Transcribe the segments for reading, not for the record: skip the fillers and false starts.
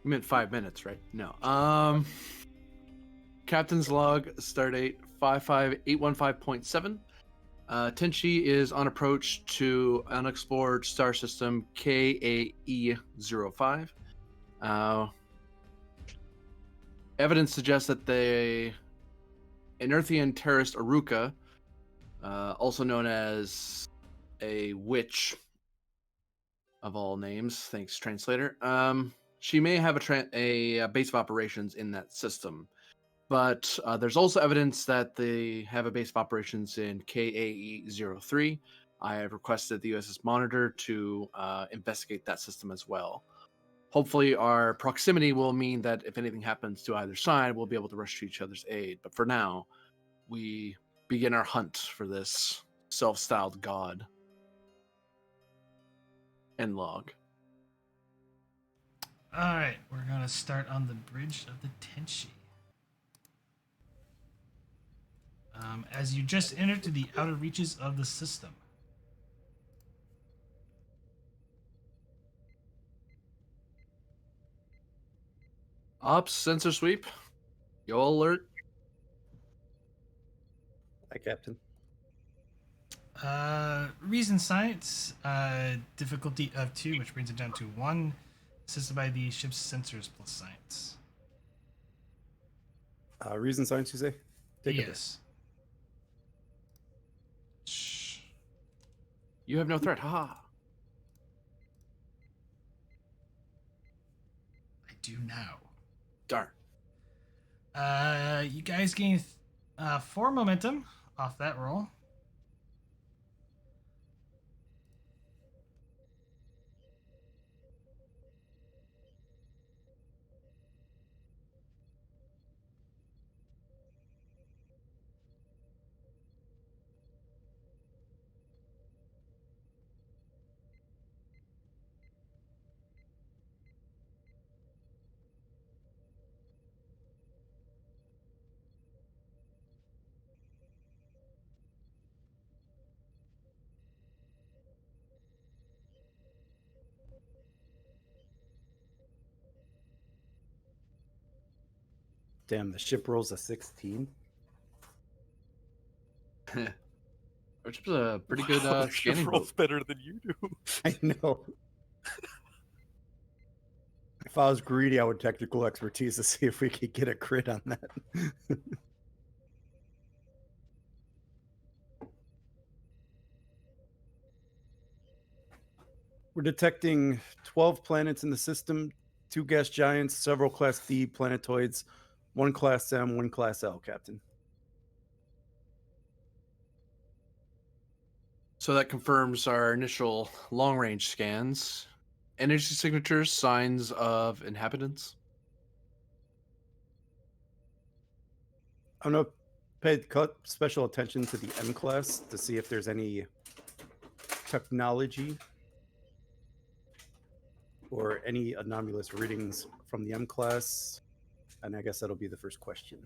You meant 5 minutes, right? No. Captain's log, stardate 55815.7. Tenshi is on approach to unexplored star system KAE-05. Evidence suggests that the Anerthian terrorist Aruka, also known as a witch of all names, thanks translator, she may have a base of operations in that system. But there's also evidence that they have a base of operations in KAE-03. I have requested the USS Monitor to investigate that system as well. Hopefully our proximity will mean that if anything happens to either side, we'll be able to rush to each other's aid. But for now, we begin our hunt for this self-styled god. End log. Alright, we're going to start on the bridge of the Tenshi. As you just entered to the outer reaches of the system. Ops, sensor sweep. Yo alert. Hi, Captain. Reason science, difficulty of 2, which brings it down to 1. Assisted by the ship's sensors plus science. Reason science, you say? Take it. Yes. You have no threat. Haha. I do now. Darn. You guys gain 4 momentum off that roll. Damn, the ship rolls a 16. Which is a pretty good the scanning ship rolls boat. better than you do. I know. If I was greedy, I would technical expertise to see if we could get a crit on that. We're detecting 12 planets in the system, 2 gas giants, several Class D planetoids, 1 Class M, 1 Class L, Captain. So that confirms our initial long-range scans. Energy signatures, signs of inhabitants. I'm going to pay special attention to the M class to see if there's any technology or any anomalous readings from the M class. And I guess that'll be the first question.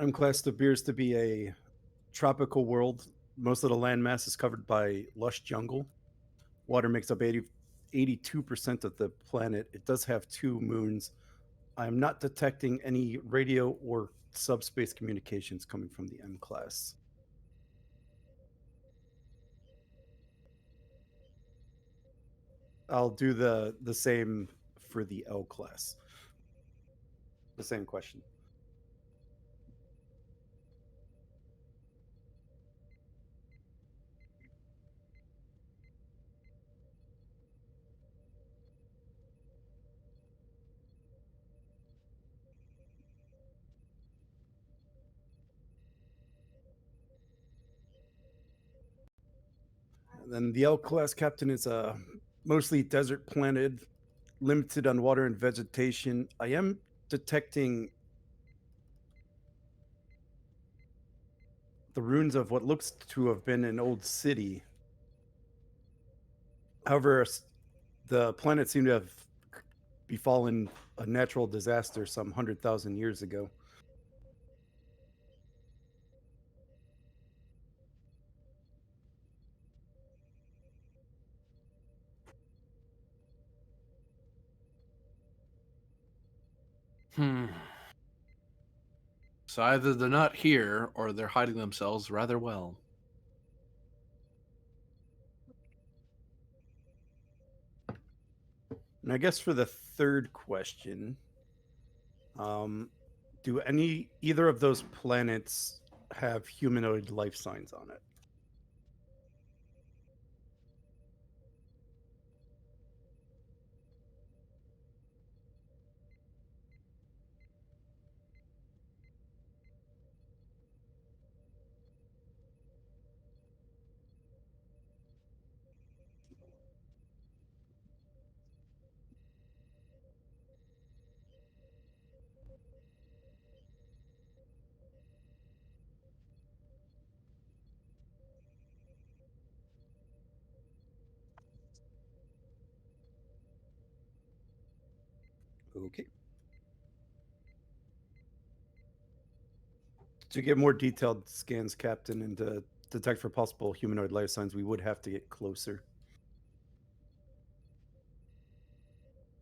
M class appears to be a tropical world. Most of the landmass is covered by lush jungle. Water makes up 82% of the planet. It does have 2 moons. I'm not detecting any radio or subspace communications coming from the M class. I'll do the same for the L class. The same question. And then the L class, Captain, is a mostly desert planet, limited on water and vegetation. I am detecting the ruins of what looks to have been an old city. However, the planet seemed to have befallen a natural disaster some 100,000 years ago. So either they're not here or they're hiding themselves rather well. And I guess for the third question, do either of those planets have humanoid life signs on it? Okay. To get more detailed scans, Captain, and to detect for possible humanoid life signs, we would have to get closer.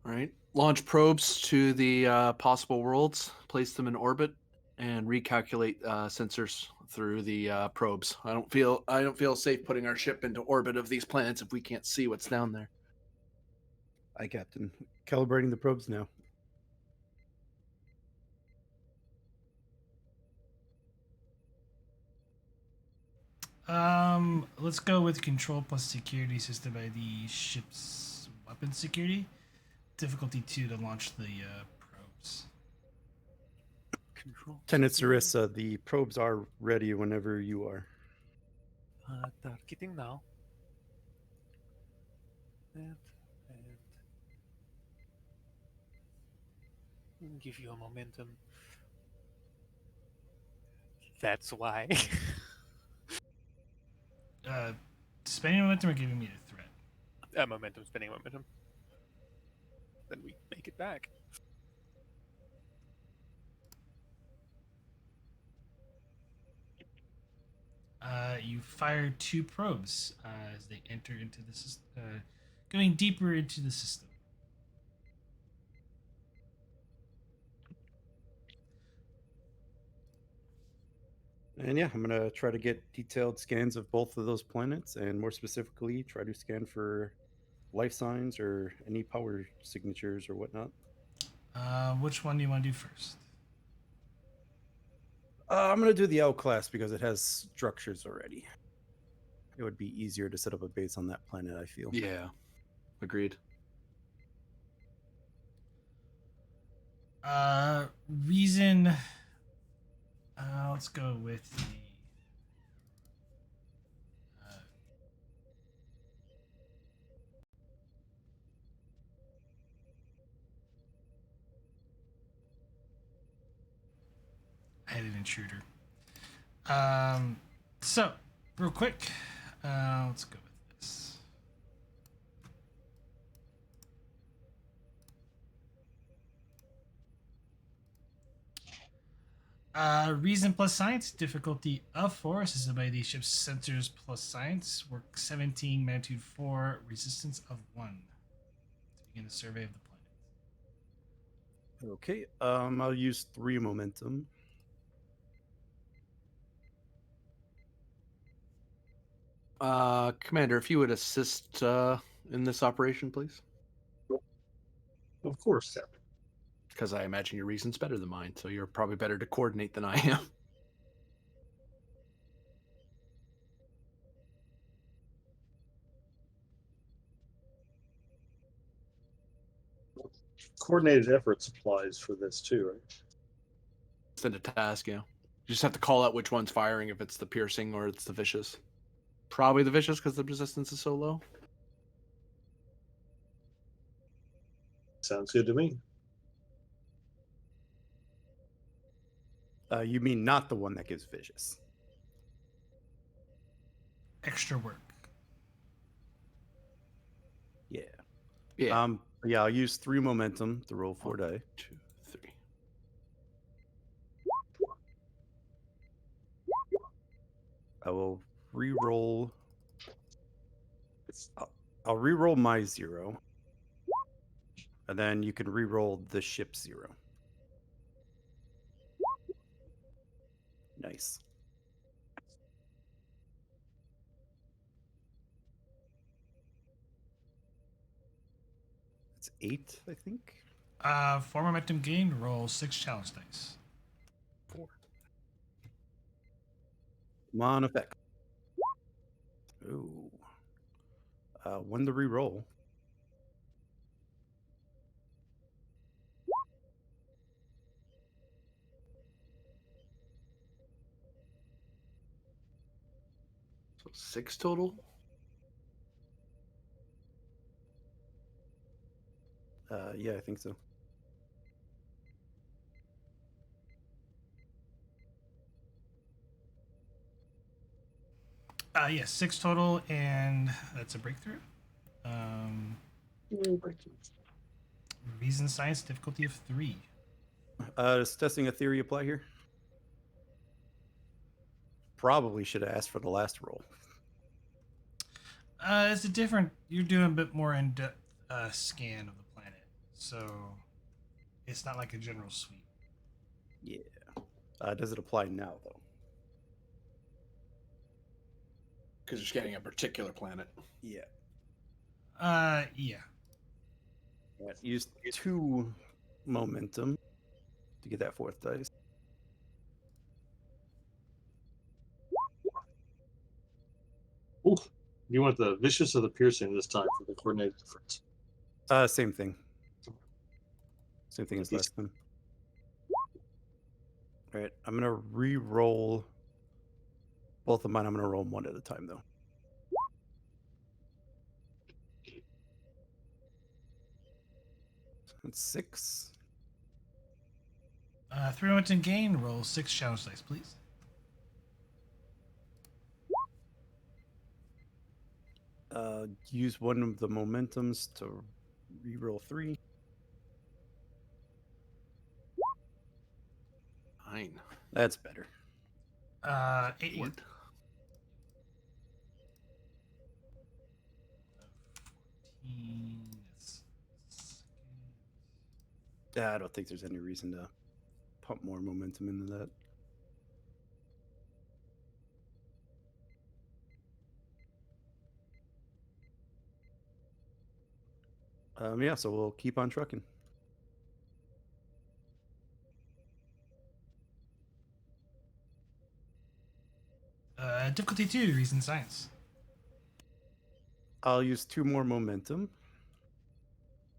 All right. Launch probes to the possible worlds, place them in orbit, and recalculate sensors through the probes. I don't feel safe putting our ship into orbit of these planets if we can't see what's down there. Aye, Captain. Calibrating the probes now. Let's go with control plus security system by the ship's weapon security. Difficulty 2 to launch the probes. Control. Lieutenant Sarissa, the probes are ready whenever you are. Targeting now. And give you a momentum. That's why. Spending momentum or giving me the threat? Momentum, spending momentum. Then we make it back. You fire 2 probes as they enter into the system, going deeper into the system. And yeah, I'm going to try to get detailed scans of both of those planets and more specifically try to scan for life signs or any power signatures or whatnot. Which one do you want to do first? I'm going to do the L class because it has structures already. It would be easier to set up a base on that planet, I feel. Yeah, agreed. Reason. Let's go with the. I had an intruder. So, real quick, let's go with this. Reason plus science, difficulty of 4, assisted by the ship's sensors plus science, work 17, magnitude 4, resistance of 1. To begin a survey of the planet. Okay, I'll use 3 momentum. Commander, if you would assist in this operation, please. Of course, Captain. Because I imagine your reason's better than mine, so you're probably better to coordinate than I am. Coordinated efforts applies for this too, right? Send a task, You just have to call out which one's firing, if it's the piercing or it's the vicious. Probably the vicious because the resistance is so low. Sounds good to me. You mean not the one that gives vicious? Extra work. Yeah. Yeah. Yeah, I'll use 3 momentum to roll 4 1, die. 2, 3. I will re-roll. I'll re-roll my 0. And then you can re-roll the ship 0. Nice. It's 8, I think. For momentum gain, roll 6 challenge dice. 4. Come on, effect. Ooh. When to re-roll. So 6 total. Yeah, I think so. Yes, 6 total, and that's a breakthrough. Reason science difficulty of 3. Does testing a theory apply here? Probably should have asked for the last roll. It's a different. You're doing a bit more in depth scan of the planet, so it's not like a general sweep. Yeah. Does it apply now, though? Because you're scanning a particular planet. Yeah. Yeah. Right. Use 2 momentum to get that 4th dice. Ooh, you want the vicious or the piercing this time for the coordinated difference? Same thing. Same thing as last time. All right, I'm gonna re-roll both of mine. I'm gonna roll them one at a time, though. That's 6. 3 momentum gain, roll 6 challenge dice, please. Use one of the momentums to re-roll 3. 9. That's better. 8 work. 8. 14. I don't think there's any reason to pump more momentum into that. Yeah, so we'll keep on trucking. Difficulty 2, reason science. I'll use 2 more momentum.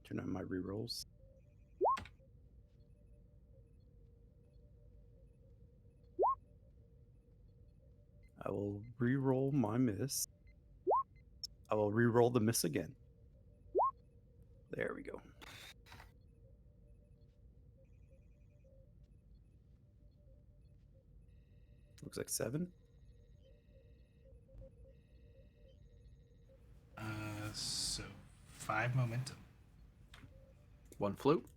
Turn on my re-rolls. I will re-roll my miss. I will re-roll the miss again. There we go. Looks like 7. So 5 momentum. 1 float.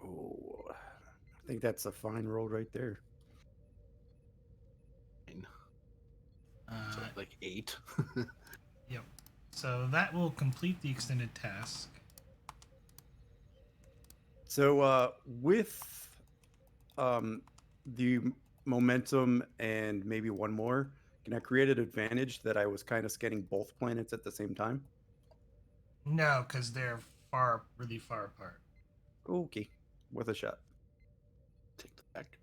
Oh, I think that's a fine roll right there. 9. So like 8. Yep. So that will complete the extended task. So with the momentum and maybe one more, can I create an advantage that I was kind of scanning both planets at the same time? No, because they're really far apart. Okay, worth a shot. Take the back.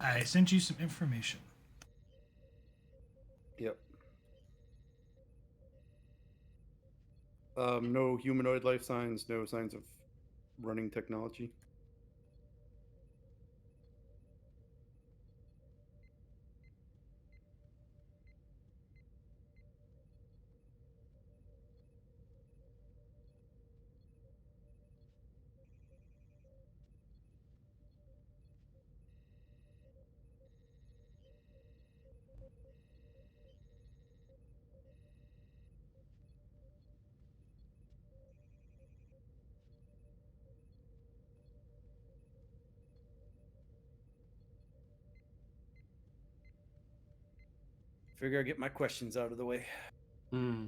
I sent you some information. Yep. No humanoid life signs, no signs of running technology. Figure I'd get my questions out of the way. Hmm.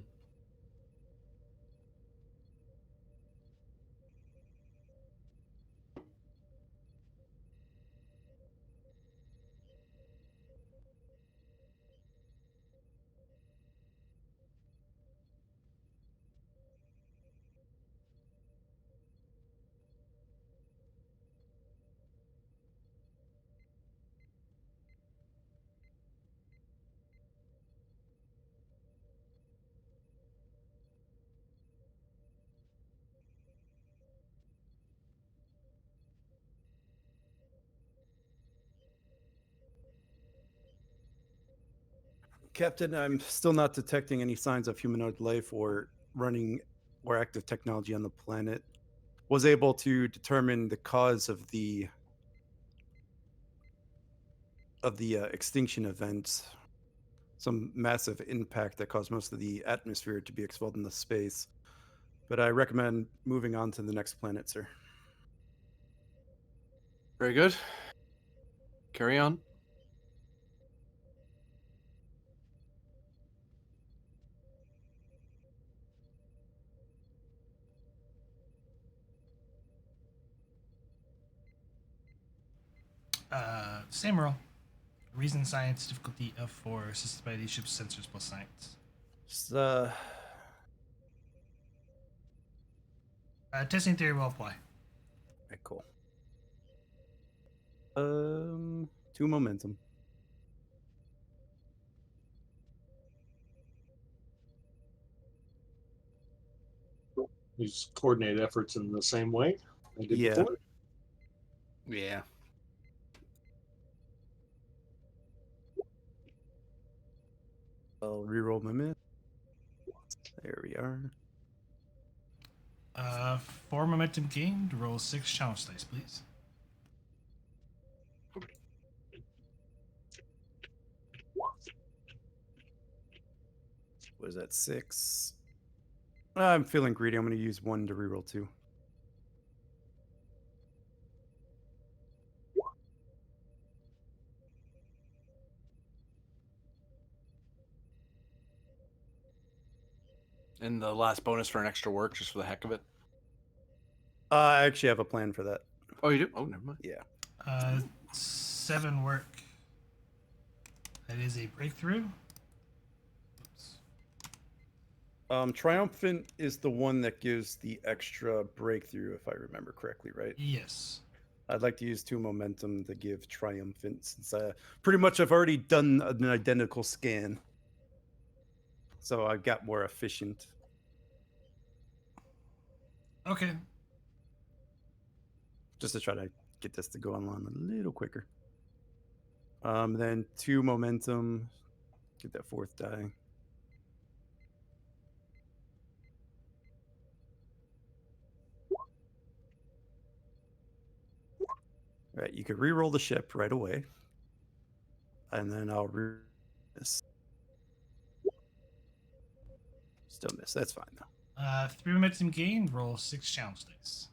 Captain, I'm still not detecting any signs of humanoid life or running or active technology on the planet. Was able to determine the cause of the extinction event, some massive impact that caused most of the atmosphere to be expelled into space. But I recommend moving on to the next planet, sir. Very good. Carry on. Same roll. Reason science difficulty of 4, assisted by the ship's sensors plus science. Just, Testing theory will apply. right, cool. 2 momentum. We just coordinate efforts in the same way I did Yeah. before. Yeah. I'll reroll my miss. There we are. 4 momentum gained. Roll 6 challenge dice, please. Was that 6? I'm feeling greedy. I'm going to use 1 to reroll 2. And the last bonus for an extra work, just for the heck of it. I actually have a plan for that. Oh, you do? Oh, never mind. Yeah. 7 work. That is a breakthrough. Oops. Triumphant is the one that gives the extra breakthrough, if I remember correctly, right? Yes. I'd like to use 2 momentum to give triumphant, since pretty much I've already done an identical scan. So I got more efficient. Okay. Just to try to get this to go online a little quicker. Then 2 momentum. Get that 4th die. All right, you could re-roll the ship right away. And then I'll miss. Still miss. That's fine though. 3 momentum gained. Roll 6 challenge dice.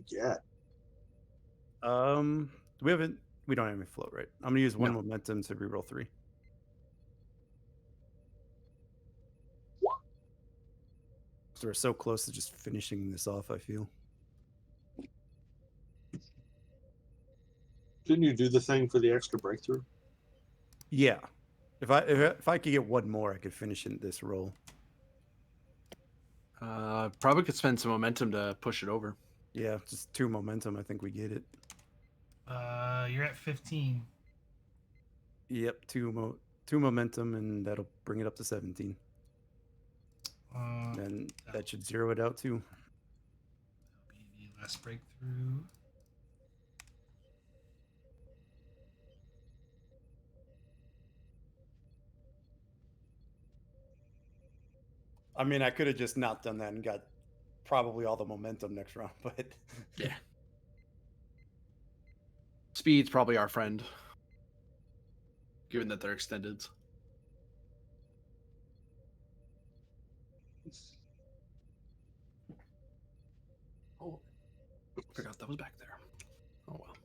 Yeah. We don't have any float, right? I'm gonna use 1 No. momentum to re-roll 3. So we're so close to just finishing this off, I feel. Didn't you do the thing for the extra breakthrough? Yeah. If I could get 1 more, I could finish in this roll. Probably could spend some momentum to push it over. Yeah, just 2 momentum. I think we get it. You're at 15. Yep, 2 momentum, and that'll bring it up to 17. And that should zero it out too. That'll be the last breakthrough. I mean, I could have just not done that and got probably all the momentum next round, but Yeah. Speed's probably our friend, given that they're extended. Oh, forgot that was back there. Oh well.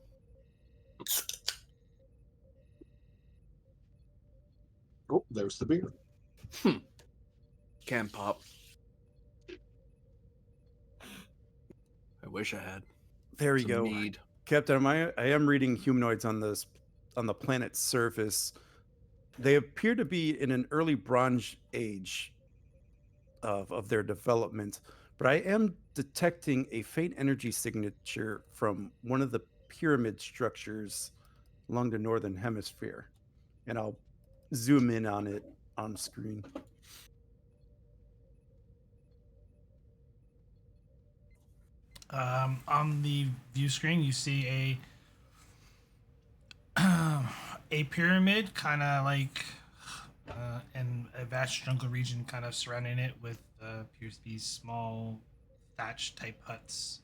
Oh, there's the beer. Can pop. I wish I had. there you some go. mead. Captain, I am reading humanoids on the planet's surface. They appear to be in an early Bronze Age of their development, but I am detecting a faint energy signature from one of the pyramid structures along the northern hemisphere, and I'll zoom in on it on screen. On the view screen, you see a pyramid, kind of like, and a vast jungle region kind of surrounding it with appears to be small thatch type huts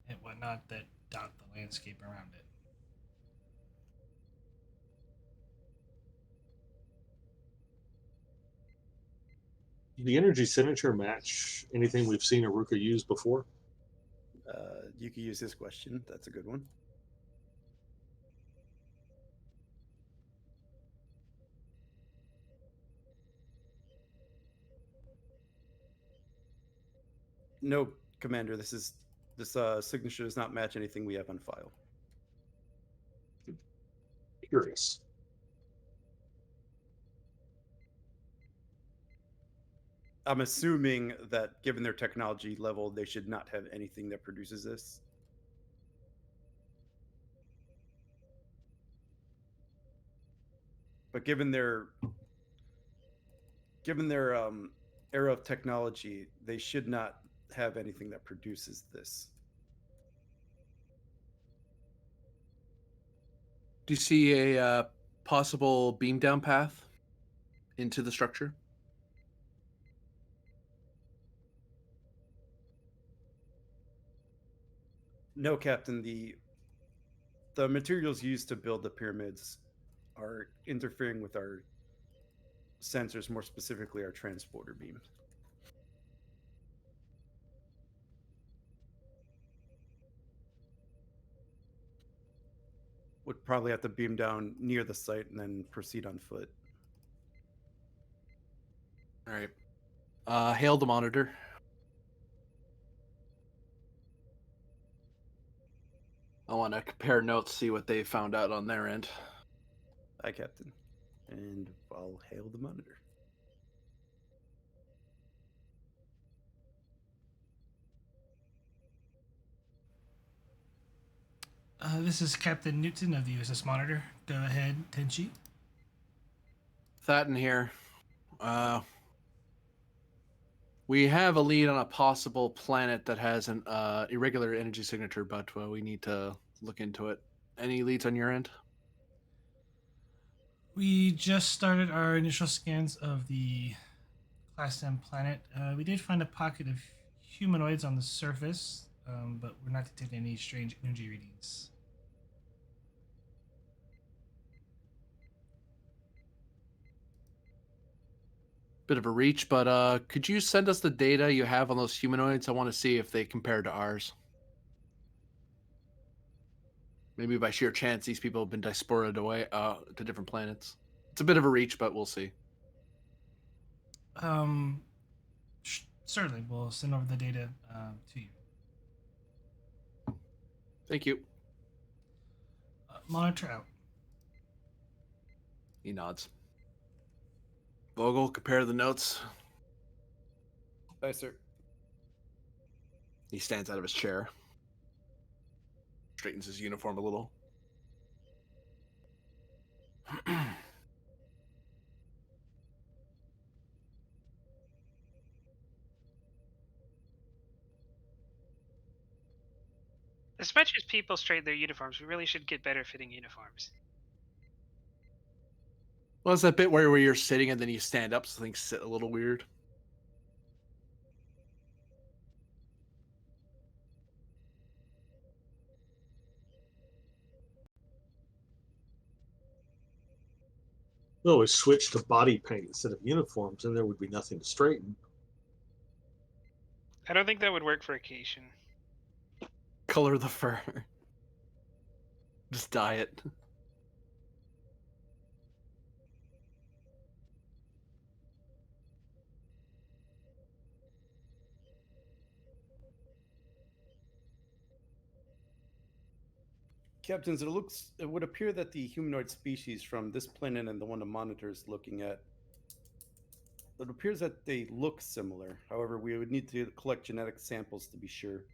and whatnot that dot the landscape around it. The energy signature match anything we've seen Aruka use before? You can use this question. That's a good one. No, Commander. This signature does not match anything we have on file. Curious. I'm assuming that given their technology level, they should not have anything that produces this. But given their era of technology, they should not have anything that produces this. Do you see a possible beam down path into the structure? No, Captain. The materials used to build the pyramids are interfering with our sensors, more specifically our transporter beam. Would probably have to beam down near the site and then proceed on foot. All right. Hail the monitor. I want to compare notes, see what they found out on their end. Aye, Captain. And I'll hail the monitor. This is Captain Newton of the USS Monitor. Go ahead, Tenshi. Thatton here. We have a lead on a possible planet that has an irregular energy signature, but we need to look into it. Any leads on your end? We just started our initial scans of the Class M planet. We did find a pocket of humanoids on the surface, but we're not detecting any strange energy readings. Bit of a reach, but could you send us the data you have on those humanoids? I want to see if they compare to ours. Maybe by sheer chance, these people have been diasporaed away to different planets. It's a bit of a reach, but we'll see. Certainly, we'll send over the data to you. Thank you. Monitor out. He nods. Vogel, compare the notes. Aye, sir. He stands out of his chair. Straightens his uniform a little. As much as people straighten their uniforms, we really should get better fitting uniforms. Well, it's that bit where you're sitting and then you stand up, so things sit a little weird. No, we switched to body paint instead of uniforms, and there would be nothing to straighten. I don't think that would work for occasion. Color the fur. Just dye it. Captains, it would appear that the humanoid species from this planet and the one the Monitor is looking at, it appears that they look similar. However, we would need to collect genetic samples to be sure.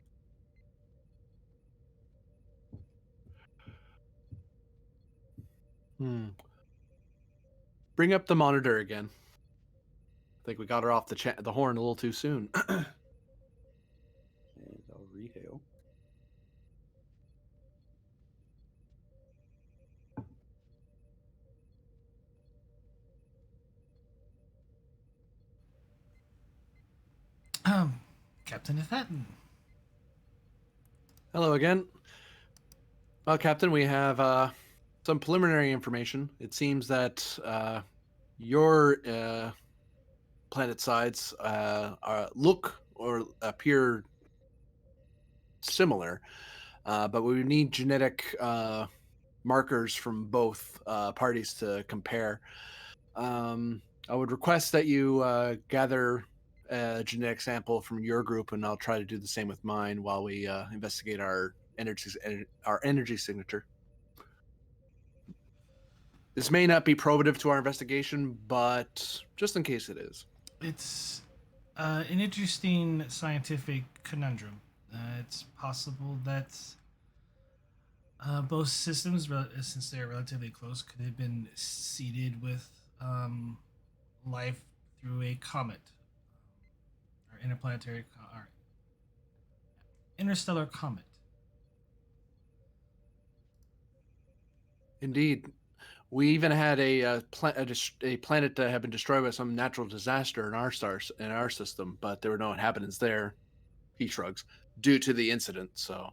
Bring up the Monitor again. I think we got her off the horn a little too soon. And I'll rehail. Captain Ethan. Hello again. Well, Captain, we have some preliminary information. It seems that your planet sides look or appear similar, but we would need genetic markers from both parties to compare. I would request that you gather a genetic sample from your group, and I'll try to do the same with mine while we investigate our energy signature. This may not be probative to our investigation, but just in case it is. It's an interesting scientific conundrum. It's possible that both systems, since they're relatively close, could have been seeded with life through a comet, or interplanetary, or interstellar comet. Indeed. We even had a planet that had been destroyed by some natural disaster in our system, but there were no inhabitants there. He shrugs, due to the incident. So,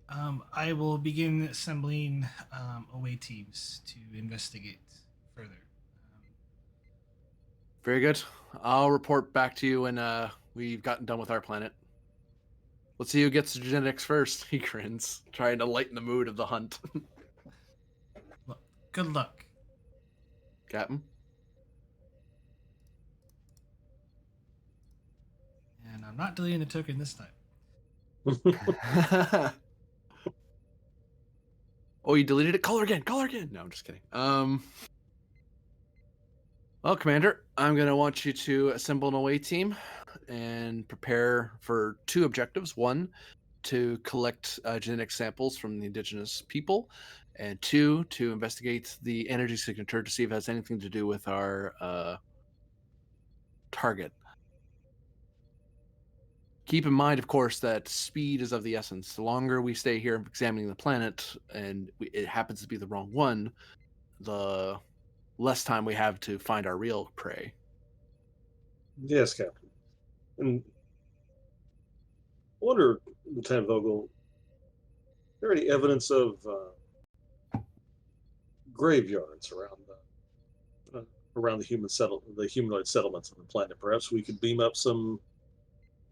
I will begin assembling away teams to investigate further. very good. I'll report back to you when we've gotten done with our planet. Let's see who gets the genetics first. He grins, trying to lighten the mood of the hunt. Look, good luck. Captain? And I'm not deleting the token this time. Oh, you deleted it? Color again. Color again. No, I'm just kidding. Well, Commander, I'm going to want you to assemble an away team and prepare for two objectives. One, to collect genetic samples from the indigenous people, and two, to investigate the energy signature to see if it has anything to do with our target. Keep in mind, of course, that speed is of the essence. The longer we stay here examining the planet, and it happens to be the wrong one, the less time we have to find our real prey. Yes, Captain. And I wonder, Lieutenant Vogel, is there any evidence of graveyards around the humanoid settlements on the planet? Perhaps we could beam up some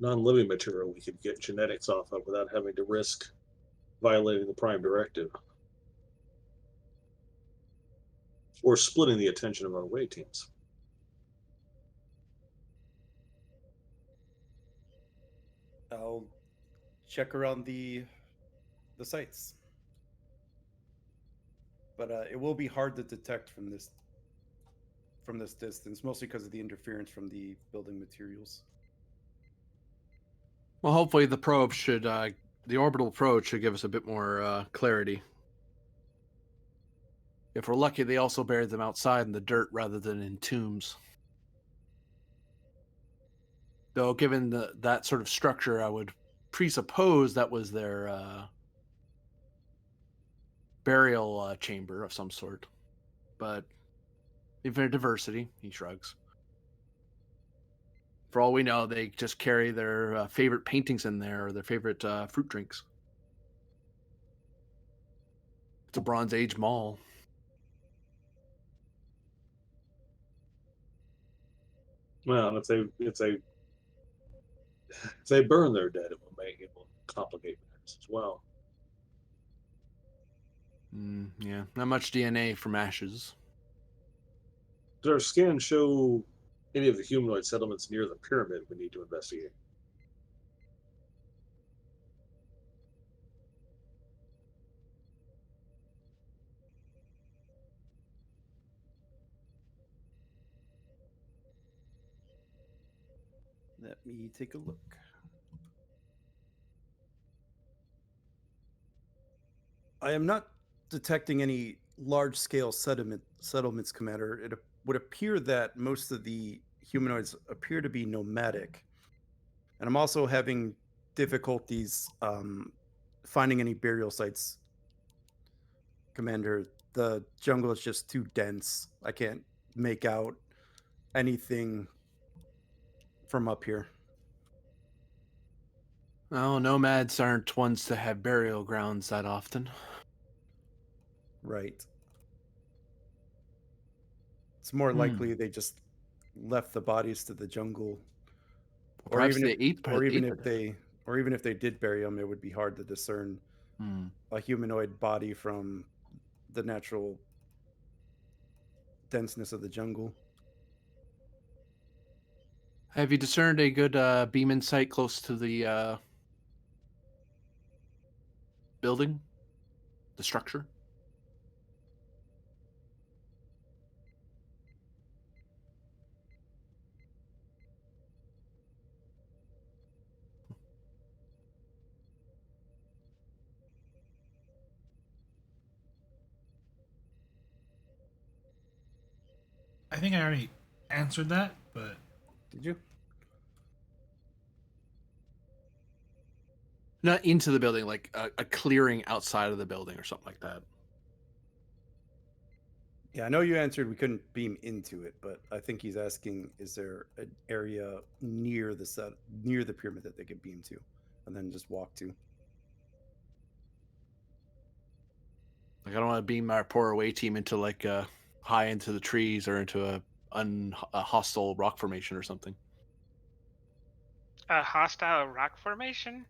non-living material we could get genetics off of without having to risk violating the Prime Directive or splitting the attention of our away teams. I'll check around the sites, but it will be hard to detect from this distance, mostly because of the interference from the building materials. Well, hopefully the probe should, the orbital probe should give us a bit more clarity. If we're lucky, they also buried them outside in the dirt rather than in tombs. Though, given that sort of structure, I would presuppose that was their burial chamber of some sort. But infinite diversity, he shrugs. For all we know, they just carry their favorite paintings in there or their favorite fruit drinks. It's a Bronze Age mall. Well, if they burn their dead, it will complicate matters as well. Yeah, not much DNA from ashes. Does our scan show any of the humanoid settlements near the pyramid we need to investigate? Let me take a look. I am not detecting any large-scale settlements, Commander. It would appear that most of the humanoids appear to be nomadic, and I'm also having difficulties finding any burial sites, Commander. The jungle is just too dense. I can't make out anything from up here. Oh, nomads aren't ones to have burial grounds that often. Right. It's more likely they just left the bodies to the jungle, or Perhaps even they if, ate. or even ate if they, or even if they did bury them, it would be hard to discern a humanoid body from the natural denseness of the jungle. Have you discerned a good beam site close to the building, the structure? I think I already answered that, but Did you? Not into the building, like a clearing outside of the building or something like that. Yeah, I know you answered we couldn't beam into it, but I think he's asking, is there an area near the pyramid that they could beam to, and then just walk to? Like, I don't want to beam our poor away team into like high into the trees or into a hostile rock formation or something. A hostile rock formation?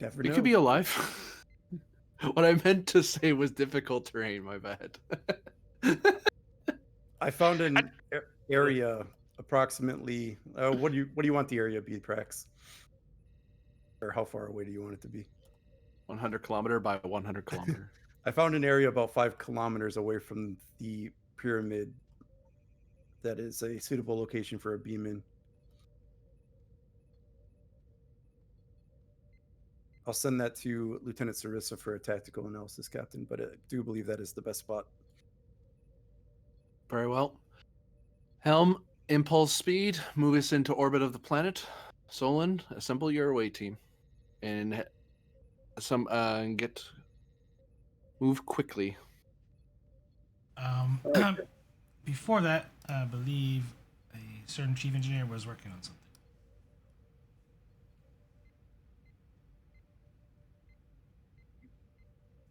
Never We know. could be alive. What I meant to say was difficult terrain. My bad. I found an area approximately. What do you want the area to be, Prax? Or how far away do you want it to be? 100 kilometer by 100 kilometer. I found an area about 5 kilometers away from the pyramid that is a suitable location for a beam in. I'll send that to Lieutenant Sarissa for a tactical analysis, Captain, but I do believe that is the best spot. Very well. Helm, impulse speed, move us into orbit of the planet. Solon, assemble your away team, and move quickly. before that, I believe a certain chief engineer was working on something.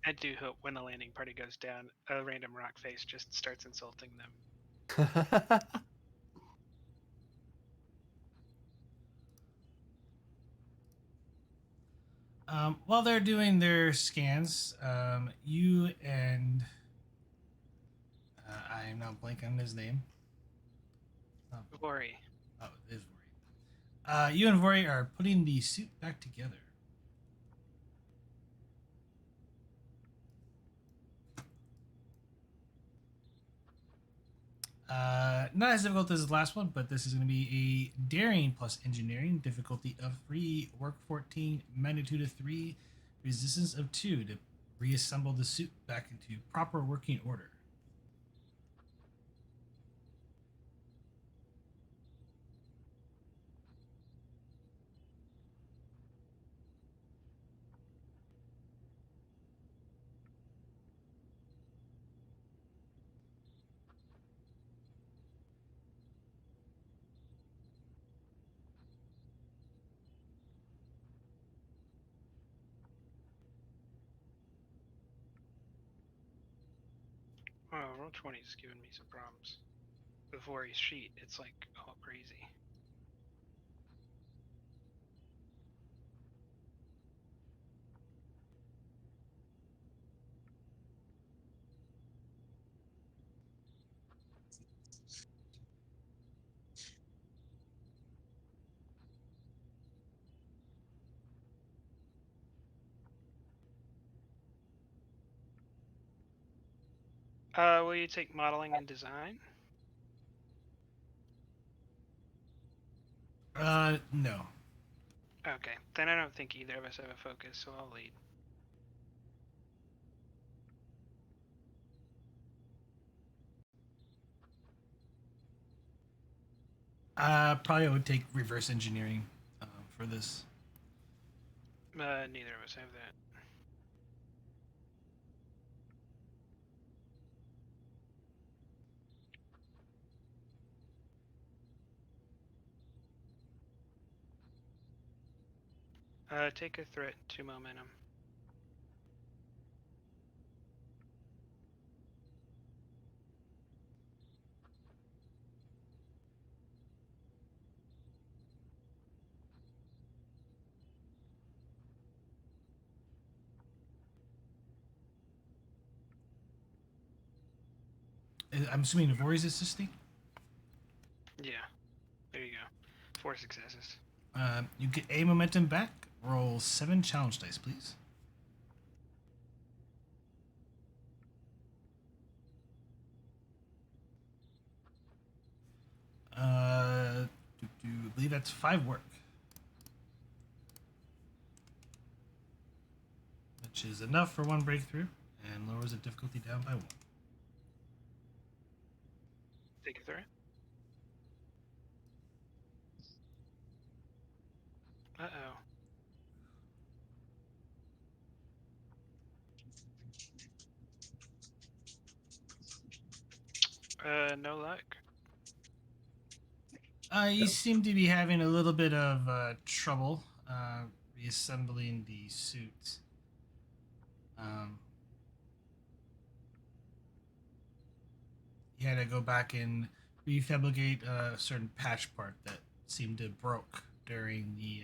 I do hope when a landing party goes down, a random rock face just starts insulting them. While they're doing their scans, you and I am now blanking on his name. Worry. Oh, it is Vori. You and Vori are putting the suit back together. Not as difficult as the last one, but this is going to be a daring plus engineering, difficulty of 3, work 14, magnitude of 3, resistance of 2 to reassemble the suit back into proper working order. Oh, roll 20 is giving me some problems. Before his sheet, it's like all crazy. Will you take modeling and design? No. Okay, then I don't think either of us have a focus, so I'll lead. Probably I would take reverse engineering for this. Neither of us have that. Take a threat, 2 momentum. I'm assuming Navori is assisting. Yeah, there you go. 4 successes. You get a momentum back. Roll 7 challenge dice, please. I believe that's 5 work, which is enough for 1 breakthrough and lowers the difficulty down by 1. Take a threat. Uh-oh. No luck. You seem to be having a little bit of trouble reassembling the suit. You had to go back and refabricate a certain patch part that seemed to broke during the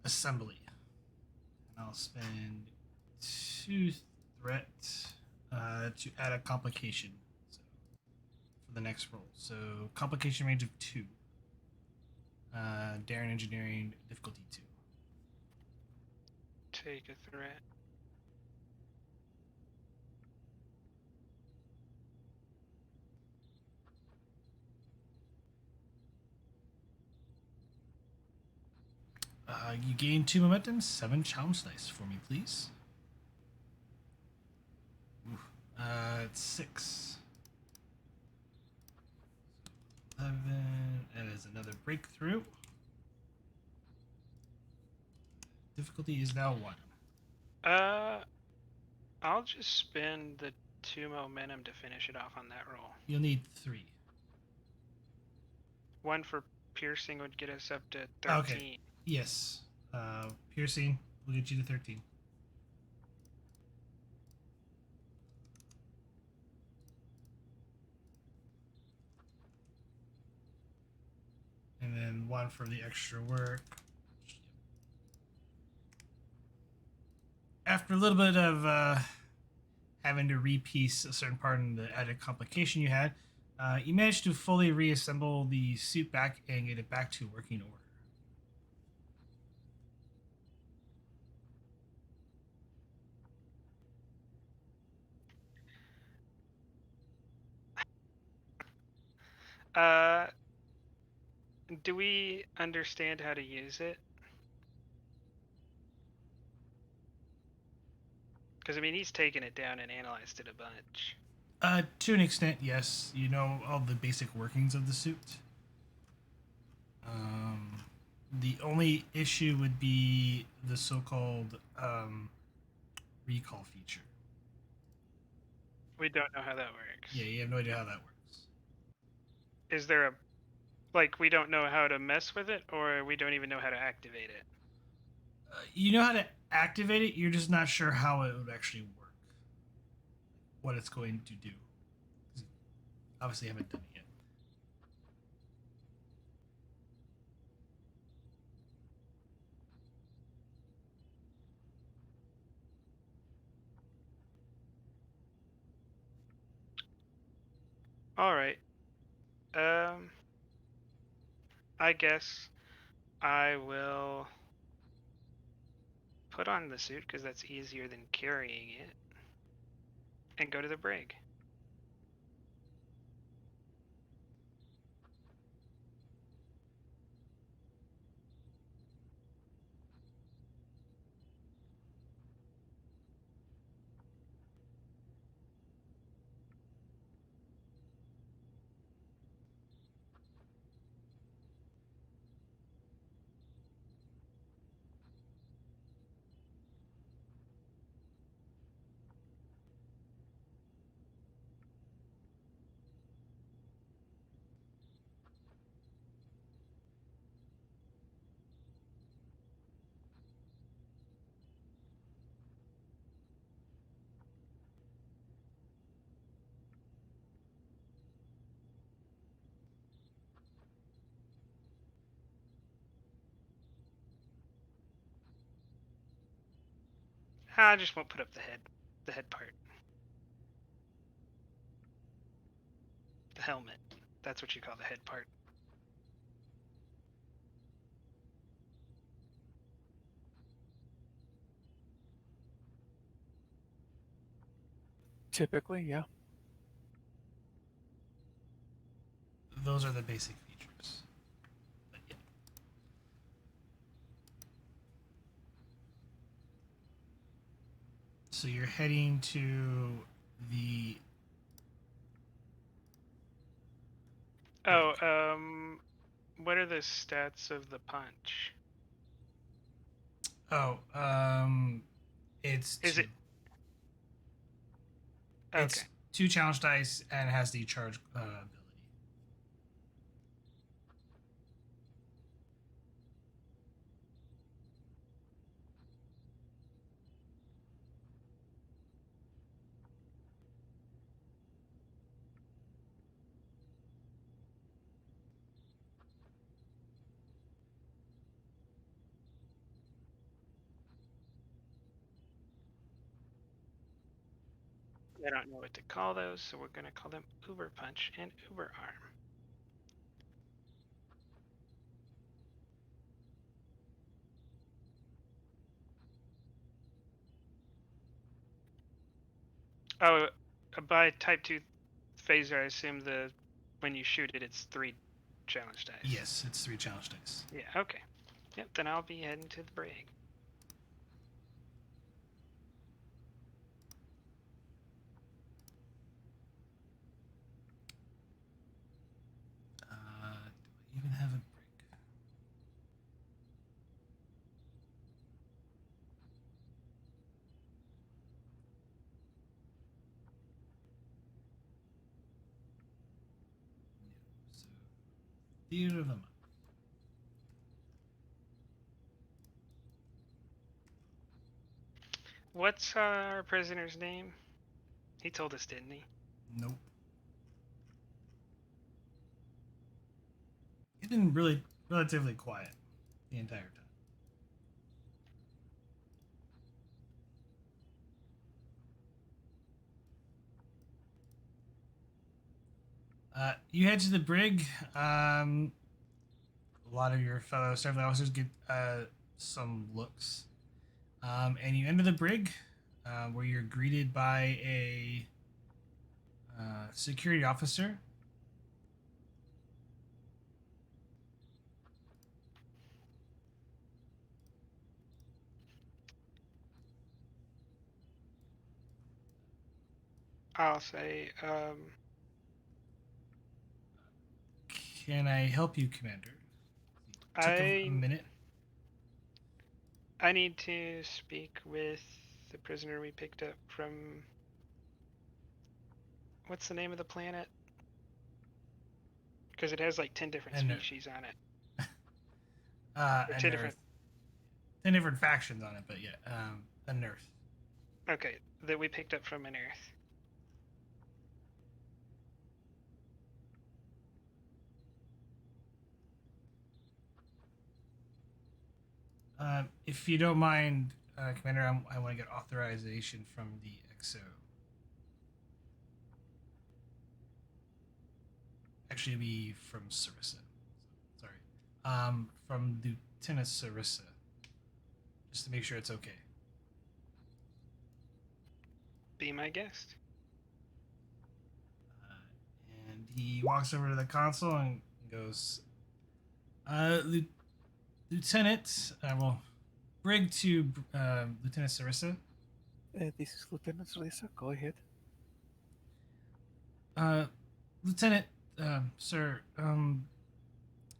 assembly. And I'll spend 2 threat to add a complication for the next roll. So complication range of 2. Daring engineering difficulty 2. Take a threat. You gain 2 momentum. 7 challenge dice for me, please. It's 6. 11. That is another breakthrough. Difficulty is now 1. I'll just spend the 2 momentum to finish it off on that roll. You'll need 3. 1 for piercing would get us up to 13. Okay. Yes. Piercing will get you to 13. And then 1 for the extra work. After a little bit of having to repiece a certain part in the added complication you had, you managed to fully reassemble the suit back and get it back to working order. Do we understand how to use it? Because I mean, he's taken it down and analyzed it a bunch. To an extent, yes. You know all the basic workings of the suit. The only issue would be the so-called recall feature. We don't know how that works. Yeah, you have no idea how that works. Is there a we don't know how to mess with it, or we don't even know how to activate it? You know how to activate it. You're just not sure how it would actually work. What it's going to do. Obviously, haven't done it yet. All right. I guess I will put on the suit because that's easier than carrying it, and go to the brig. I just won't put up the head part, the helmet. That's what you call the head part. Typically, yeah. Those are the basic features. But yeah. So you're heading to the. Oh, what are the stats of the punch? Oh, it's Is two. it okay? It's 2 challenge dice and it has the charge ability. I don't know what to call those, so we're gonna call them Uber Punch and Uber Arm. Oh, by type 2 phaser, I assume when you shoot it, it's 3 challenge dice. Yes, it's 3 challenge dice. Yeah, okay. Yep, then I'll be heading to the brig. Do I even have a break? No. So, Theater of the Month. What's our prisoner's name? He told us, didn't he? Nope. He's been relatively quiet the entire time. You head to the brig. A lot of your fellow Starfleet officers get some looks. And you enter the brig, where you're greeted by a security officer. I'll say, Can I help you, Commander? Took a minute. I need to speak with the prisoner we picked up from. What's the name of the planet? Because it has like 10 different species on it. Or 10 different. 10 different factions on it, but yeah, Anerth. Okay, that we picked up from Anerth. If you don't mind, Commander, I want to get authorization from the XO. Actually, it'd be from Sarissa. Sorry. From Lieutenant Sarissa. Just to make sure it's okay. Be my guest. And he walks over to the console and goes, Lieutenant, Brig to Lieutenant Sarissa. This is Lieutenant Sarissa. Go ahead. Lieutenant, sir,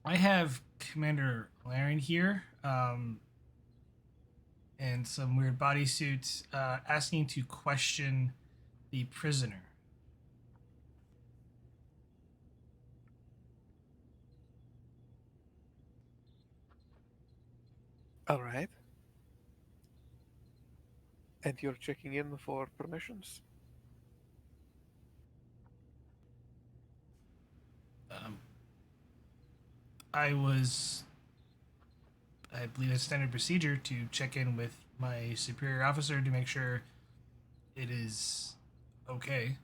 I have Commander Laren here, and some weird bodysuits, asking to question the prisoner. All right. And you're checking in for permissions? I believe it's standard procedure to check in with my superior officer to make sure it is okay.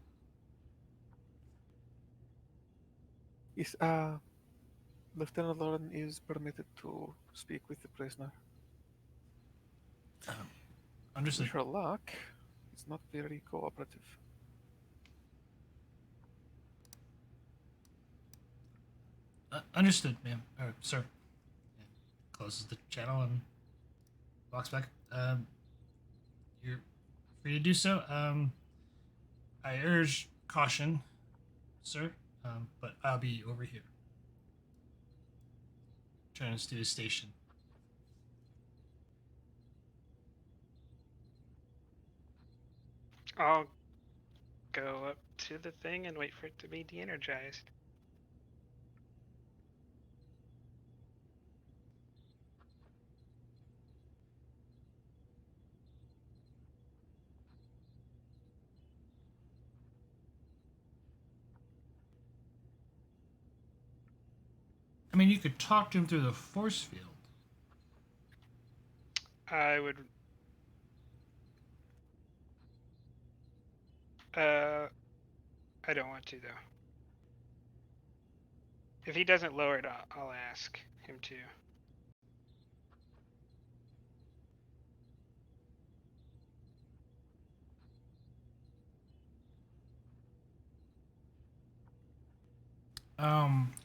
Yes, Lieutenant Lauren is permitted to speak with the prisoner. Understood. Wish her luck. It's not very cooperative. Understood, ma'am. Sir. And closes the channel and walks back. You're free to do so. I urge caution, sir, but I'll be over here. Turns to his station. I'll go up to the thing and wait for it to be de-energized. I mean, you could talk to him through the force field. I would. I don't want to though. If he doesn't lower it, I'll ask him to.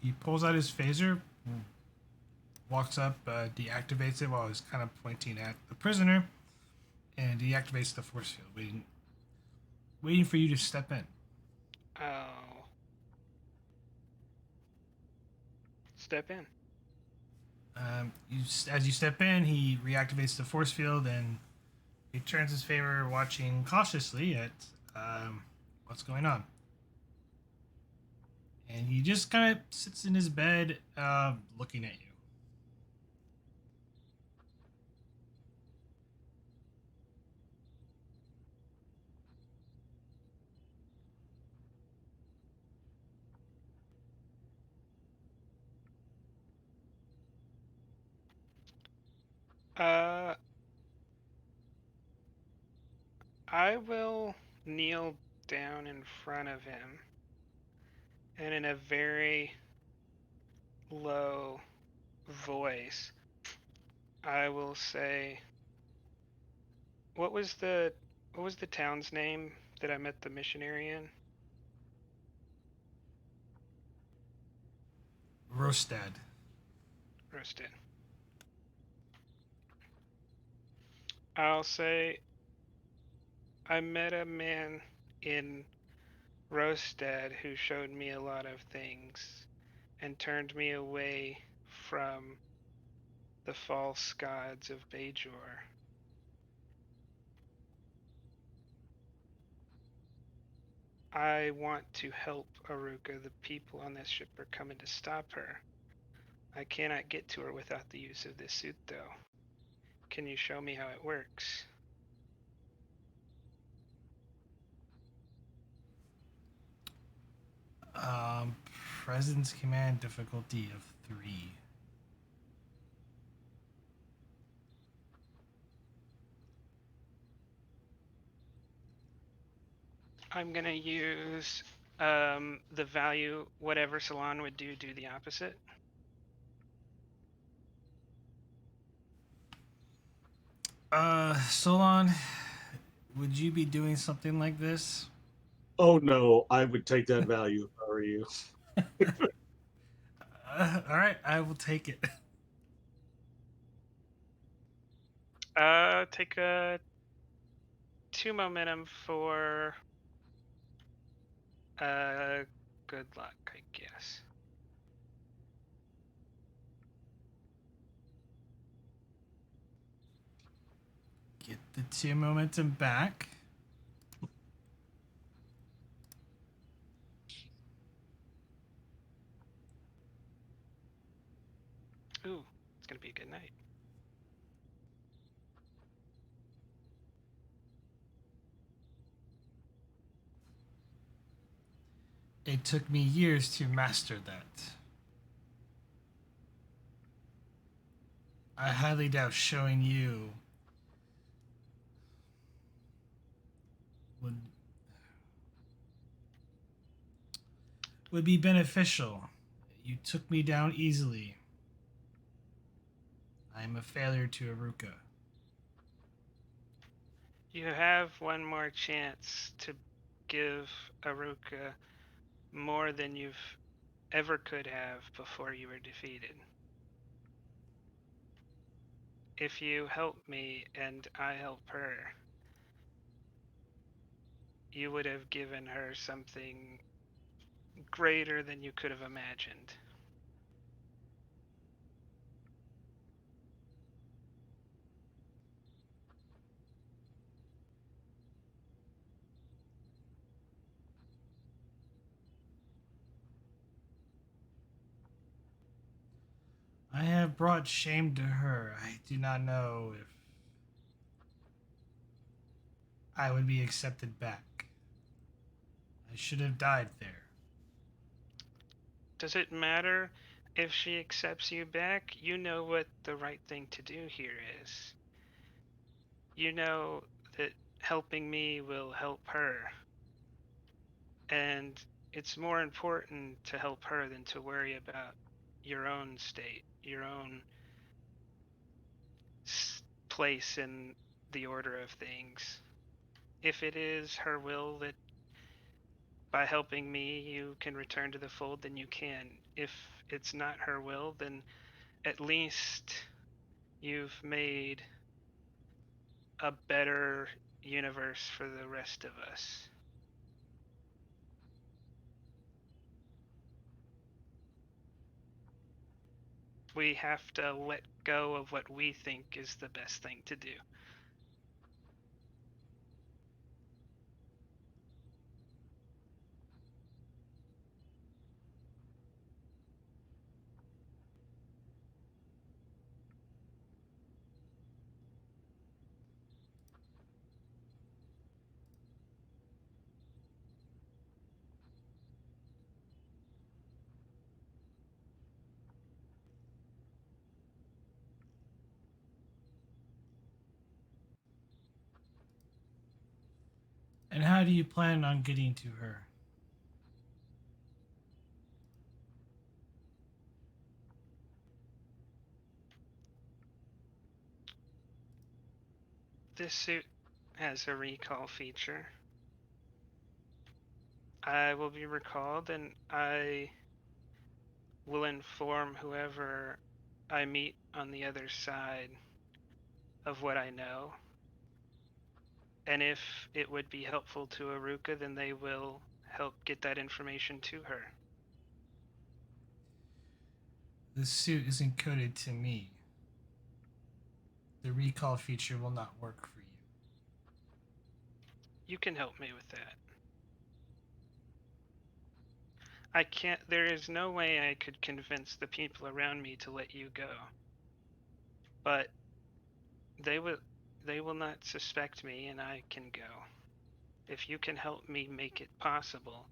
He pulls out his phaser, walks up, deactivates it while he's kind of pointing at the prisoner, and deactivates the force field, waiting for you to step in. I'll step in. As you step in, he reactivates the force field and he turns his favor, watching cautiously at what's going on. And he just kind of sits in his bed, looking at you. I will kneel down in front of him and in a very low voice, I will say, what was the town's name that I met the missionary in? Rostad. Roasted. I'll say, I met a man in Rostad, who showed me a lot of things and turned me away from the false gods of Bajor. I want to help Aruka. The people on this ship are coming to stop her. I cannot get to her without the use of this suit, though. Can you show me how it works? Presence command difficulty of 3. I'm gonna use the value, whatever Salon would do the opposite. Solon, would you be doing something like this? Oh no, I would take that value if I were you. All right, I will take it. Take a 2 momentum for good luck, I guess. Get the 2 momentum back. Ooh, it's gonna be a good night. It took me years to master that. I highly doubt showing you would be beneficial. You took me down easily. I am a failure to Aruka. You have one more chance to give Aruka more than you've ever could have before you were defeated. If you help me and I help her, you would have given her something greater than you could have imagined. I have brought shame to her. I do not know if I would be accepted back. I should have died there. Does it matter if she accepts you back? You know what the right thing to do here is. You know that helping me will help her. And it's more important to help her than to worry about your own state, your own place in the order of things. If it is her will that by helping me you can return to the fold, then you can. If it's not her will, then at least you've made a better universe for the rest of us. We have to let go of what we think is the best thing to do. And how do you plan on getting to her? This suit has a recall feature. I will be recalled and I will inform whoever I meet on the other side of what I know. And if it would be helpful to Aruka, then they will help get that information to her. The suit is encoded to me. The recall feature will not work for you. You can help me with that. I can't. There is no way I could convince the people around me to let you go. But they will not suspect me, and I can go. If you can help me make it possible,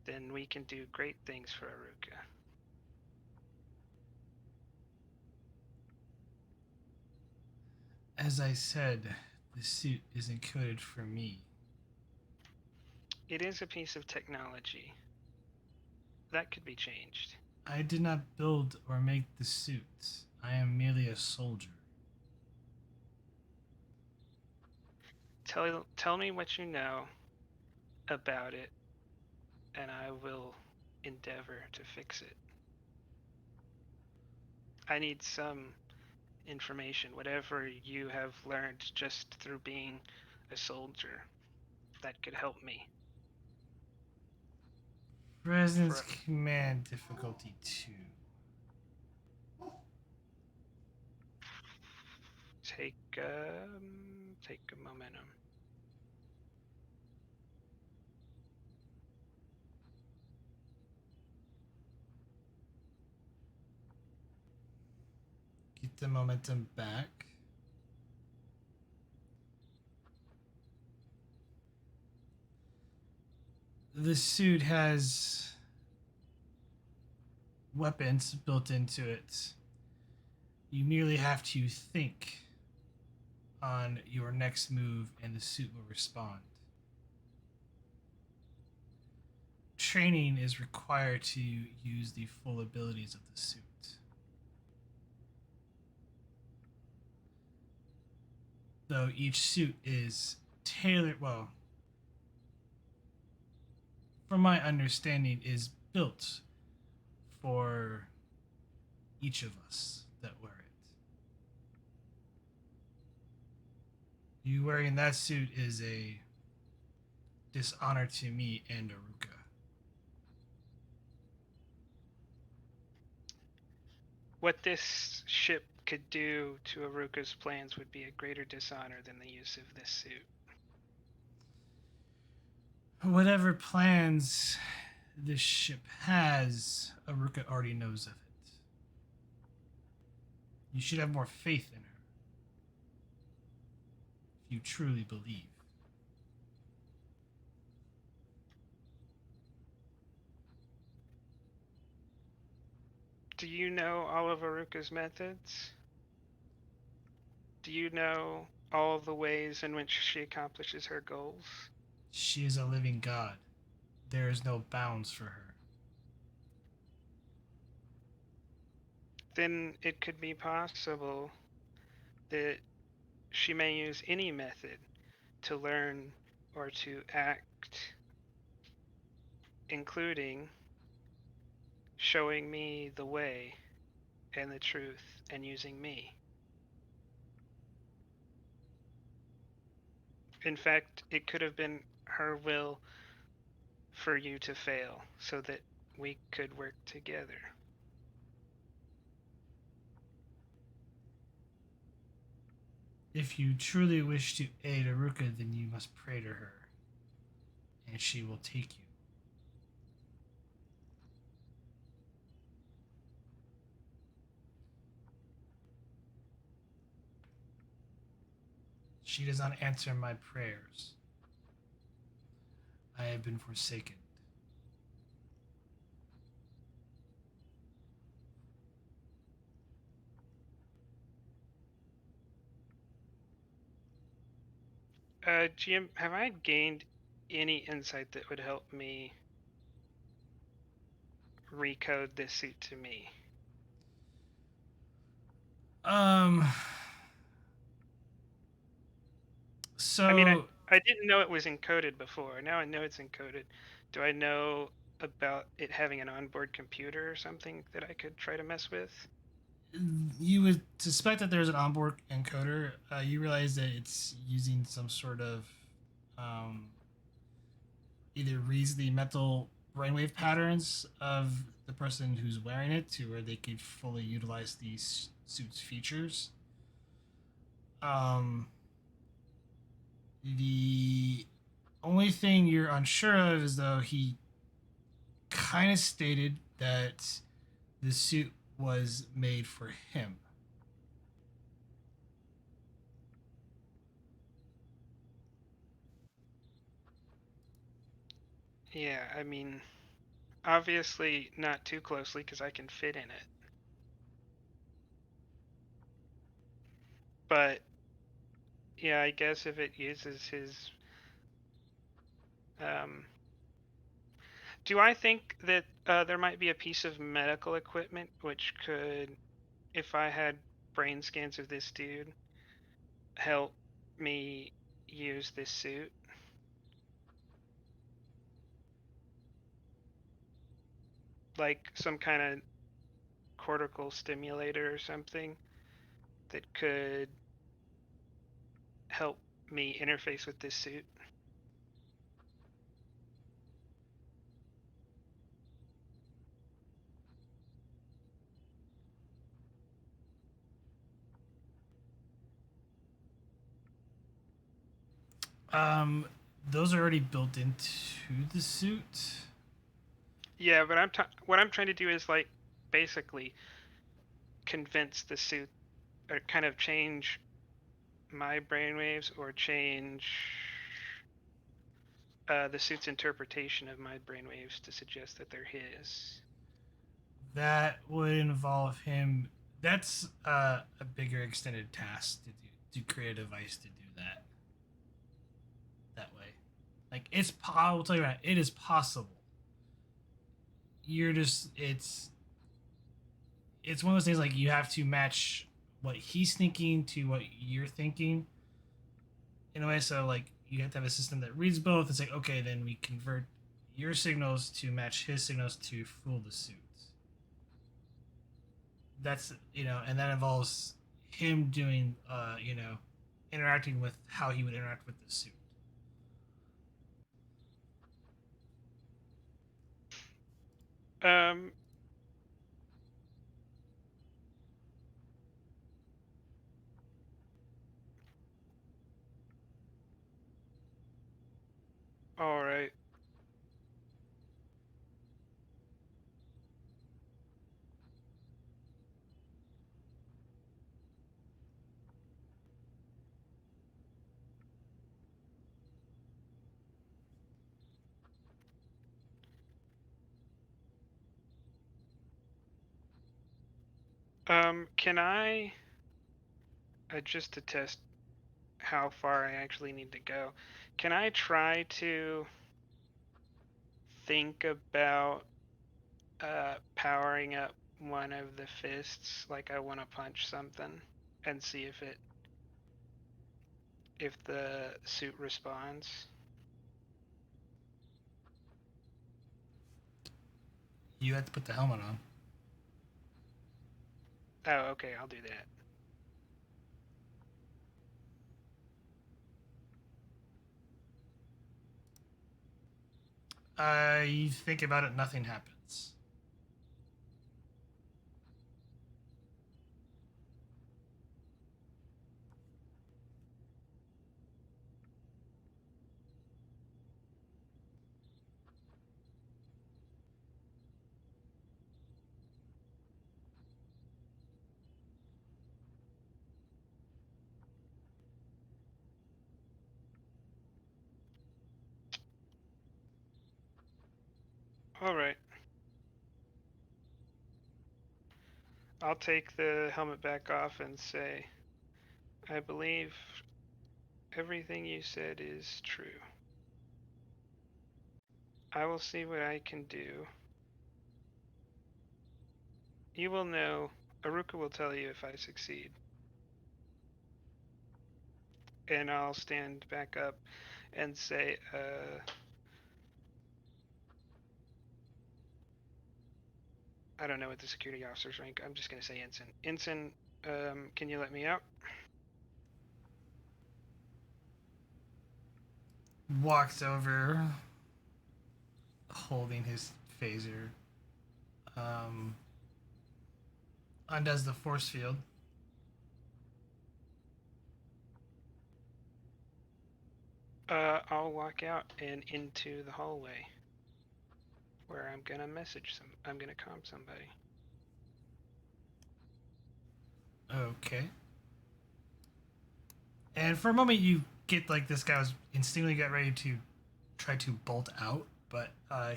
then we can do great things for Aruka. As I said, the suit is encoded for me. It is a piece of technology. That could be changed. I did not build or make the suit. I am merely a soldier. Tell me what you know about it, and I will endeavor to fix it. I need some information, whatever you have learned just through being a soldier, that could help me. Presence For- command difficulty 2. Take a momentum. Get the momentum back. The suit has weapons built into it. You merely have to think on your next move and the suit will respond. Training is required to use the full abilities of the suit. Though each suit is tailored, well, from my understanding, is built for each of us that wear it. You wearing that suit is a dishonor to me and Aruka. What this ship could do to Aruka's plans would be a greater dishonor than the use of this suit. Whatever plans this ship has, Aruka already knows of it. You should have more faith in her. If you truly believe. Do you know all of Aruka's methods? Do you know all the ways in which she accomplishes her goals? She is a living god. There is no bounds for her. Then it could be possible that she may use any method to learn or to act, including showing me the way and the truth and using me. In fact, it could have been her will for you to fail so that we could work together. If you truly wish to aid Aruka, then you must pray to her, and she will take you. She does not answer my prayers. I have been forsaken. GM, have I gained any insight that would help me recode this suit to me? So I mean, I didn't know it was encoded before. Now I know it's encoded. Do I know about it having an onboard computer or something that I could try to mess with? you would suspect that there's an onboard encoder. You realize that it's using some sort of either reads the mental brainwave patterns of the person who's wearing it to where they could fully utilize these suits' features. The only thing you're unsure of is though he kind of stated that the suit was made for him. Yeah, I mean, obviously not too closely because I can fit in it. But yeah, I guess if it uses his do I think that there might be a piece of medical equipment which could, if I had brain scans of this dude, help me use this suit? Like some kind of cortical stimulator or something that could help me interface with this suit? Those are already built into the suit. Yeah, but what I'm trying to do is like basically convince the suit or kind of change my brainwaves or change the suit's interpretation of my brainwaves to suggest that they're his. That would involve him. That's a bigger extended task to do, to create a device to do that way. Like I will tell you right, it is possible. You're just it's one of those things like you have to match what he's thinking to what you're thinking in a way. So like you have to have a system that reads both. It's like okay, then we convert your signals to match his signals to fool the suit. That's and that involves him doing interacting with how he would interact with the suit. Um, all right. Can I, just to test how far I actually need to go, can I try to think about powering up one of the fists like I want to punch something and see if the suit responds? You have to put the helmet on. Oh, okay, I'll do that. You think about it, nothing happens. All right. I'll take the helmet back off and say, I believe everything you said is true. I will see what I can do. You will know. Aruka will tell you if I succeed. And I'll stand back up and say, I don't know what the security officer's rank. I'm just going to say ensign. Ensign, can you let me out? Walks over, holding his phaser, undoes the force field. I'll walk out and into the hallway where I'm gonna I'm gonna calm somebody. Okay. And for a moment, you get like this guy was instinctively got ready to try to bolt out, but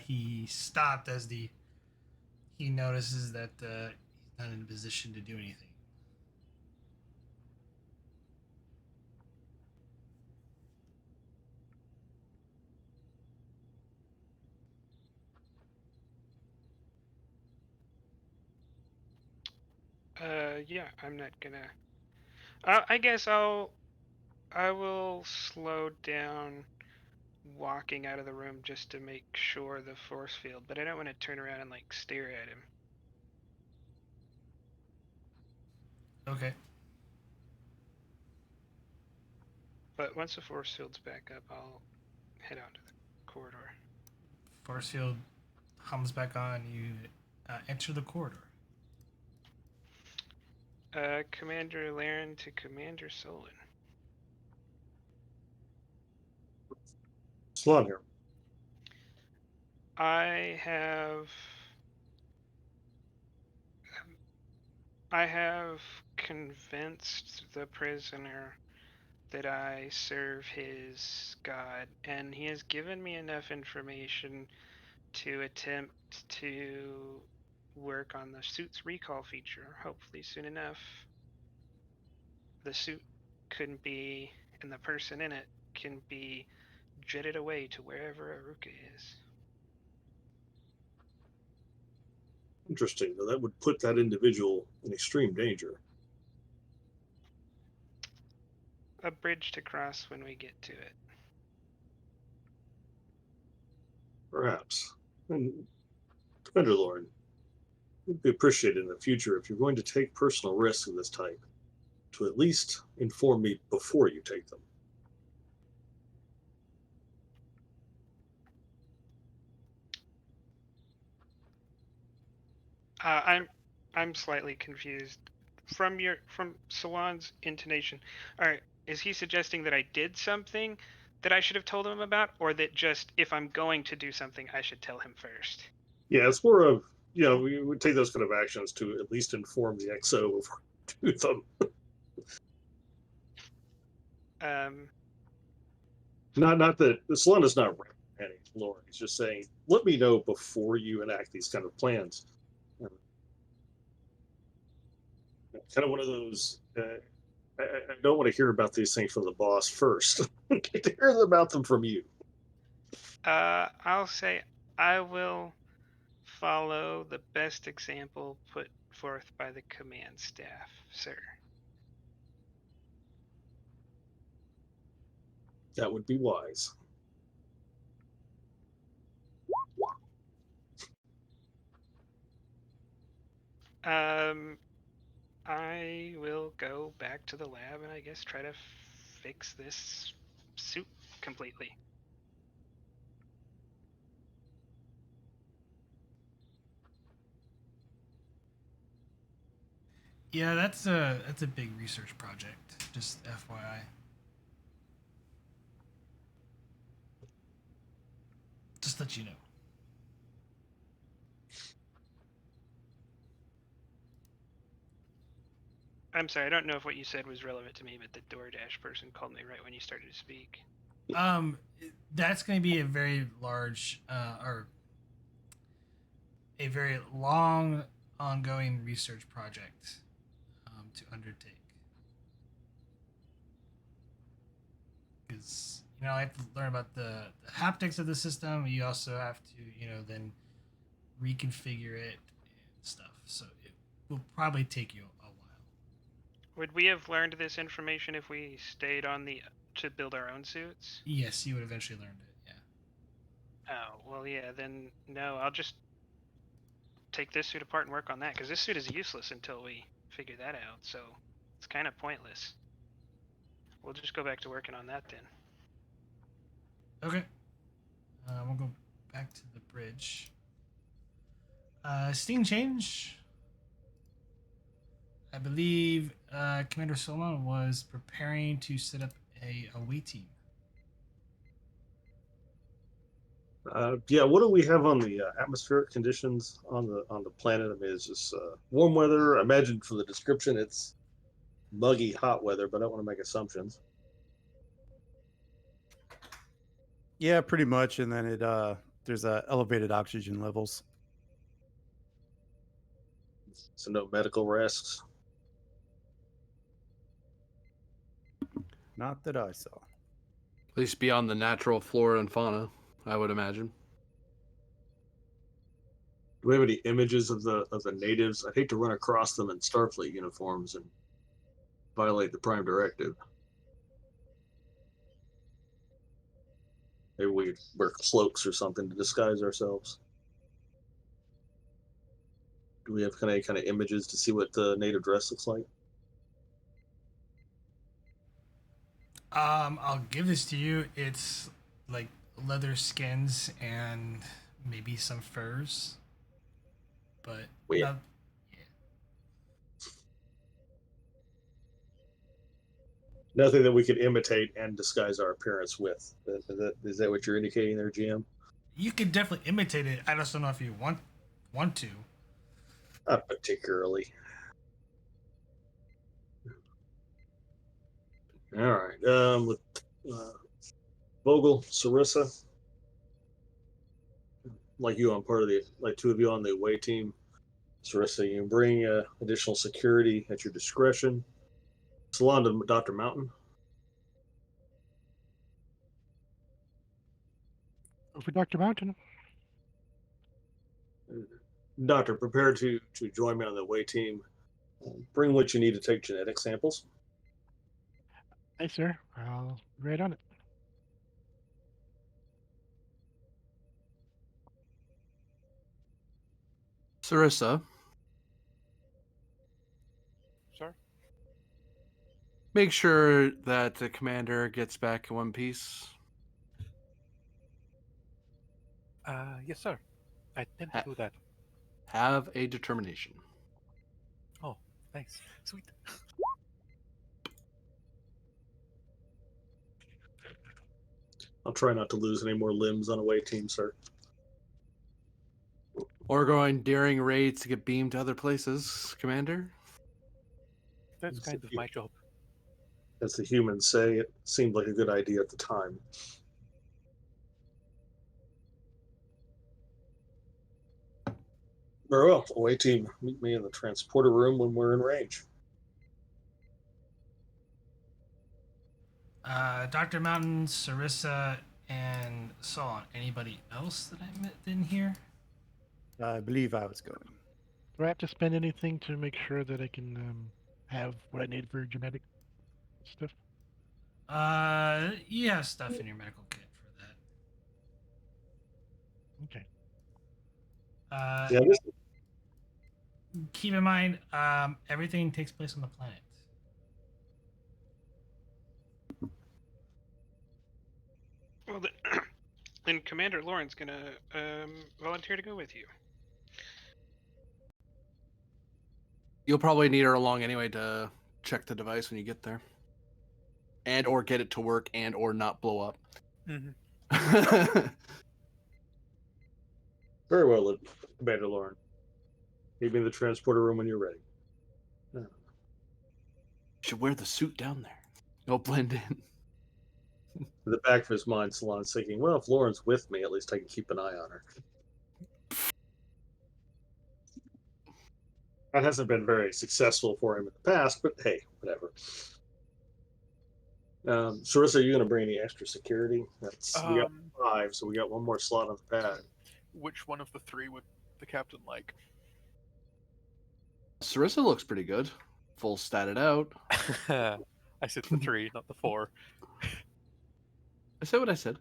he stopped as he notices that he's not in a position to do anything. Yeah, I'm not gonna. I guess I will slow down walking out of the room just to make sure the force field, but I don't want to turn around and like stare at him. Okay. But once the force field's back up, I'll head out to the corridor. Force field hums back on. You enter the corridor. Commander Laren to Commander Solon. Slot here. I have convinced the prisoner that I serve his god, and he has given me enough information to attempt to work on the suit's recall feature, hopefully soon enough. The suit can be, and the person in it can be jetted away to wherever Aruka is. Interesting. Now that would put that individual in extreme danger. A bridge to cross when we get to it. Perhaps. And Commander Lauren, it would be appreciated in the future if you're going to take personal risks of this type, to at least inform me before you take them. I'm slightly confused from Salon's intonation. All right, is he suggesting that I did something that I should have told him about, or that just if I'm going to do something, I should tell him first? Yeah, it's more of, we would take those kind of actions to at least inform the XO before we do them. Not that Salon is not reprimanding Lauren. He's just saying, let me know before you enact these kind of plans. Kind of one of those. I don't want to hear about these things from the boss first. Get to hear about them from you. I'll say I will follow the best example put forth by the command staff, sir. That would be wise. I will go back to the lab and I guess try to fix this suit completely. Yeah, that's a big research project. Just FYI. Just let you know. I'm sorry, I don't know if what you said was relevant to me, but the DoorDash person called me right when you started to speak. That's going to be a very large or a very long ongoing research project to undertake. Because I have to learn about the haptics of the system. You also have to then reconfigure it and stuff. So it will probably take you a while. Would we have learned this information if we stayed on to build our own suits? Yes, you would eventually learn it. Yeah. Oh, well, yeah, then no, I'll just take this suit apart and work on that, because this suit is useless until we figure that out, so it's kind of pointless. We'll just go back to working on that then. Okay. We'll go back to the bridge. Scene change. I believe Commander Solon was preparing to set up a away team. Yeah, what do we have on the atmospheric conditions on the planet? I mean, it's just warm weather. I imagine from the description, it's muggy, hot weather, but I don't want to make assumptions. Yeah, pretty much. And then there's elevated oxygen levels. So no medical risks. Not that I saw. At least beyond the natural flora and fauna, I would imagine. Do we have any images of the natives? I'd hate to run across them in Starfleet uniforms and violate the Prime Directive. Maybe we wear cloaks or something to disguise ourselves. Do we have any kind of images to see what the native dress looks like? I'll give this to you. It's like leather skins and maybe some furs, but Wait. not, Nothing that we could imitate and disguise our appearance with. Is that what you're indicating there, GM? you could definitely imitate it. I just don't know if you want to. Not particularly. All right. With Vogel, Sarissa, like you, I'm part of two of you on the away team. Sarissa, you can bring additional security at your discretion. Salon to Dr. Mountain. For Dr. Mountain. Doctor, prepare to join me on the away team. Bring what you need to take genetic samples. Hey, sir. I'll be right on it. Sarissa, Sir? make sure that the commander gets back in one piece. Yes, sir. I tend to do that. Have a determination. Oh, thanks. Sweet. I'll try not to lose any more limbs on away team, sir. Or going daring raids to get beamed to other places, Commander. That's kind of my job. As the humans say, it seemed like a good idea at the time. Very well. Away team, meet me in the transporter room when we're in range. Dr. Mountain, Sarissa, and Solon. Anybody else that I didn't hear? I believe I was going. Do I have to spend anything to make sure that I can have what I need for genetic stuff? You have stuff in your medical kit for that. Okay. Yeah, this, Keep in mind, everything takes place on the planet. Well, then Commander Lauren's gonna volunteer to go with you. You'll probably need her along anyway to check the device when you get there. And or get it to work and or not blow up. Mm-hmm. very well, Commander Lauren. Meet me in the transporter room when you're ready. You should wear the suit down there. It'll blend in. In the back of his mind, Salon's thinking, well, if Lauren's with me, at least I can keep an eye on her. That hasn't been very successful for him in the past, but hey, whatever. Sarissa, are you going to bring any extra security? We got 5, so we got one more slot on the pad. Which one of the 3 would the captain like? Sarissa looks pretty good. Full statted out. I said the 3, not the 4. I said what I said.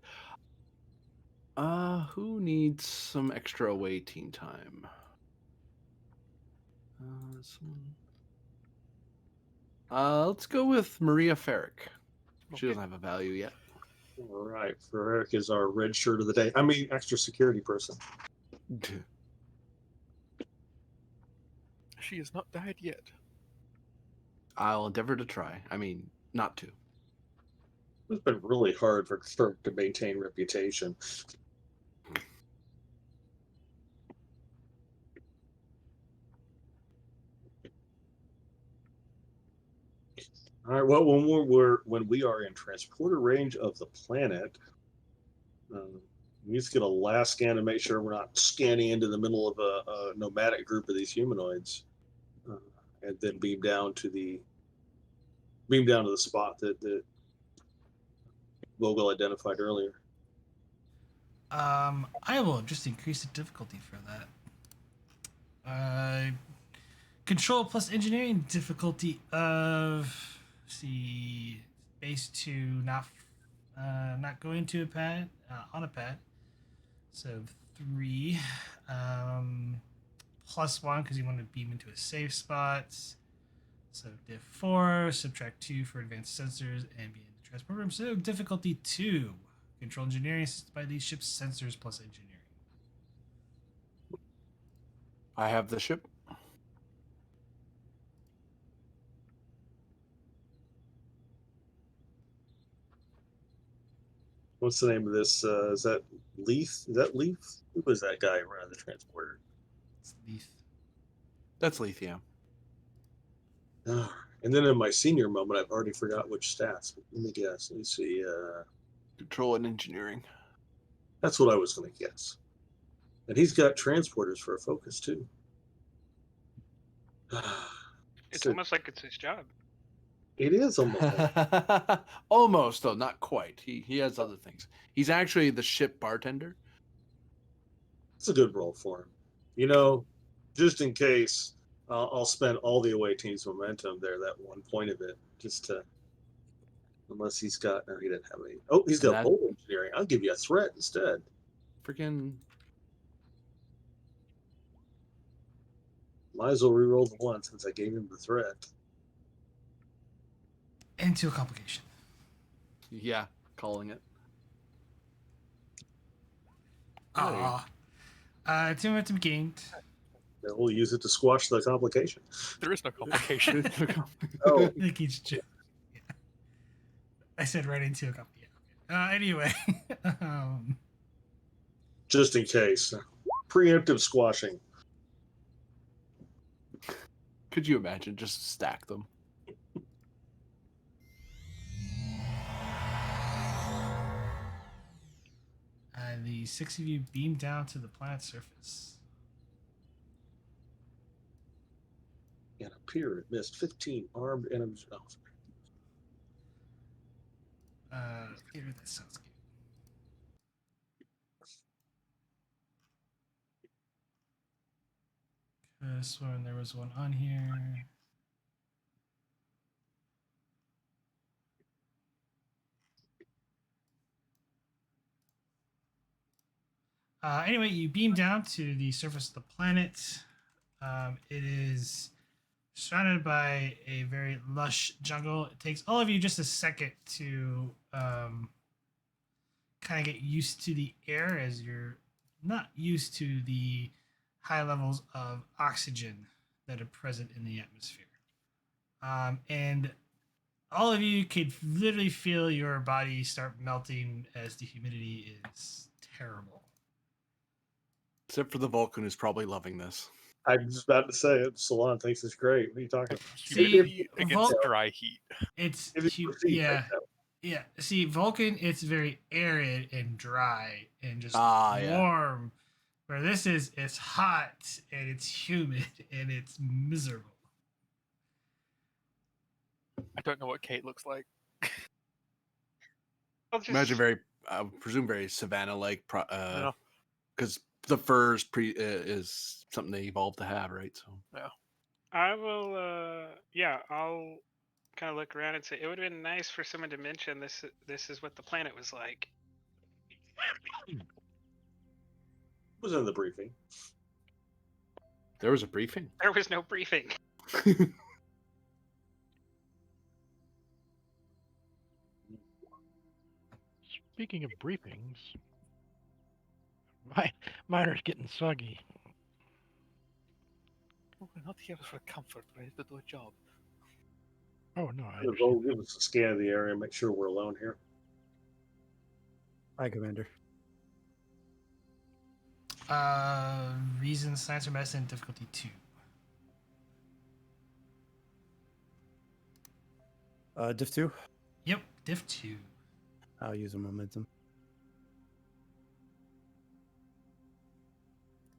Who needs some extra away team time? Let's go with Maria Ferrick. She doesn't have a value yet. All right, Eric is our red shirt of the day. I mean, extra security person. She has not died yet. I'll endeavor to try. I mean, not to. It's been really hard for Kirk to maintain reputation. All right. Well, when we are in transporter range of the planet, we need to get a last scan to make sure we're not scanning into the middle of a nomadic group of these humanoids, and then beam down to the spot that Vogel identified earlier. I will just increase the difficulty for that. Control plus engineering difficulty of base 2, not going to a pad, on a pad. So 3, plus 1 because you want to beam into a safe spot. So diff 4, subtract 2 for advanced sensors and be in the transport room. So difficulty 2, control engineering assisted by these ships, sensors plus engineering. I have the ship. What's the name of this? Is that Leaf? Is that Leaf? Who was that guy running the transporter? It's Leaf. That's lithium. And then in my senior moment, I've already forgot which stats. Let me guess. Let me see. Control and engineering. That's what I was going to guess. And he's got transporters for a focus too. It's So almost like it's his job. it is almost. Like, Almost, though, not quite. He has other things. He's actually the ship bartender. it's a good role for him. You know, just in case, I'll spend all the away team's momentum there. That one point of it, just to. Unless he's got, no, he didn't have any. Oh, he's And got bolt engineering. I'll give you a threat instead. Freaking. Might as well reroll the one since I gave him the threat. Into a complication. Yeah, calling it. Ah. 2 momentum gained. Then we'll use it to squash the complication. There is no complication. Oh, I think he's just. Yeah. I said right into a complication. Anyway. just in case. Preemptive squashing. Could you imagine? Just stack them. The 6 of you beam down to the planet's surface. And a pyramid missed 15 armed enemies. Oh, Theater, that sounds good. This one, there was one on here. Anyway, you beam down to the surface of the planet. It is surrounded by a very lush jungle. It takes all of you just a second to kind of get used to the air, as you're not used to the high levels of oxygen that are present in the atmosphere. And all of you could literally feel your body start melting as the humidity is terrible. Except for the Vulcan, who's probably loving this. I was about to say it. Salon thinks it's great. What are you talking about? Humidity See, against dry heat. It's If you proceed, yeah. like that. Yeah, see, Vulcan, it's very arid and dry and just yeah. warm. Where this is, it's hot and it's humid and it's miserable. I don't know what Kate looks like. I'll just, Imagine very, I would presume very savannah-like, Yeah. because the furs is something they evolved to have, right? So I will. Yeah, I'll kind of look around and say it would have been nice for someone to mention this. This is what the planet was like. It was in the briefing. there was a briefing. There was no briefing. Speaking of briefings, mine are getting soggy. We're not here for comfort. We're here to do a job. Oh no, I Go understand. give us a scan of the area, make sure we're alone here. Hi, Commander. Reason, science or medicine, difficulty 2. Diff 2. Yep, diff 2. I'll use a momentum.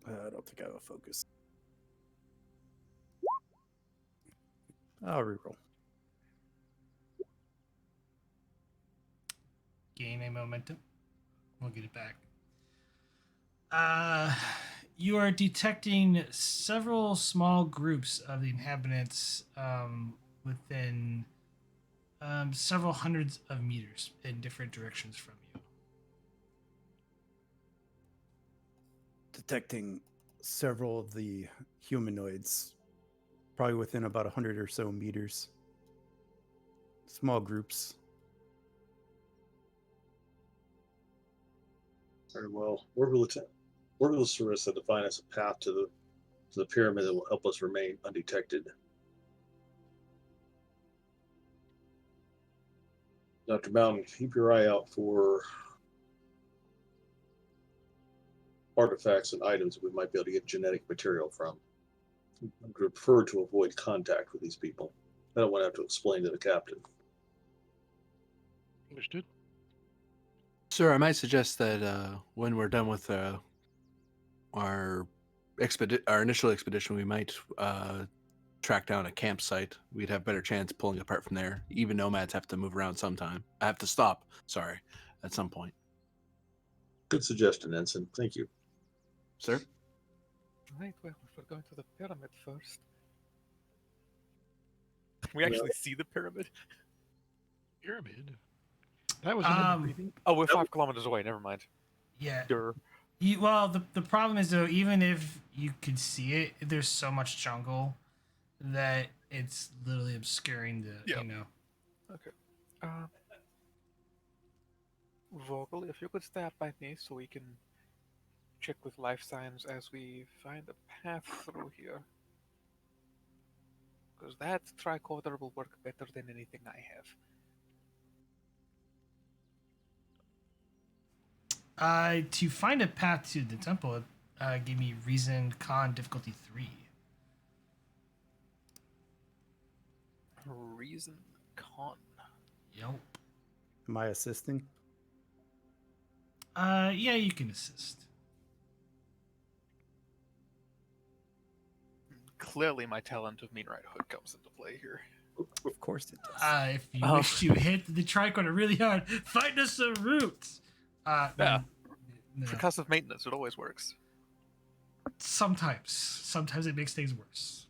I don't think I have a focus. I'll reroll. Gain a momentum. We'll get it back. You are detecting several small groups of the inhabitants within several hundreds of meters in different directions from you. Detecting several of the humanoids, probably within about 100 or so meters. Small groups. Very well. Work with the Sarissa to find us a path to the pyramid that will help us remain undetected. Dr. Mountain, keep your eye out for artifacts and items that we might be able to get genetic material from. I would prefer to avoid contact with these people. I don't want to have to explain to the captain. Understood. Sir, I might suggest that when we're done with our initial expedition, we might track down a campsite. We'd have better chance pulling apart from there. Even nomads have to move around sometime. I have to stop, sorry, at some point. Good suggestion, Ensign. Thank you. Sir? Right, well, if we're going to the pyramid first. We actually see the pyramid? Pyramid. That was in the briefing. Oh, we're 5 kilometers away, never mind. Yeah. Durr. Well, the problem is, though, even if you could see it, there's so much jungle that it's literally obscuring the, Yeah. you know. Okay. Vogel, if you could step by me so we can check with life signs as we find a path through here. Because that tricorder will work better than anything I have. To find a path to the temple, give me reason, con, difficulty 3. Reason con. Yep. Am I assisting? Yeah, you can assist. Clearly, my talent of Mean Right Hood comes into play here. Of course it does. If you wish to hit the tricorder really hard, find us some roots. Yeah. No. Percussive maintenance, it always works. Sometimes it makes things worse.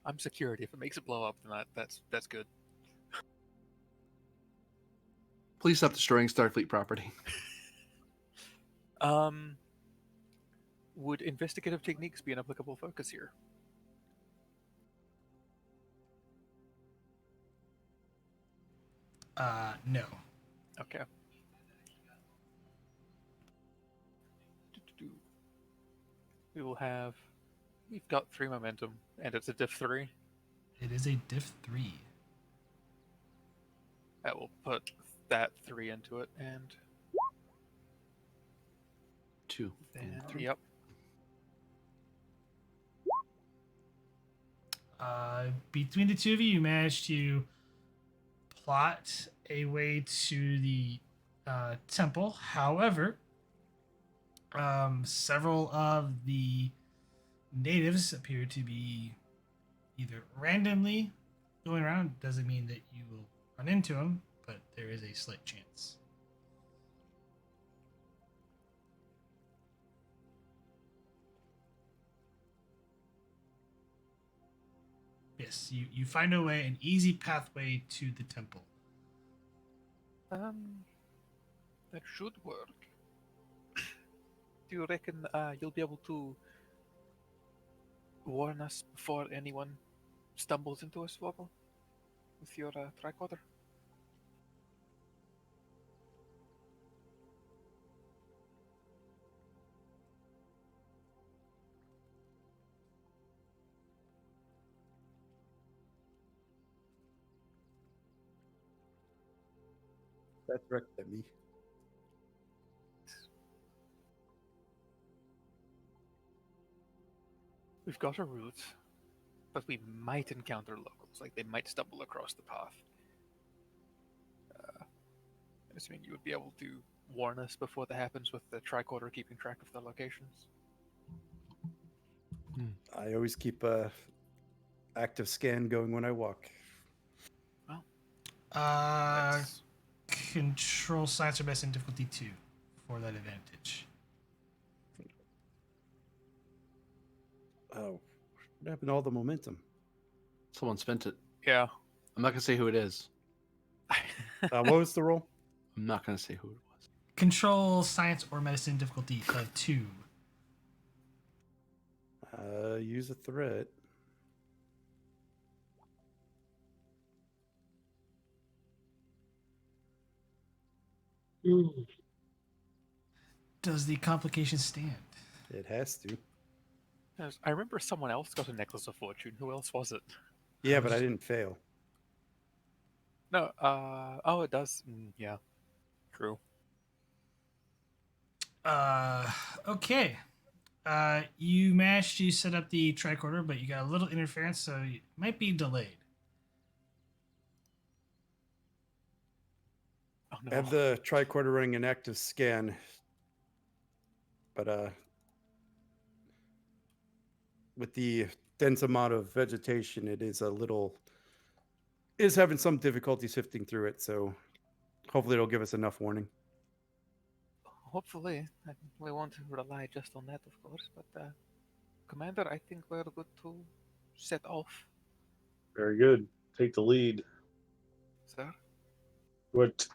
I'm security. If it makes it blow up, then that's good. Please stop destroying Starfleet property. Would investigative techniques be an applicable focus here? No. Okay. We will have. We've got 3 momentum, and it's a diff 3. It is a diff 3. I will put that 3 into it, and 2 then, and 3. yep. Between the two of you, you managed to plot a way to the temple. However, several of the natives appear to be either randomly going around. Doesn't mean that you will run into them, but there is a slight chance. Yes, you find a way, an easy pathway to the temple. That should work. Do you reckon you'll be able to warn us before anyone stumbles into us, Vogel? With your tricorder? That's wrecked at me. We've got a route, but we might encounter locals. Like, they might stumble across the path. I'm assuming you would be able to warn us before that happens with the tricorder keeping track of the locations. I always keep a active scan going when I walk. Well, Control that's... science or medicine difficulty 2 for that advantage. Oh, what happened to all the momentum? Someone spent it. Yeah. I'm not gonna say who it is. What was the roll? I'm not gonna say who it was. Control science or medicine difficulty 2. Use a threat. Does the complication stand? It has to. I remember someone else got a necklace of fortune. Who else was it? Yeah, but I didn't fail. No, oh, it does. Yeah. True. Okay. You managed to set up the tricorder, but you got a little interference, so it might be delayed. Oh, no. I have the tricorder running an active scan, but with the dense amount of vegetation, it is having some difficulty sifting through it. So hopefully it'll give us enough warning. Hopefully. We won't rely just on that, of course, but Commander, I think we're good to set off. Very good. Take the lead. Sir? What?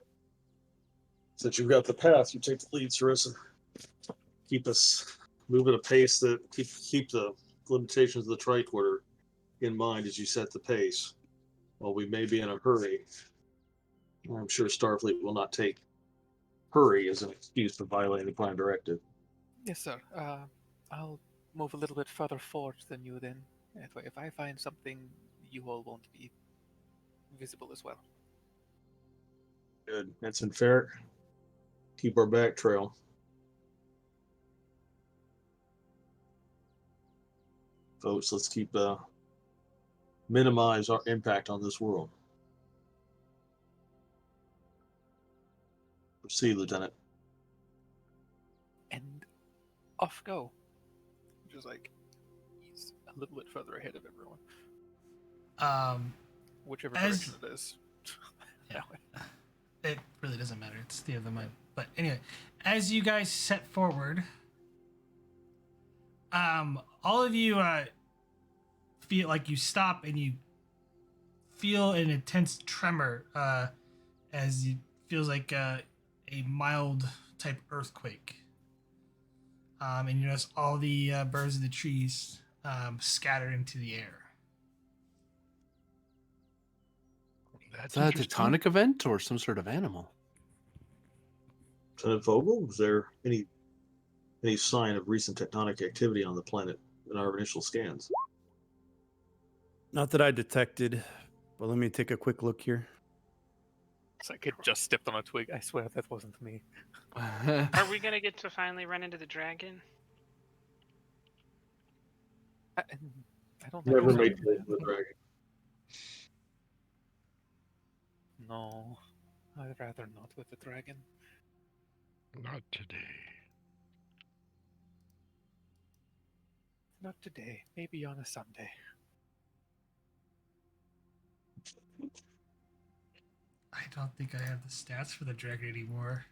Since you've got the path, you take the lead, Sarissa. Keep us moving at a pace that keep the limitations of the tricorder in mind as you set the pace. While we may be in a hurry, I'm sure Starfleet will not take hurry as an excuse for violating the Prime Directive. Yes, sir. I'll move a little bit further forward than you then. That way, if I find something, you all won't be visible as well. Good. Ensign Ferret, keep our back trail. Folks, let's keep minimize our impact on this world. Proceed, Lieutenant. And off go. Just like, he's a little bit further ahead of everyone. Whichever direction it is. Yeah. It really doesn't matter. It's the other mind. But anyway, as you guys set forward, all of you feel like you stop and you feel an intense tremor as it feels like a mild type earthquake. And you notice all the birds of the trees scattered into the air. Is that a tectonic event or some sort of animal? Lieutenant Vogel, is there any sign of recent tectonic activity on the planet in our initial scans? Not that I detected, but let me take a quick look here. It's like it just stepped on a twig. I swear that wasn't me. Are we gonna get to finally run into the dragon? I don't think Never so. made the dragon. No, I'd rather not with the dragon. Not today. Not today. Maybe on a Sunday. I don't think I have the stats for the dragon anymore,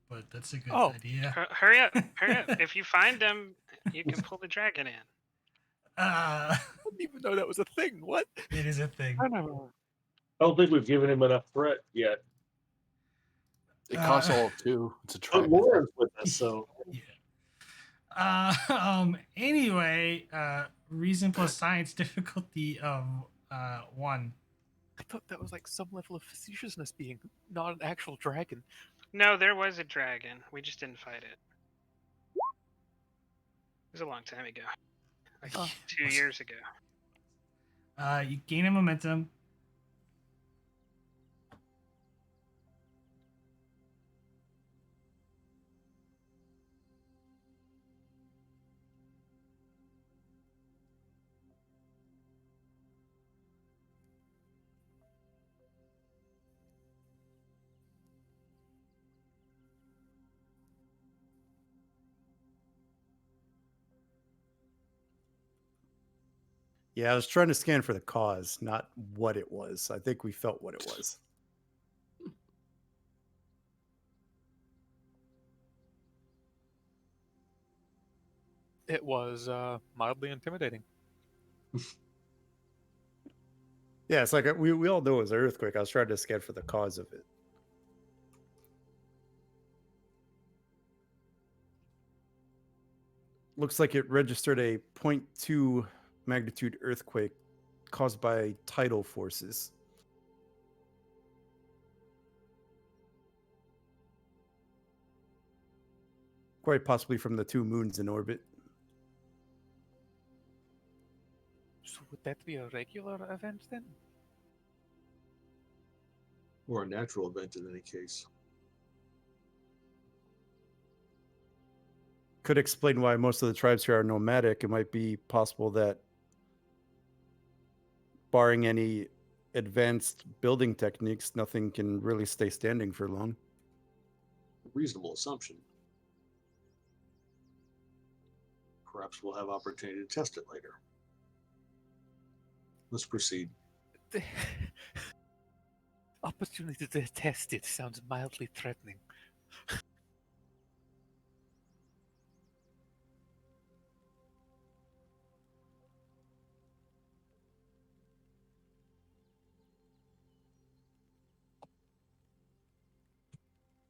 but that's a good Oh. idea. Hurry up! Hurry up! If you find them, you can pull the dragon in. I didn't even know that was a thing. What? It is a thing. I never. I don't think we've given him enough threat yet. It costs all of 2. It's a But dragon. Lauren's with us, so Yeah. Anyway, reason plus science difficulty of 1. I thought that was like some level of facetiousness being not an actual dragon. No, there was a dragon. We just didn't fight it. It was a long time ago. Like 2 years ago. You gain a momentum. Yeah, I was trying to scan for the cause, not what it was. I think we felt what it was. It was mildly intimidating. Yeah, it's like we all know it was an earthquake. I was trying to scan for the cause of it. Looks like it registered a 0.2 magnitude earthquake caused by tidal forces. Quite possibly from the 2 moons in orbit. So would that be a regular event then? Or a natural event in any case. Could explain why most of the tribes here are nomadic. It might be possible that, barring any advanced building techniques, nothing can really stay standing for long. Reasonable assumption. Perhaps we'll have opportunity to test it later. Let's proceed. The opportunity to test it sounds mildly threatening.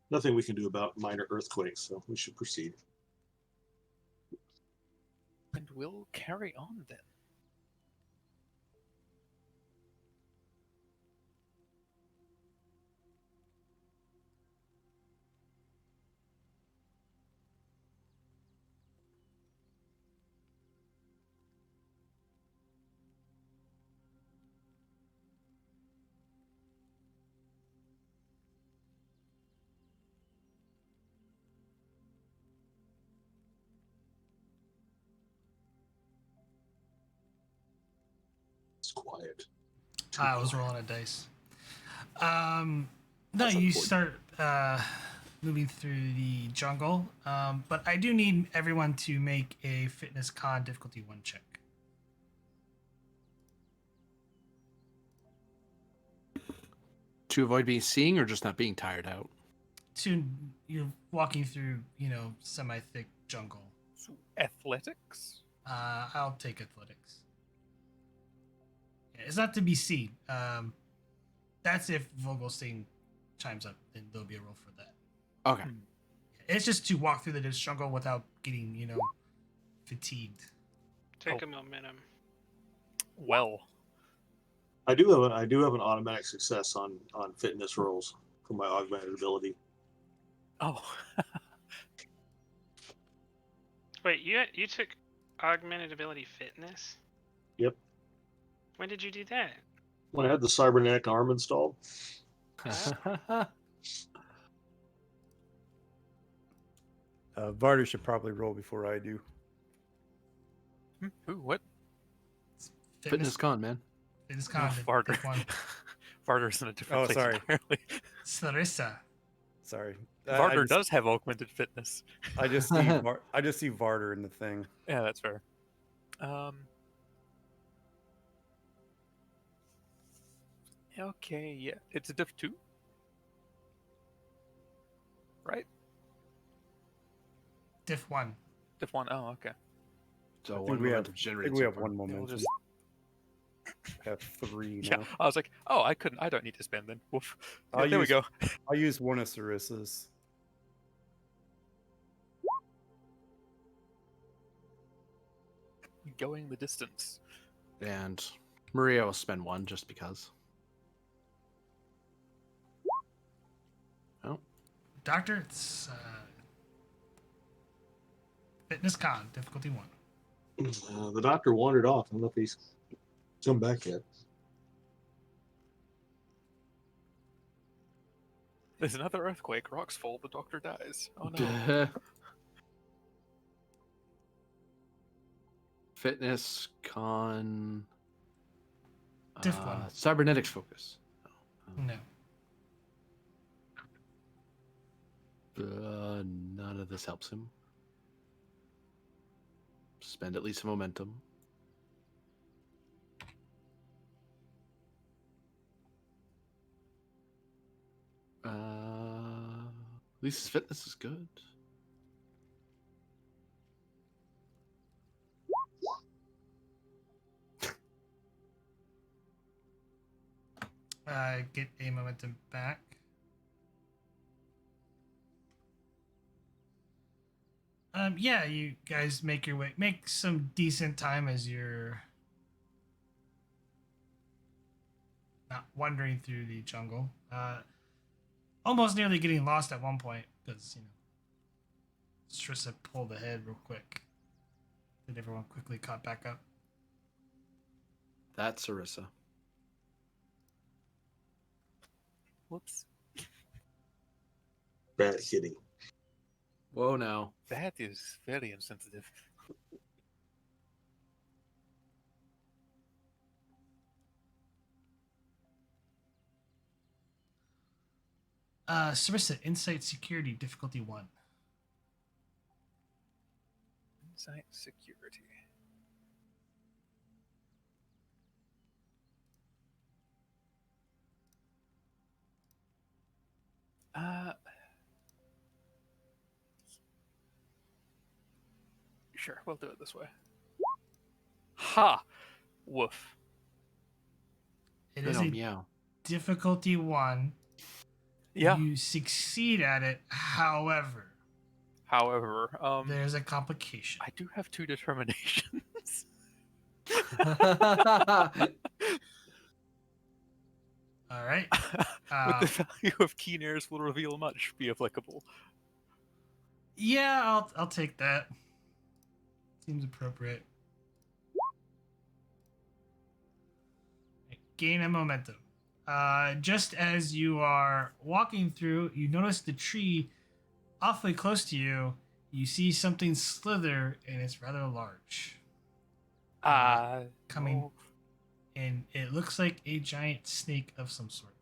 Nothing we can do about minor earthquakes, so we should proceed. And we'll carry on then. It's quiet. I was rolling a dice. No, That's you unfortunate. start moving through the jungle, but I do need everyone to make a fitness con difficulty 1 check. To avoid being seen or just not being tired out? To you're walking through, semi-thick jungle. So athletics? I'll take athletics. Yeah, it's not to be seen. That's if Vogelstein chimes up, then there'll be a roll for that. Okay. It's just to walk through the jungle without getting, fatigued. Take a momentum. Well, I do have an automatic success on fitness rolls for my augmented ability. oh, Wait, you took augmented ability fitness? Yep. When did you do that? When I had the cybernetic arm installed, Varder should probably roll before I do. who? What? Fitness con, man. Fitness No, con. Varder. Pick one. Varder's in a different Oh, place sorry. entirely. Sarissa. Sorry. Varder does have augmented fitness. I just see I just see Varder in the thing. Yeah, that's fair. Okay, yeah, it's a diff 2, right? Diff 1. Diff 1. Oh, okay. So I one think we have, momentum I generated think we so have far. one Yeah, momentum. we'll just Have 3 yeah. now. I was like, oh, I don't need to spend then. Woof. Yeah, I'll there we use- go. I'll use one of Sarissa's. Going the distance. And Maria will spend 1 just because. Oh, Doctor, it's fitness con, difficulty 1. the doctor wandered off. I don't know if he's come back yet. There's another earthquake. Rocks fall. The doctor dies. Oh no. Fitness con. Diff 1. Cybernetics focus. No. None of this helps him. Spend at least a momentum. least his fitness is good. Get a momentum back. Yeah, you guys make your way, make some decent time as you're not wandering through the jungle. Almost nearly getting lost at one point because Strissa pulled ahead real quick. Then everyone quickly caught back up. That's Sarissa. Whoops. Bad hitting. Whoa, now. That is very insensitive. Sarissa, Insight Security, difficulty 1. Insight security. Sure, we'll do it this way. Ha! Woof. It is Oh, a meow. difficulty 1. Yeah. You succeed at it, however, However, there's a complication. I do have 2 determinations. All right. With the value of keen ears will reveal much be applicable. Yeah, I'll take that. Seems appropriate. Gain a momentum. Just as you are walking through, you notice the tree awfully close to you. You see something slither, and it's rather large. Coming, No. and it looks like a giant snake of some sort.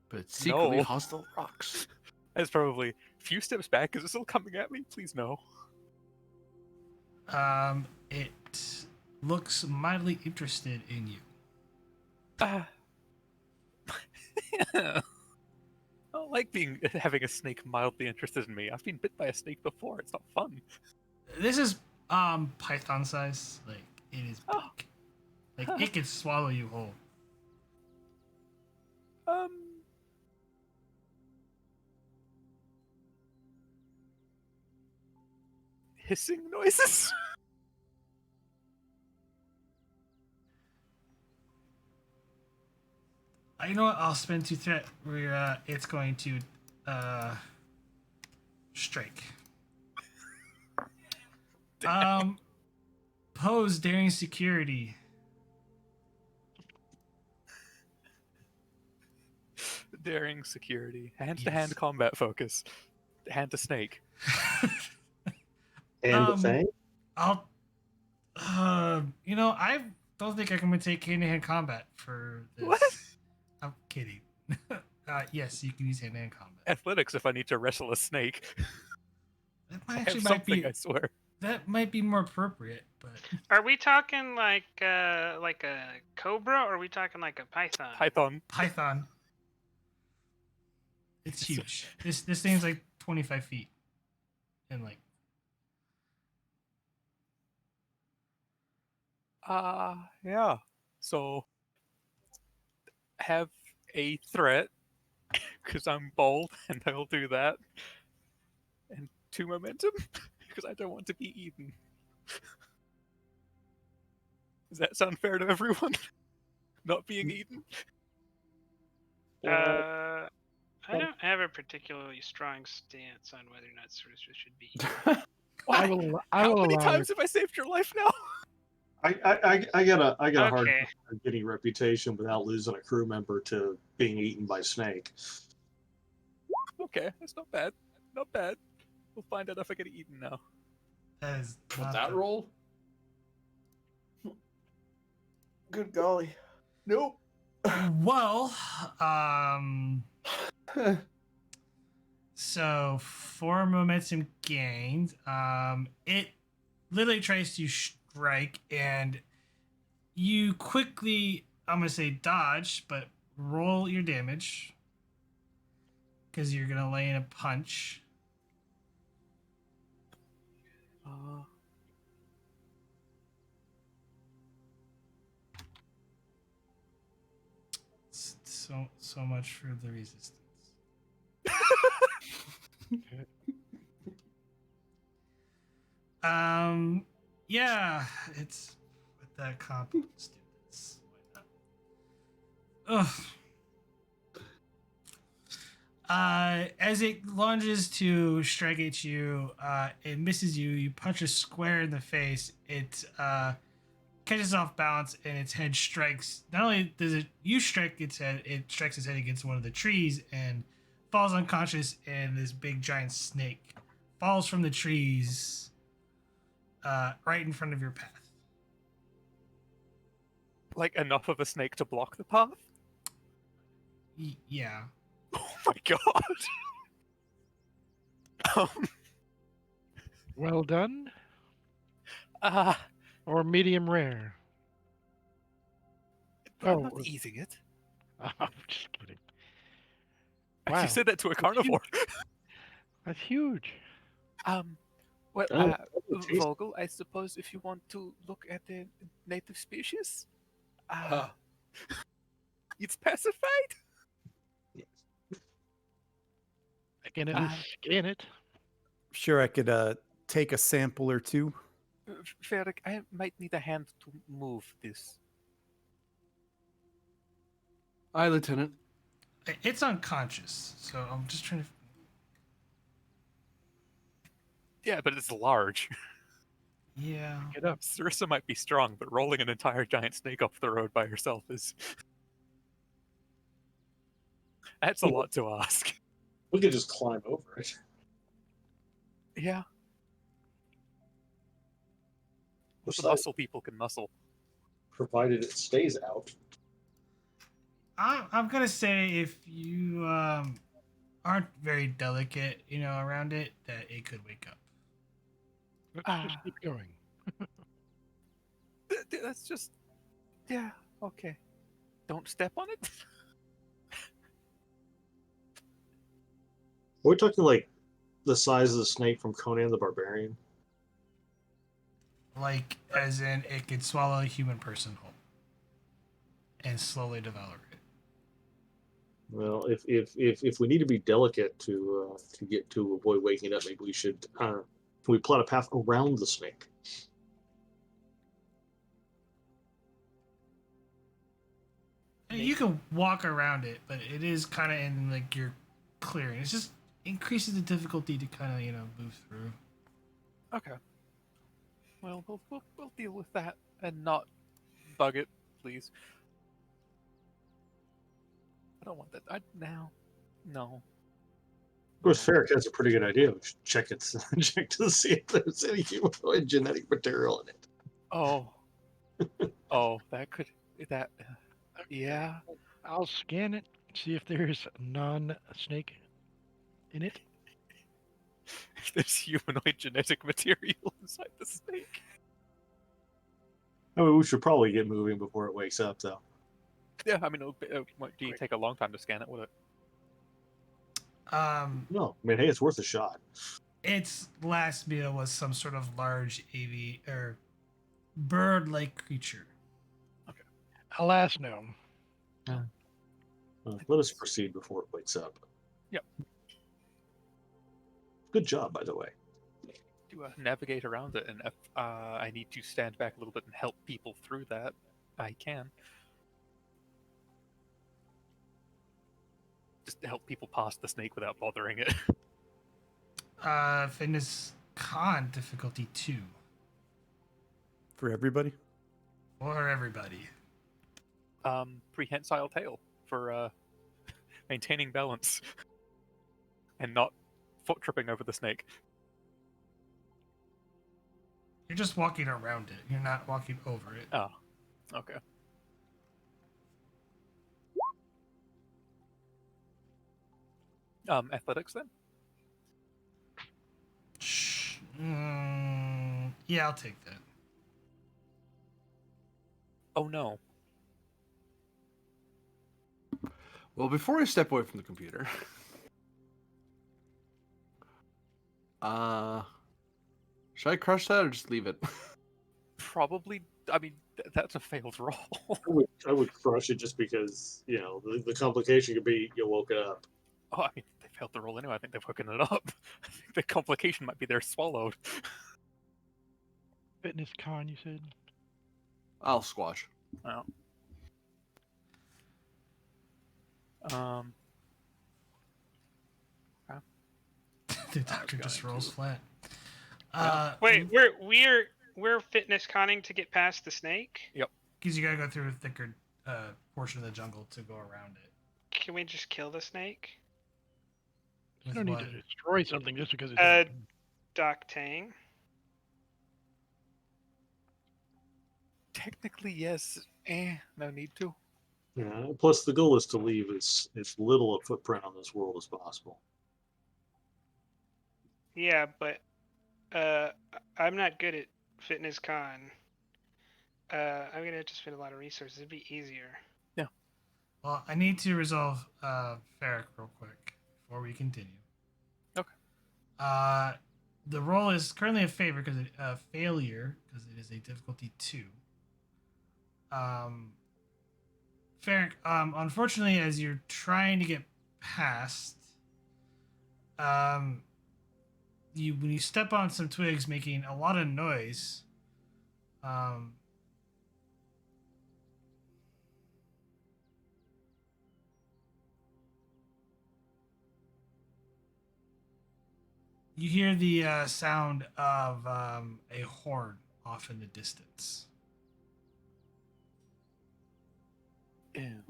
But it's secretly No. hostile rocks. That's probably a few steps back. Is it still coming at me? Please no. It looks mildly interested in you. I don't like having a snake mildly interested in me. I've been bit by a snake before. It's not fun. This is python size. Like it is big. Oh. Like it could swallow you whole. Hissing noises. You know what? I'll spend 2 threat where it's going to strike. Pose daring security. Daring security. Hand-to-hand Yes. combat focus. Hand to snake. And the thing? I'll. I don't think I can take hand-to-hand combat for this. What? I'm kidding. Yes, you can use hand-to-hand combat. Athletics if I need to wrestle a snake. That I actually have might something, be. I swear. That might be more appropriate, but Are we talking like a cobra, or are we talking like a python? Python. python. It's huge. This thing's like 25 feet, and like. Yeah. So, have a threat, because I'm bold, and I'll do that. And 2 momentum, because I don't want to be eaten. Does that sound fair to everyone? Not being eaten? I don't have a particularly strong stance on whether or not Sarissa should be. I will How many allow times have I saved your life now? I got a hard Okay. time getting reputation without losing a crew member to being eaten by snake. Okay, that's not bad. Not bad. We'll find out if I get eaten now. That is With not that the- roll? Good golly. Nope. Well, so 4 momentum gained. It literally tries to strike, and you quickly, I'm gonna say dodge, but roll your damage because you're gonna lay in a punch. So much for the resistance. Yeah, it's with that comp. Let's do this. Why not? Ugh. As it lunges to strike at you, it misses you. You punch it square in the face. It catches off balance, and its head strikes. Not only does you strike its head, it strikes its head against one of the trees and falls unconscious. And this big giant snake falls from the trees, right in front of your path. Like enough of a snake to block the path? Yeah. Oh my god. Well done. Uh, Or medium rare. I'm not eating it. I'm just kidding. You Wow. said that to a carnivore. That's huge. Well, Oh, taste- Vogel, I suppose if you want to look at the native species, it's pacified. I can at least scan it. Sure, I could take a sample or two. Ferric, I might need a hand to move this. Aye, Lieutenant. It's unconscious, so I'm just trying to. Yeah, but it's large. Yeah. Get up. Sarissa might be strong, but rolling an entire giant snake off the road by herself is... That's a lot to ask. We could just climb over it. Yeah. The Besides, muscle people can muscle. provided it stays out. I'm gonna say if you aren't very delicate, around it, that it could wake up. Let's just keep going. That's just... Yeah, okay. Don't step on it? Are we talking like the size of the snake from Conan the Barbarian? Like, as in, it could swallow a human person whole and slowly devour it. Well, if we need to be delicate to get to avoid waking up, maybe we should. Can we plot a path around the snake? You can walk around it, but it is kind of in like your clearing. It just increases the difficulty to kind of move through. Okay. Well, we'll deal with that and not bug it, please. I don't want that. No. Of course, Ferric has a pretty good idea. We should check check to see if there's any humanoid genetic material in it. Oh. Yeah. I'll scan it, see if there's non-snake in it. If there's humanoid genetic material inside the snake. I mean, we should probably get moving before it wakes up, though. Yeah, I mean, do you take a long time to scan it? Would it? No, I mean, hey, it's worth a shot. Its last meal was some sort of large or bird-like creature. Alas, no. Let us proceed before it wakes up. Yep. Good job, by the way. To navigate around it, and if I need to stand back a little bit and help people through that, I can. Just to help people past the snake without bothering it. Fitness con difficulty 2 For everybody? for everybody. Prehensile tail for maintaining balance and not foot tripping over the snake. You're just walking around it. You're not walking over it. Oh, okay. Athletics then? Yeah, I'll take that. Oh no. Well, before I step away from the computer, should I crush that or just leave it? Probably. I mean, that's a failed roll. I would crush it just because, you know, the complication could be you woke it up. Oh, I mean, they failed the roll anyway. I think they've hooking it up. I think the complication might be they're swallowed. Fitness con, you said? I'll squash. Oh. Um. The doctor just going rolls to- flat. Wait, we're fitness conning to get past the snake? Because you gotta go through a thicker portion of the jungle to go around it. Can we just kill the snake? You With don't need what? to destroy something just because it's Uh, open. Doc Tang. Technically, yes. No need to. Yeah. Plus, the goal is to leave as little a footprint on this world as possible. Yeah, but I'm not good at fitness con. I'm gonna have to spend a lot of resources. It'd be easier. Well, I need to resolve Ferric real quick before we continue. Okay. The roll is currently a failure because it is a difficulty 2. Ferric, unfortunately, as you're trying to get past, when you step on some twigs, making a lot of noise, you hear the sound of a horn off in the distance. Ew.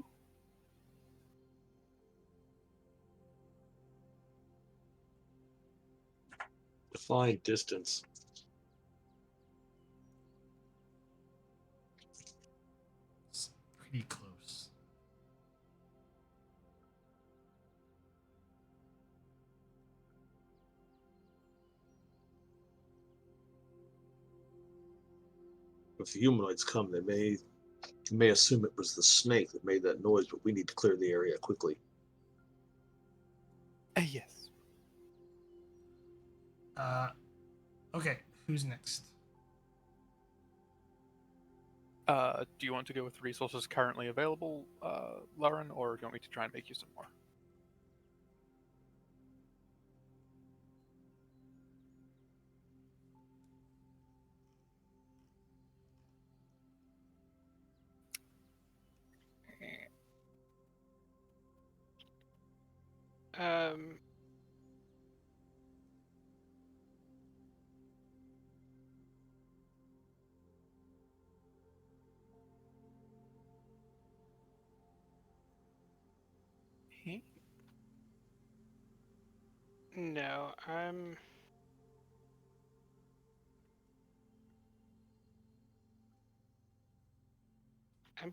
Define distance. It's pretty close. If the humanoids come, they may assume it was the snake that made that noise, but we need to clear the area quickly. Yes. Okay, who's next? Do you want to go with resources currently available, Lauren, or do you want me to try and make you some more? Um, no, I'm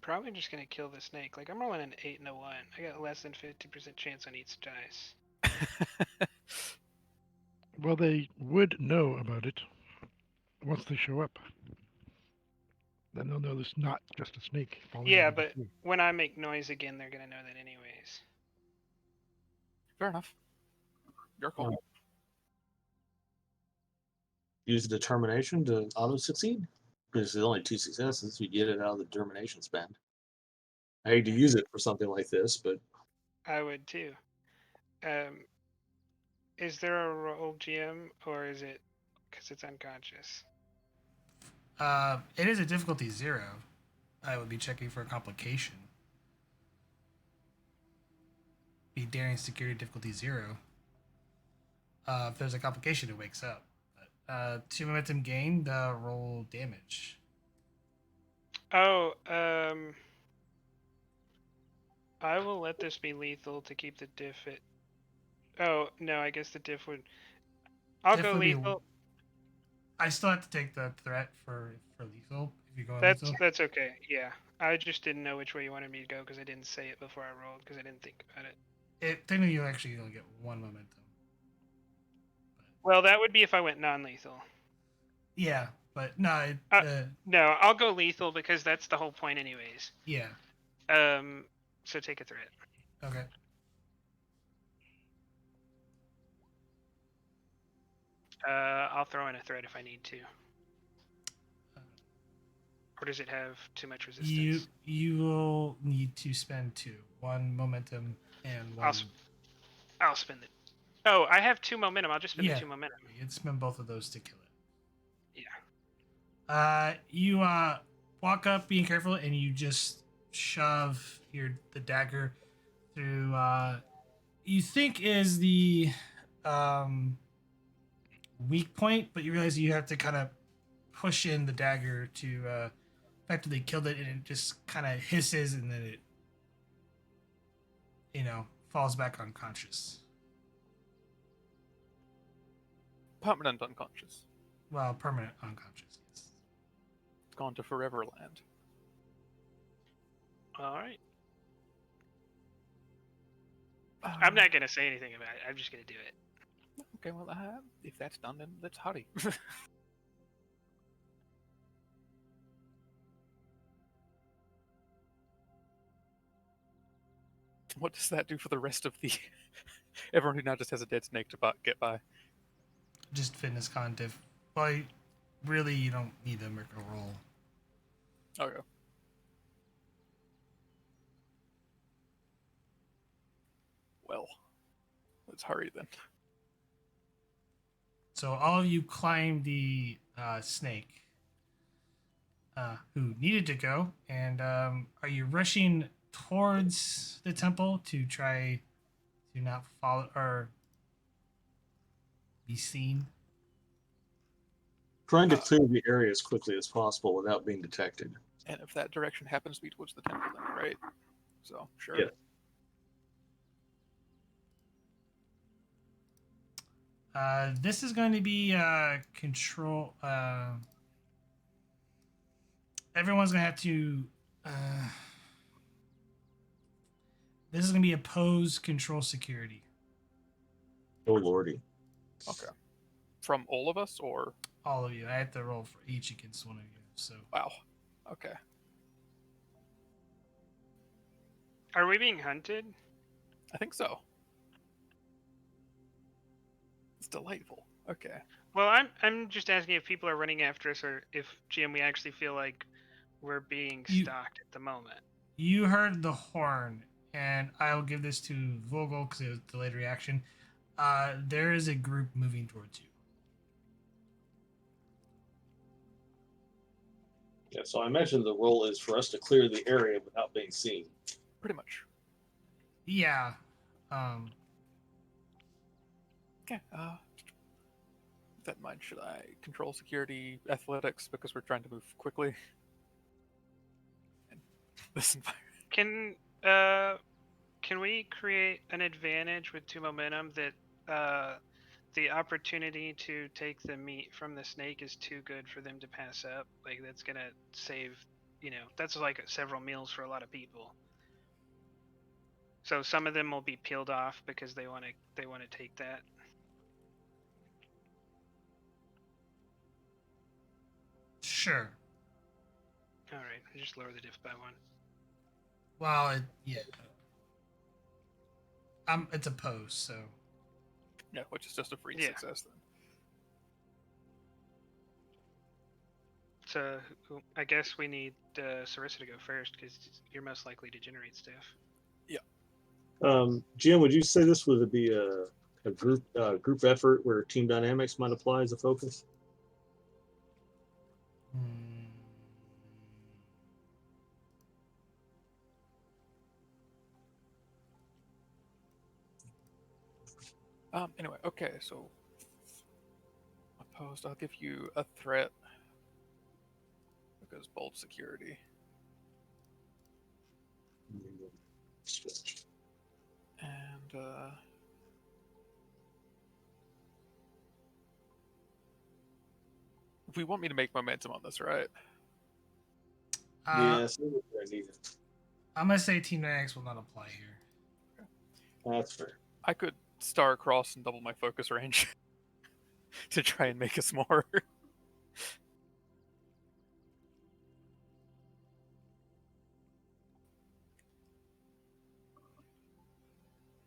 probably just gonna kill the snake. Like, I'm rolling an 8 and a 1. I got less than 50% chance on each dice. Well, they would know about it once they show up. Then they'll know it's not just a snake falling Yeah, out of the but tree. when I make noise again, they're gonna know that anyways. Fair enough. Your call. Alright. Use determination to auto succeed. Because there's only 2 successes, we get it out of the determination spend. I hate to use it for something like this, but I would too. Is there a roll GM, or is it because it's unconscious? It is a difficulty 0. I would be checking for a complication. Be daring security difficulty 0. If there's a complication, it wakes up. But, 2 momentum gain, roll damage. Oh, I will let this be lethal to keep the diff at. Oh no, I guess the diff would. I'll Diff go would be- lethal. I still have to take the threat for lethal if you go lethal. That's okay. Yeah, I just didn't know which way you wanted me to go because I didn't say it before I rolled because I didn't think about it. Technically you actually only get 1 momentum. Well, that would be if I went non-lethal. Yeah, but no. No, I'll go lethal because that's the whole point, anyways. Yeah. So take a threat. Okay. I'll throw in a threat if I need to. Or does it have too much resistance? You will need to spend 2. 1 momentum and 1. I'll spend it. Oh, I have 2 momentum. I'll just spend the Yeah. 2 momentum. You'd spend both of those to kill it. Yeah. You walk up being careful and you just shove the dagger through you think is the weak point, but you realize you have to kind of push in the dagger to effectively kill it, and it just kind of hisses and then it falls back unconscious. Permanent unconscious. Well, permanent unconscious, yes. It's gone to Foreverland. All right. I'm not gonna say anything about it. I'm just gonna do it. Okay, well, if that's done, then let's hurry. What does that do for the rest of the everyone who now just has a dead snake to get by? Just fitness cognitive. Well, really, you don't need to make a roll. Okay. Well, let's hurry then. So all of you climb the snake. Who needed to go, and are you rushing towards the temple to try to not follow or be seen? Trying to clear the area as quickly as possible without being detected. And if that direction happens to be towards the temple, then right? So, sure. Yeah. This is going to be control. Everyone's going to have to. This is going to be opposed control security. Oh lordy. Okay. From all of us, or All of you. I have to roll for each against one of you. So. wow. Okay. Are we being hunted? I think so. It's delightful. Okay. Well, I'm just asking if people are running after us, or if GM we actually feel like we're being stalked at the moment. You heard the horn, and I'll give this to Vogel because it was delayed reaction. There is a group moving towards you. Yeah, so I imagine the role is for us to clear the area without being seen. Pretty much. Yeah. Okay. With that in mind, should I control security athletics because we're trying to move quickly? And this environment. Can we create an advantage with 2 momentum that the opportunity to take the meat from the snake is too good for them to pass up? Like that's gonna save, that's like several meals for a lot of people. So some of them will be peeled off because they want to take that. Sure. All right, I just lower the diff by 1. Well, yeah. It's opposed, so. Yeah, which is just a free Yeah. success then. So I guess we need Sarissa to go first because you're most likely to generate stuff. Jim, would you say this would be a group effort where team dynamics might apply as a focus? Anyway, okay, so opposed, I'll give you a threat because bold security. And if we want me to make momentum on this, right? Yes, I need it. I'm gonna say Team Dynamics will not apply here. That's fair. I could star across and double my focus range to try and make us more.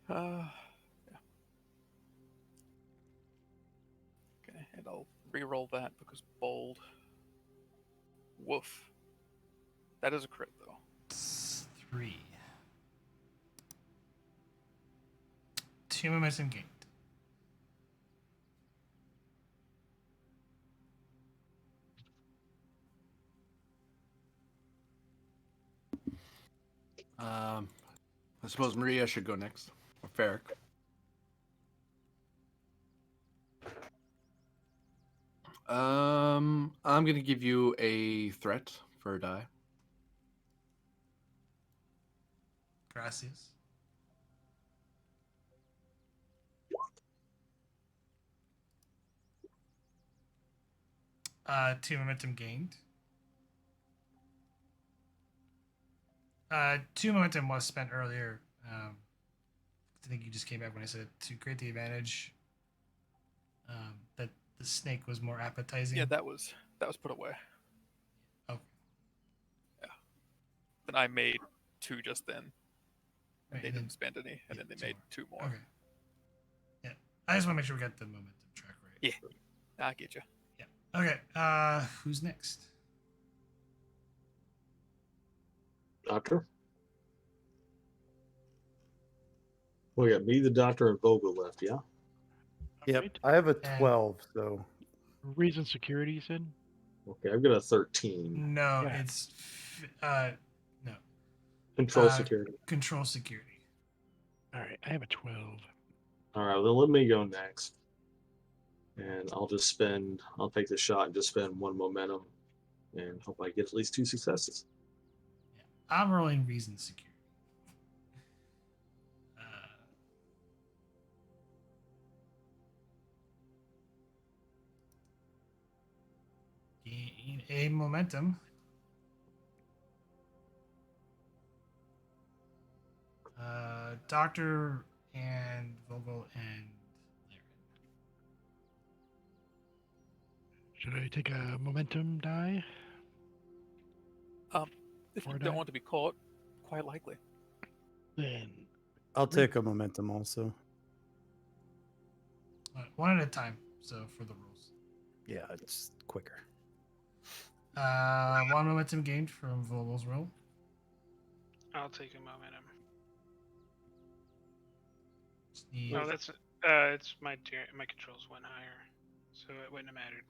Yeah. Okay, and I'll re-roll that because bold. Woof. That is a crit, though. It's 3. 2 momentum gained. I suppose Maria should go next. Or Ferric. I'm gonna give you a threat for a die. Gracias. Two momentum gained. 2 momentum was spent earlier. I think you just came back when I said to create the advantage. That the snake was more appetizing. Yeah, that was put away. Okay. Then I made 2 just then, and Right, they and then- didn't spend any, and then they 2 made more. 2 more. Okay. Yeah, I just want to make sure we got the momentum track right. Yeah, I get you. Yeah. Okay. Who's next? Doctor? We got me, the doctor, and Vogel left, yeah? Yep. Alright. I have a And- 12, so Reason security, you said? Okay, I've got a 13. No, Yeah. it's no Control security. control security. Alright, I have a 12. All right, well, let me go next. And I'll take the shot and just spend 1 momentum and hope I get at least 2 successes. Yeah. I'm rolling reason security. Gain a momentum. Doctor and Vogel and Laren. Should I take a momentum die? If Or you die? don't want to be caught, quite likely. Then I'll take a momentum also. One at a time. So for the rules. Yeah, it's quicker. 1 momentum gained from Vogel's roll. I'll take a momentum. Just need- Oh, that's it's my controls went higher, so it wouldn't have mattered.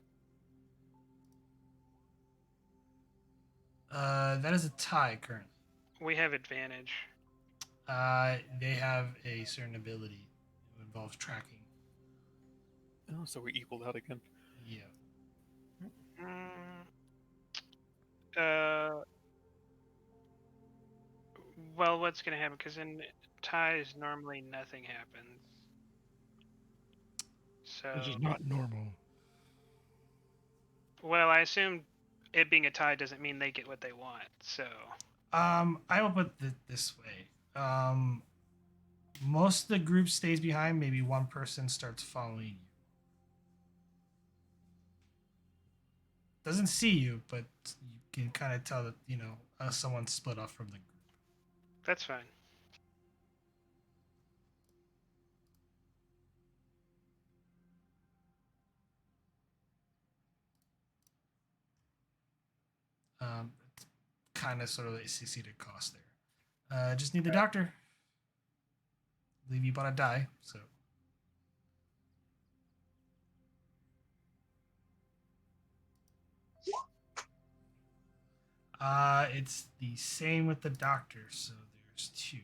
That is a tie currently. We have advantage. They have a certain ability. It involves tracking. Oh, so we equaled out again. Yeah. Well, what's gonna happen? Because in ties, normally nothing happens. So, this is not normal. well, I assume it being a tie doesn't mean they get what they want. So, I will put it this way. Most of the group stays behind. Maybe one person starts following you. Doesn't see you, but you can kind of tell that someone split off from the group. that's fine. It's kind of sort of a succeeded cost there. Just need the doctor. I believe you bought a die, so. It's the same with the doctor, so there's 2.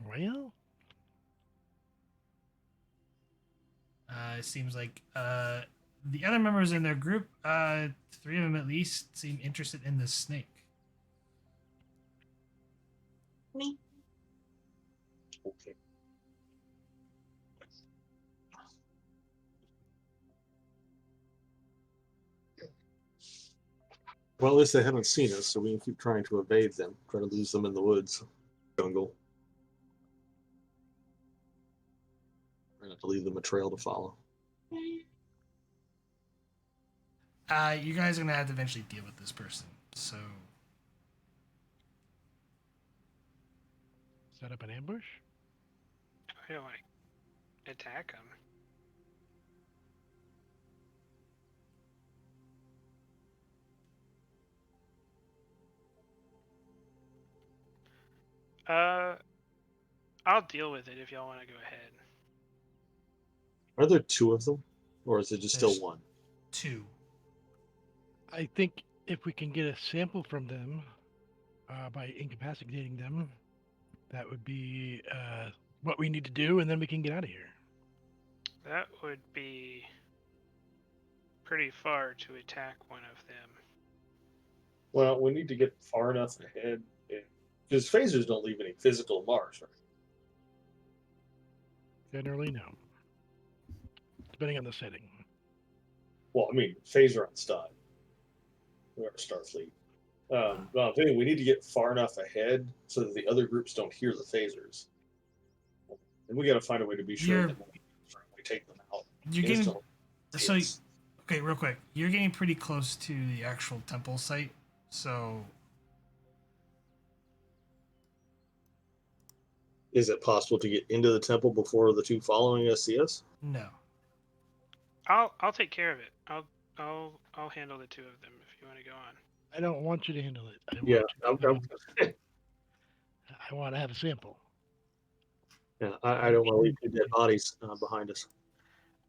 Well, It seems like the other members in their group, 3 of them at least, seem interested in the snake. Okay. Well, at least they haven't seen us, so we can keep trying to evade them, try to lose them in the woods, jungle. Try not to leave them a trail to follow. You guys are gonna have to eventually deal with this person, so Set up an ambush? I don't want to attack them. I'll deal with it if y'all want to go ahead. Are there two of them, or is it just There's- still one? 2. I think if we can get a sample from them by incapacitating them, that would be what we need to do, and then we can get out of here. That would be pretty far to attack one of them. Well, we need to get far enough ahead, because phasers don't leave any physical marks, right? Generally, no. Depending on the setting. Well, I mean, phaser on stun. We are Starfleet. But I'm thinking we need to get far enough ahead so that the other groups don't hear the phasers. And we got to find a way to be sure You're- that when we take them out. You're getting instantly, so it's- okay, real quick. You're getting pretty close to the actual temple site, so Is it possible to get into the temple before the two following us see us? no. I'll take care of it. I'll handle the two of them if you want to go on. I don't want you to handle it. Yeah, I want to have a sample. yeah. I don't want to leave two dead bodies behind us.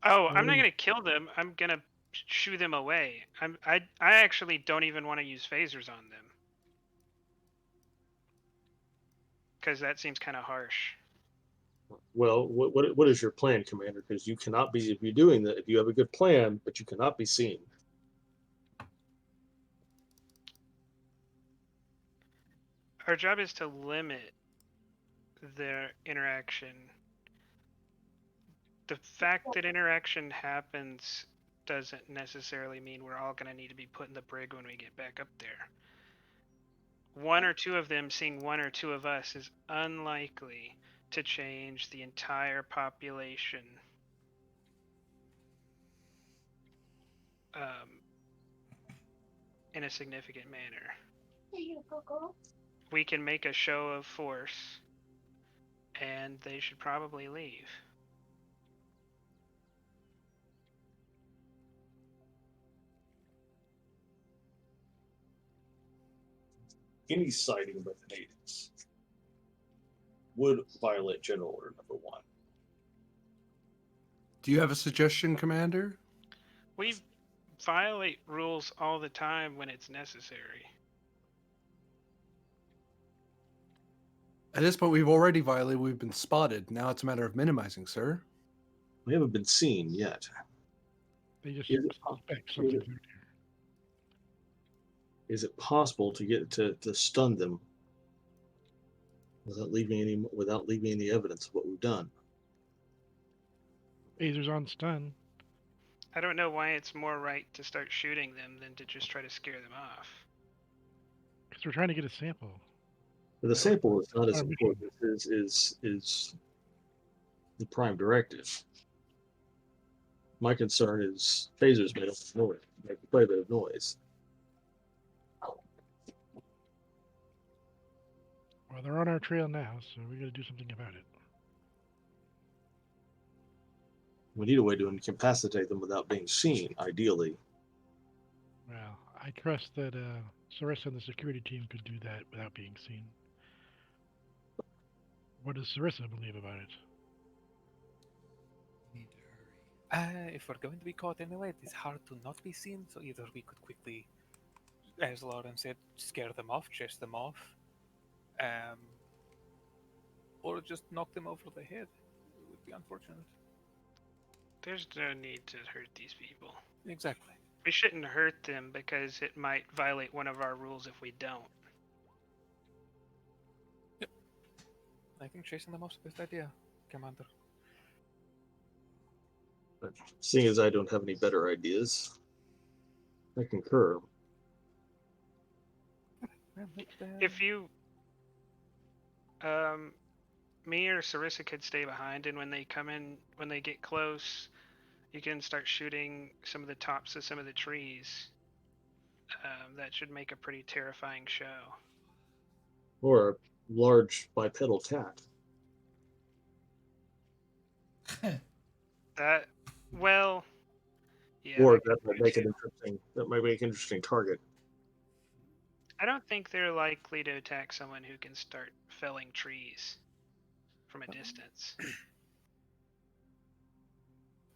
Oh, I'm not gonna kill them. I'm gonna shoo them away. I actually don't even want to use phasers on them because that seems kind of harsh. Well, what is your plan, Commander? Because you cannot be, if you're doing that, if you have a good plan, but you cannot be seen. Our job is to limit their interaction. The fact that interaction happens doesn't necessarily mean we're all going to need to be put in the brig when we get back up there. One or two of them seeing one or two of us is unlikely to change the entire population in a significant manner. We can make a show of force, and they should probably leave. Any sighting by the natives would violate General Order Number 1. Do you have a suggestion, Commander? We violate rules all the time when it's necessary. At this point, we've already violated. We've been spotted. Now it's a matter of minimizing, sir. We haven't been seen yet. They just Is it suspect something. Is it possible to get to stun them without leaving any evidence of what we've done? Phasers on stun. I don't know why it's more right to start shooting them than to just try to scare them off. Because we're trying to get a sample. But the sample is not as Our mission. important is the prime directive. My concern is phasers make quite a bit of noise. Well, they're on our trail now, so we got to do something about it. We need a way to incapacitate them without being seen, ideally. Well, I trust that Sarissa and the security team could do that without being seen. What does Sarissa believe about it? Need to hurry. If we're going to be caught anyway, it's hard to not be seen, so either we could quickly, as Lauren said, scare them off, chase them off, or just knock them over the head. It would be unfortunate. There's no need to hurt these people. Exactly. We shouldn't hurt them because it might violate one of our rules if we don't. Yep. I think chasing them off is the best idea, Commander. But seeing as I don't have any better ideas, I concur. If you, me or Sarissa could stay behind, and when they come in, when they get close, you can start shooting some of the tops of some of the trees. That should make a pretty terrifying show. Or large bipedal cat. That, well, yeah. Or that that could might be make too. it interesting. That might make an interesting target. I don't think they're likely to attack someone who can start felling trees from a distance.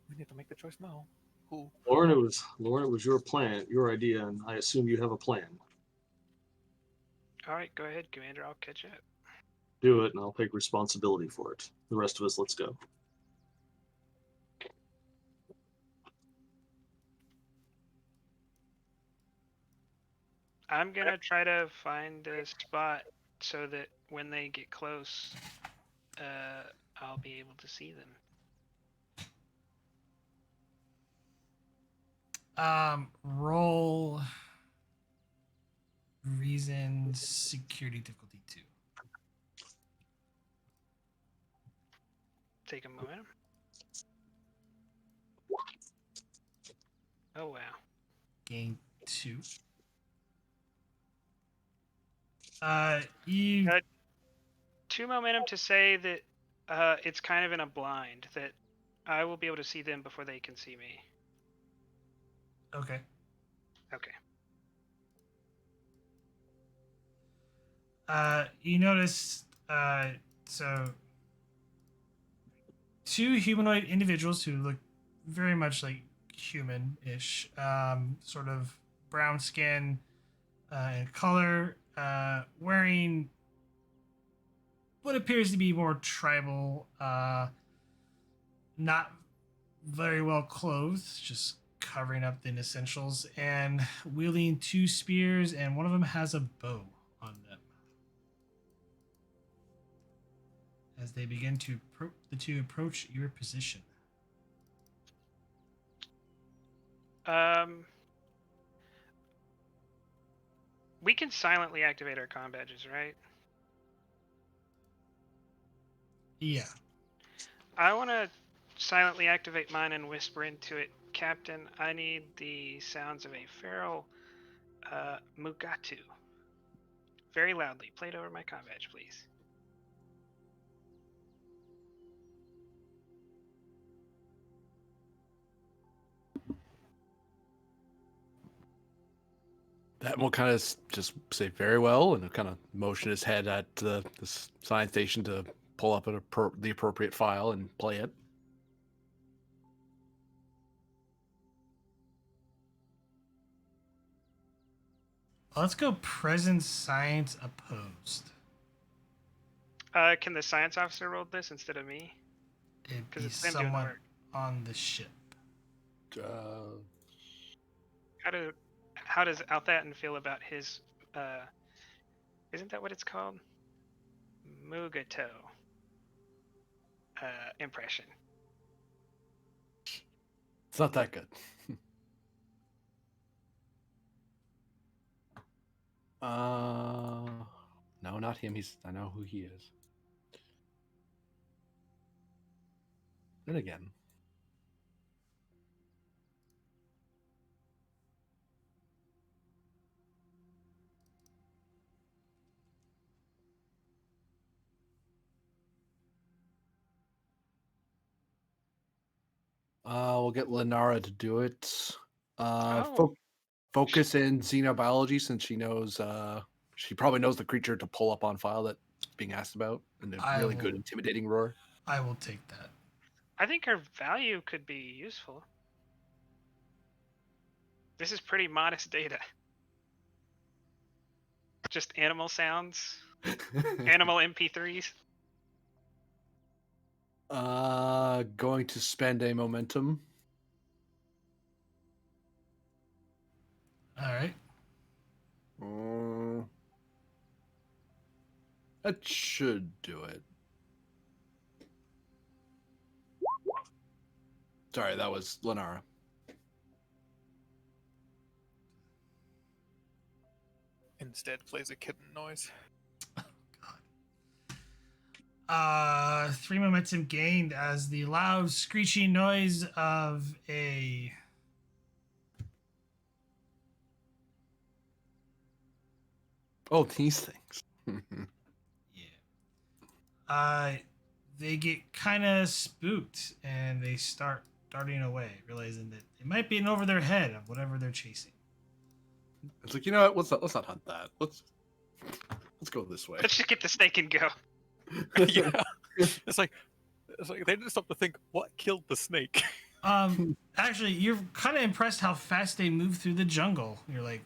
We need to make the choice now. Who? Lauren, it was your plan, your idea, and I assume you have a plan. All right, go ahead, Commander. I'll catch up. Do it, and I'll take responsibility for it. The rest of us, let's go. I'm gonna try to find a spot so that when they get close, I'll be able to see them. Roll reason security difficulty 2. Take a moment. Oh wow. Gain 2. You Uh, 2 momentum to say that it's kind of in a blind, that I will be able to see them before they can see me. okay? Okay. You notice so 2 humanoid individuals who look very much like human-ish, sort of brown skin and color, wearing what appears to be more tribal, not very well clothed, just covering up the essentials, and wielding 2 spears, and one of them has a bow on them. As they begin to approach your position. We can silently activate our comm badges, right? Yeah. I want to silently activate mine and whisper into it, Captain, I need the sounds of a feral Mugatu. Very loudly. Play it over my comm badge, please. That will kind of just say very well, and kind of motion his head at the science station to pull up the appropriate file and play it. Let's go present science opposed. Can the science officer roll this instead of me? It'd Because be it's them doing the someone work. on the ship. How does Althaton feel about his isn't that what it's called? Mugato impression. It's not that good. No, not him. I know who he is. Then again. We'll get Lenara to do it. Focus in xenobiology, since she knows. She probably knows the creature to pull up on file that's being asked about, and a really good intimidating roar. I will take that. I think her value could be useful. This is pretty modest data. Just animal sounds, animal MP3s. Going to spend a momentum. All right. That should do it. Sorry, that was Lenara. Instead plays a kitten noise. 3 momentum gained as the loud screeching noise of a Oh, these things. yeah. they get kind of spooked and they start darting away, realizing that it might be in over their head of whatever they're chasing. It's like, you know what? Let's not hunt that. Let's go this way. Let's just get the snake and go. Yeah. It's like they didn't stop to think what killed the snake. Actually, you're kind of impressed how fast they move through the jungle. You're like,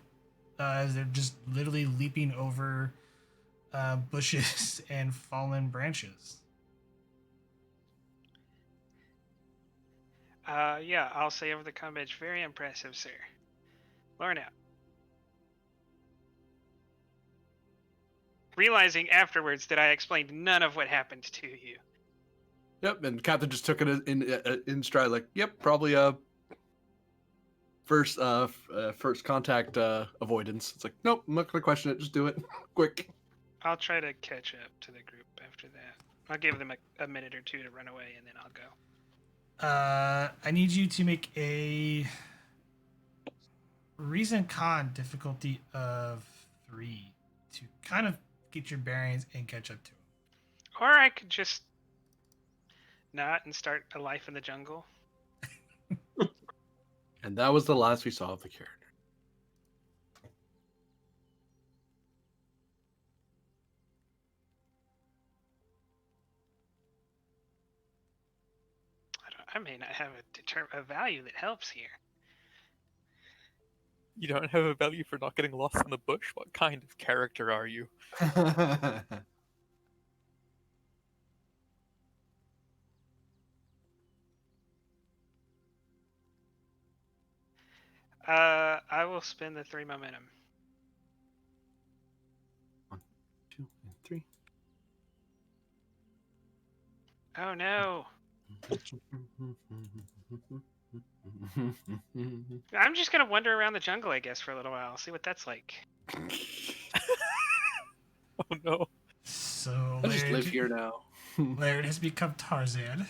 as they're just literally leaping over bushes and fallen branches. Yeah, I'll say over the combat, very impressive, sir. Lauren out. Realizing afterwards that I explained none of what happened to you. Yep, and Captain just took it in stride, like, yep, probably first contact avoidance. It's like, nope, I'm not gonna question it. Just do it, quick. I'll try to catch up to the group after that. I'll give them a minute or two to run away, and then I'll go. I need you to make a reason con difficulty of 3 to kind of get your bearings and catch up to him. Or I could just not and start a life in the jungle. And that was the last we saw of the character. I may not have a value that helps here. You don't have a value for not getting lost in the bush? What kind of character are you? I will spend the 3 momentum. 1, 2, and 3. Oh no! I'm just gonna wander around the jungle, I guess, for a little while. See what that's like. Oh no. So I just live here now. Laird has become Tarzan.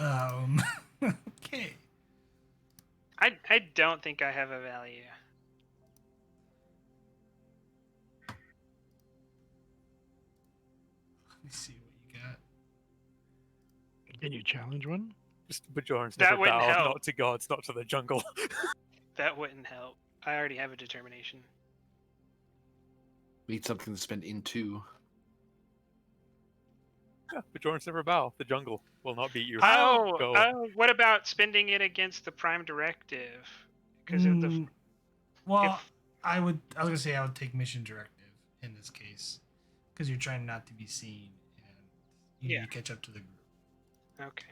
Okay. I don't think I have a value. Let me see what you got. Can you challenge one? Just Bajorans That never wouldn't bow, help. not to gods, not to the jungle. That wouldn't help. I already have a determination. Need something to spend into. Yeah, Bajorans never bow. The jungle will not beat you. Oh, Go. What about spending it against the Prime Directive? Because of the. Well, I was gonna say I would take mission directive in this case, because you're trying not to be seen and you need to catch up to the group. Okay.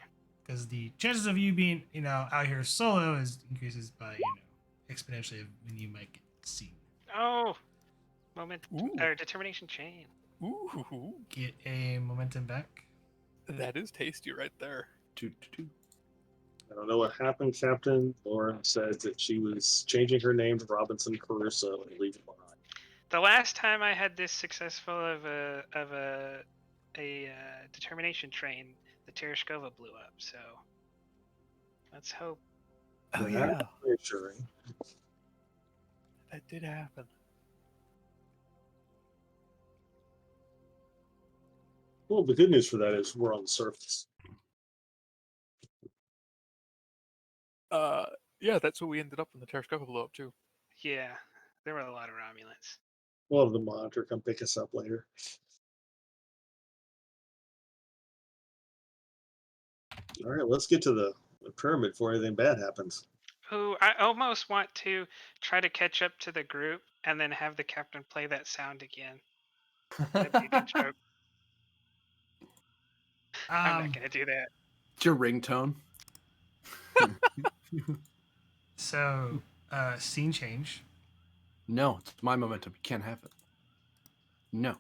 Because the chances of you being out here solo increases by exponentially when you might get seen. Oh, Ooh. determination chain. Ooh, Get a momentum back. that is tasty right there. 2. I don't know what happened, Captain. Lauren said that she was changing her name to Robinson Crusoe and leaving behind. The last time I had this successful of a determination train, the Tereshkova blew up. So let's hope. Oh yeah, Reassuring. that did happen. Well, the good news for that is we're on the surface. Yeah, that's where we ended up when the Tereshkova blew up too. Yeah, there were a lot of Romulans. We'll have the Monitor come pick us up later. All right, let's get to the pyramid before anything bad happens. Ooh, I almost want to try to catch up to the group and then have the captain play that sound again. That'd be a good joke. I'm not gonna do that. It's your ringtone. So, scene change. No, it's my momentum. You can't have it. No.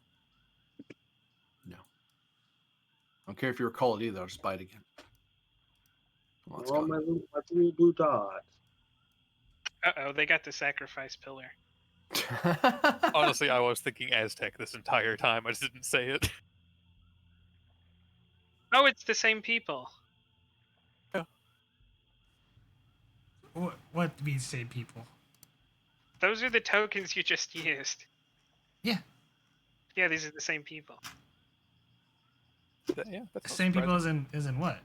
I don't care if you recall it either. I'll just buy it again. Well, it's Oh, gone. my little blue dot. Uh-oh, they got the sacrifice pillar. Honestly, I was thinking Aztec this entire time. I just didn't say it. Oh, it's the same people. What we say, people? Those are the tokens you just used. Yeah. Yeah, these are the same people. Yeah, that's not Same people surprising. as in what?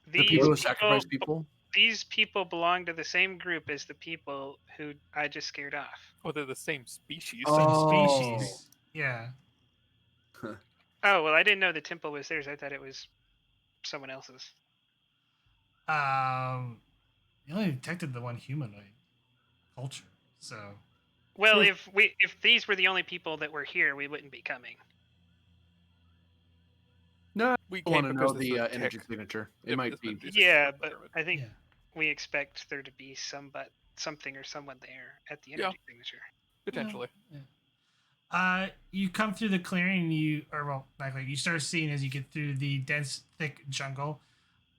The people who These sacrifice people. These people belong to the same group as the people who I just scared off. Oh, they're the same species. Same Oh. species. Yeah. Oh well, I didn't know the temple was theirs. I thought it was someone else's. You only detected the one humanoid culture, so Well, Sure. if these were the only people that were here, we wouldn't be coming. No, We I want came to because know there's the a energy tech. signature. It Yeah, might there's be. an energy signature Yeah, on the but pyramid. I think yeah. we expect there to be something or someone there at the Yeah. energy signature. Potentially. Yeah. You come through the clearing, and you start seeing as you get through the dense, thick jungle,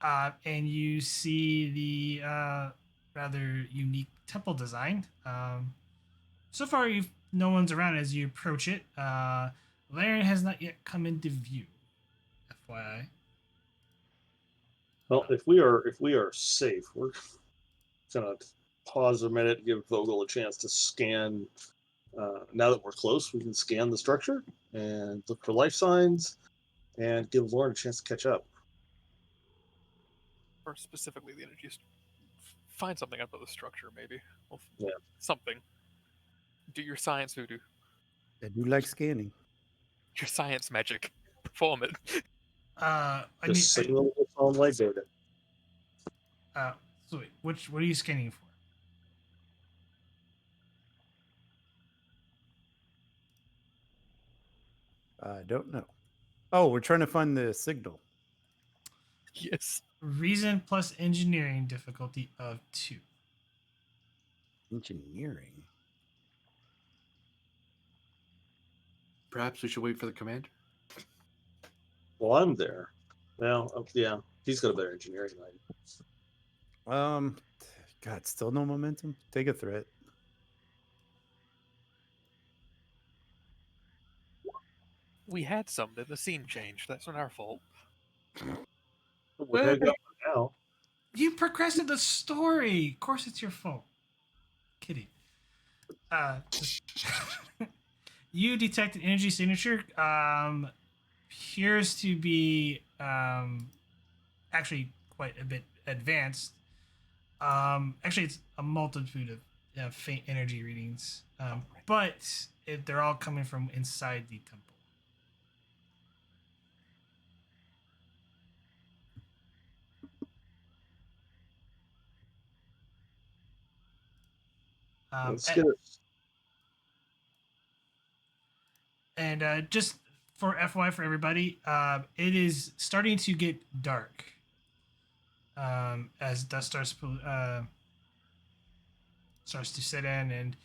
and you see the rather unique temple design. So far, no one's around as you approach it. Laren has not yet come into view. FYI. Well, if we are safe, we're gonna pause a minute, give Vogel a chance to scan. Now that we're close, we can scan the structure and look for life signs, and give Lauren a chance to catch up. Or specifically the energy. Find something about the structure, maybe. Well, Yeah. something. Do your science voodoo. I do like scanning. Your science magic. Perform it. Just signal the phone light data. So wait, what are you scanning for? I don't know. Oh, we're trying to find the signal. Yes. Reason plus engineering difficulty of 2. Engineering. Perhaps we should wait for the commander. Well, I'm there. Well, yeah, he's got a better engineering than I do. God, still no momentum. Take a threat. We had some, then the scene changed. That's not our fault. We're heading up now. You progressed the story. Of course, it's your fault. Kidding. Just you detect an energy signature. Appears to be actually quite a bit advanced. Actually, it's a multitude of faint energy readings, but they're all coming from inside the temple. Let's get it. And just for FY for everybody, it is starting to get dark as dust starts to set in, and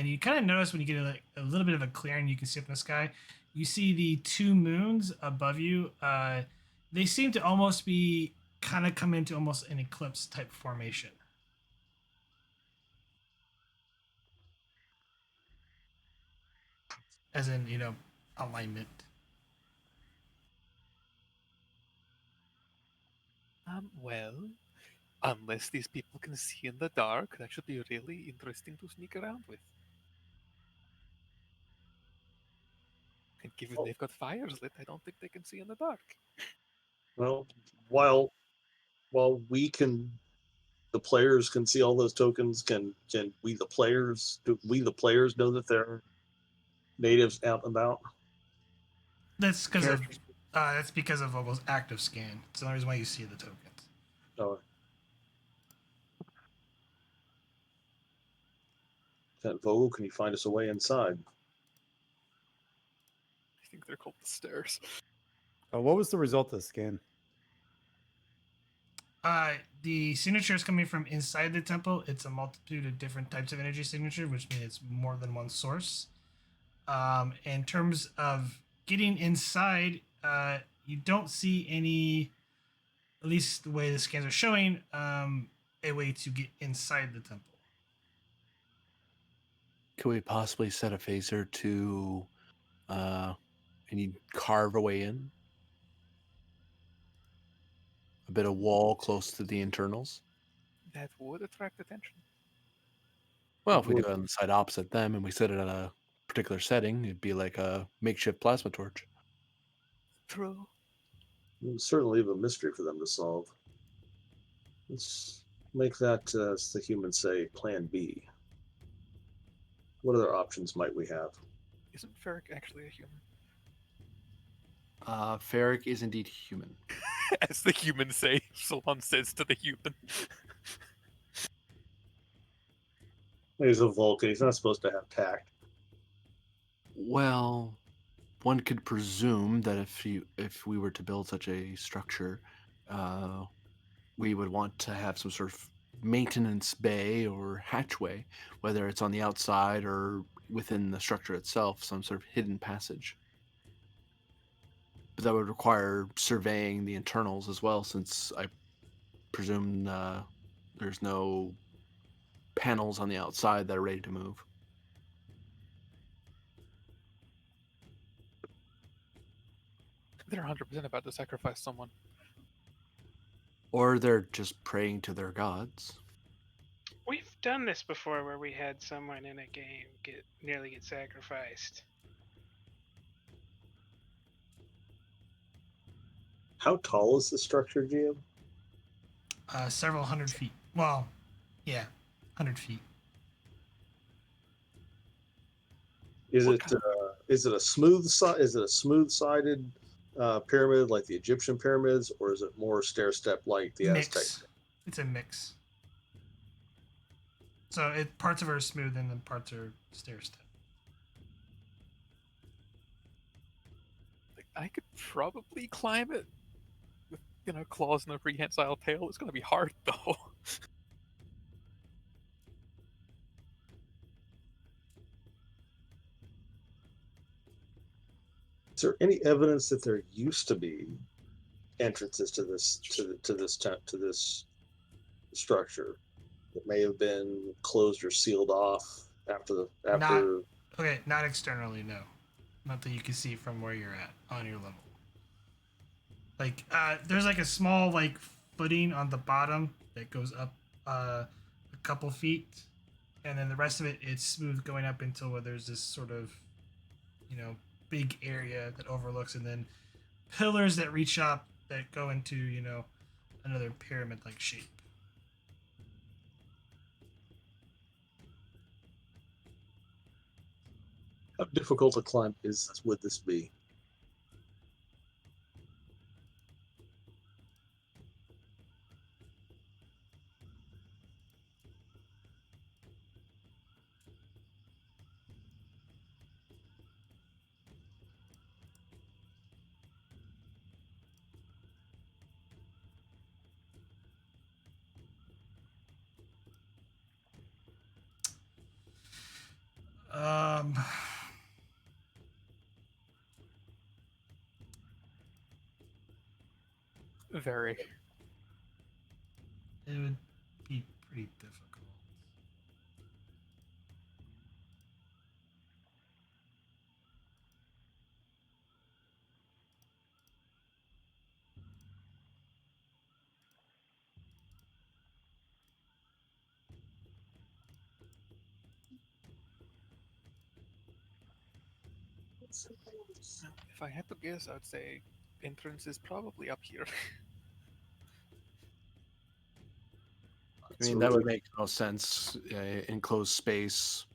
you kind of notice when you get a little bit of a clearing, you can see up in the sky. You see the 2 moons above you. They seem to almost be kind of come into almost an eclipse type formation. As in, alignment. Well, unless these people can see in the dark, that should be really interesting to sneak around with. And given they've got fires lit, I don't think they can see in the dark. Well, while the players can see all those tokens. Can we the players? Do we the players know that they're natives out and about? That's because of Vogel's active scan. It's the only reason why you see the tokens. Or Vogel, can you find us a way inside? I think they're called the stairs. What was the result of the scan? The signature is coming from inside the temple. It's a multitude of different types of energy signature, which means it's more than one source. In terms of getting inside, you don't see any, at least the way the scans are showing, a way to get inside the temple. Could we possibly set a phaser to and you carve a way in? A bit of wall close to the internals? That would attract attention. Well, if we do it on the side opposite them and we set it at a particular setting, it'd be like a makeshift plasma torch. True. We'll certainly leave a mystery for them to solve. Let's make that, as the humans say, Plan B. What other options might we have? Isn't Ferric actually a human? Ferric is indeed human. As the humans say, Solon says to the human. He's a Vulcan. He's not supposed to have tact. Well, one could presume that if we were to build such a structure, we would want to have some sort of maintenance bay or hatchway, whether it's on the outside or within the structure itself, some sort of hidden passage. But that would require surveying the internals as well, since I presume there's no panels on the outside that are ready to move. They're 100% about to sacrifice someone. Or they're just praying to their gods. We've done this before where we had someone in a game nearly get sacrificed. How tall is the structure, GM? Several hundred feet. Well, yeah, 100 feet. Is What it kind is it a smooth-sided pyramid like the Egyptian pyramids, or is it more stair-step like the Aztec? Mix. It's a mix. So parts of it are smooth and then parts are stair step. Like, I could probably climb it with, claws and a prehensile tail. It's going to be hard, though. Is there any evidence that there used to be entrances to this structure that may have been closed or sealed off after Not externally, no. Not that you can see from where you're at on your level. Like, there's like a small like footing on the bottom that goes up a couple feet, and then the rest of it's smooth going up until where there's this sort of, big area that overlooks, and then pillars that reach up that go into, another pyramid-like shape. How difficult a climb would this be? Very. It would be pretty difficult. If I had to guess, I'd say entrance is probably up here. I mean, that would make no sense. Enclosed space.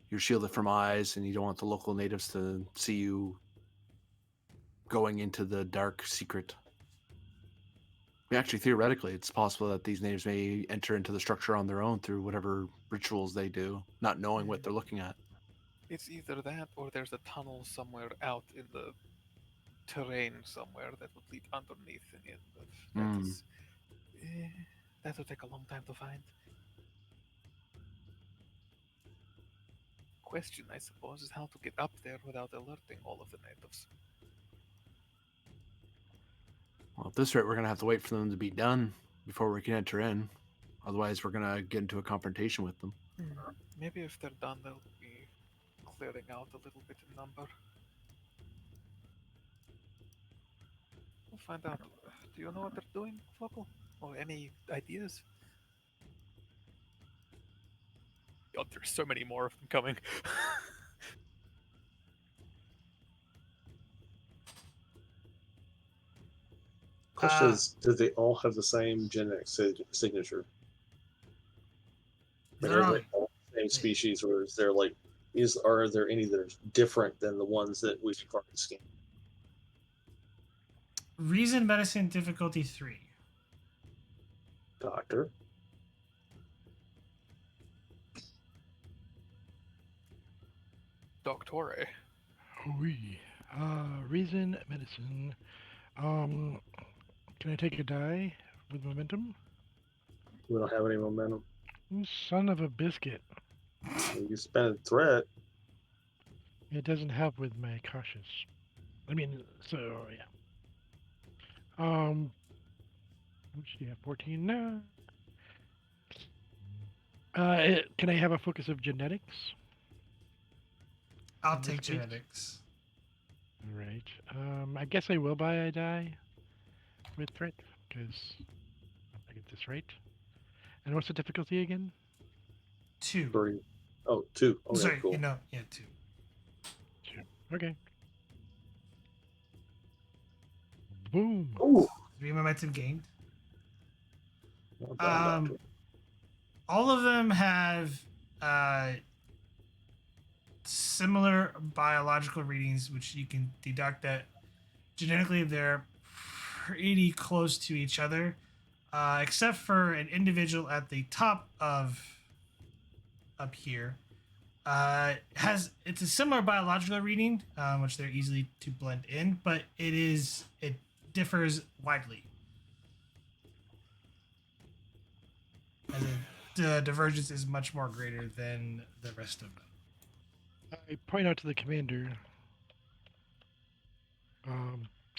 You're shielded from eyes, and you don't want the local natives to see you going into the dark secret. I mean, actually, theoretically, it's possible that these natives may enter into the structure on their own through whatever rituals they do, not knowing what they're looking at. It's either that or there's a tunnel somewhere out in the terrain somewhere that would lead underneath and in, but that would take a long time to find. Question, I suppose, is how to get up there without alerting all of the natives. Well, at this rate, we're going to have to wait for them to be done before we can enter in. Otherwise, we're going to get into a confrontation with them. Maybe if they're done, they'll be clearing out a little bit in number. We'll find out. Do you know what they're doing, Focal? Or any ideas? God, there's so many more of them coming. Question is, do they all have the same genetic signature? I mean, They're are all they all the same species, or is there like, are there any that are different than the ones that we've already scanned? reason medicine difficulty 3. Doctor, Doctore. Oui. Reason, medicine. Can I take a die with momentum? we don't have any momentum. Son of a biscuit. You spend a threat. It doesn't help with my cautious. I mean, so yeah. What should you have? 14 now. Can I have a focus of genetics? I'll In this take case? genetics. All right. I guess I will buy a die with threat because I get this right. And what's the difficulty again? 2. 3. Oh, 2. Okay, Sorry, cool. 2. 2. Okay. Boom. Ooh, 3 momentum gained. well done, Doctor. All of them have similar biological readings, which you can deduct that genetically they're pretty close to each other, except for an individual at the top of up here. It's a similar biological reading, which they're easily to blend in, but it differs widely. And the divergence is much more greater than the rest of them. I point out to the commander.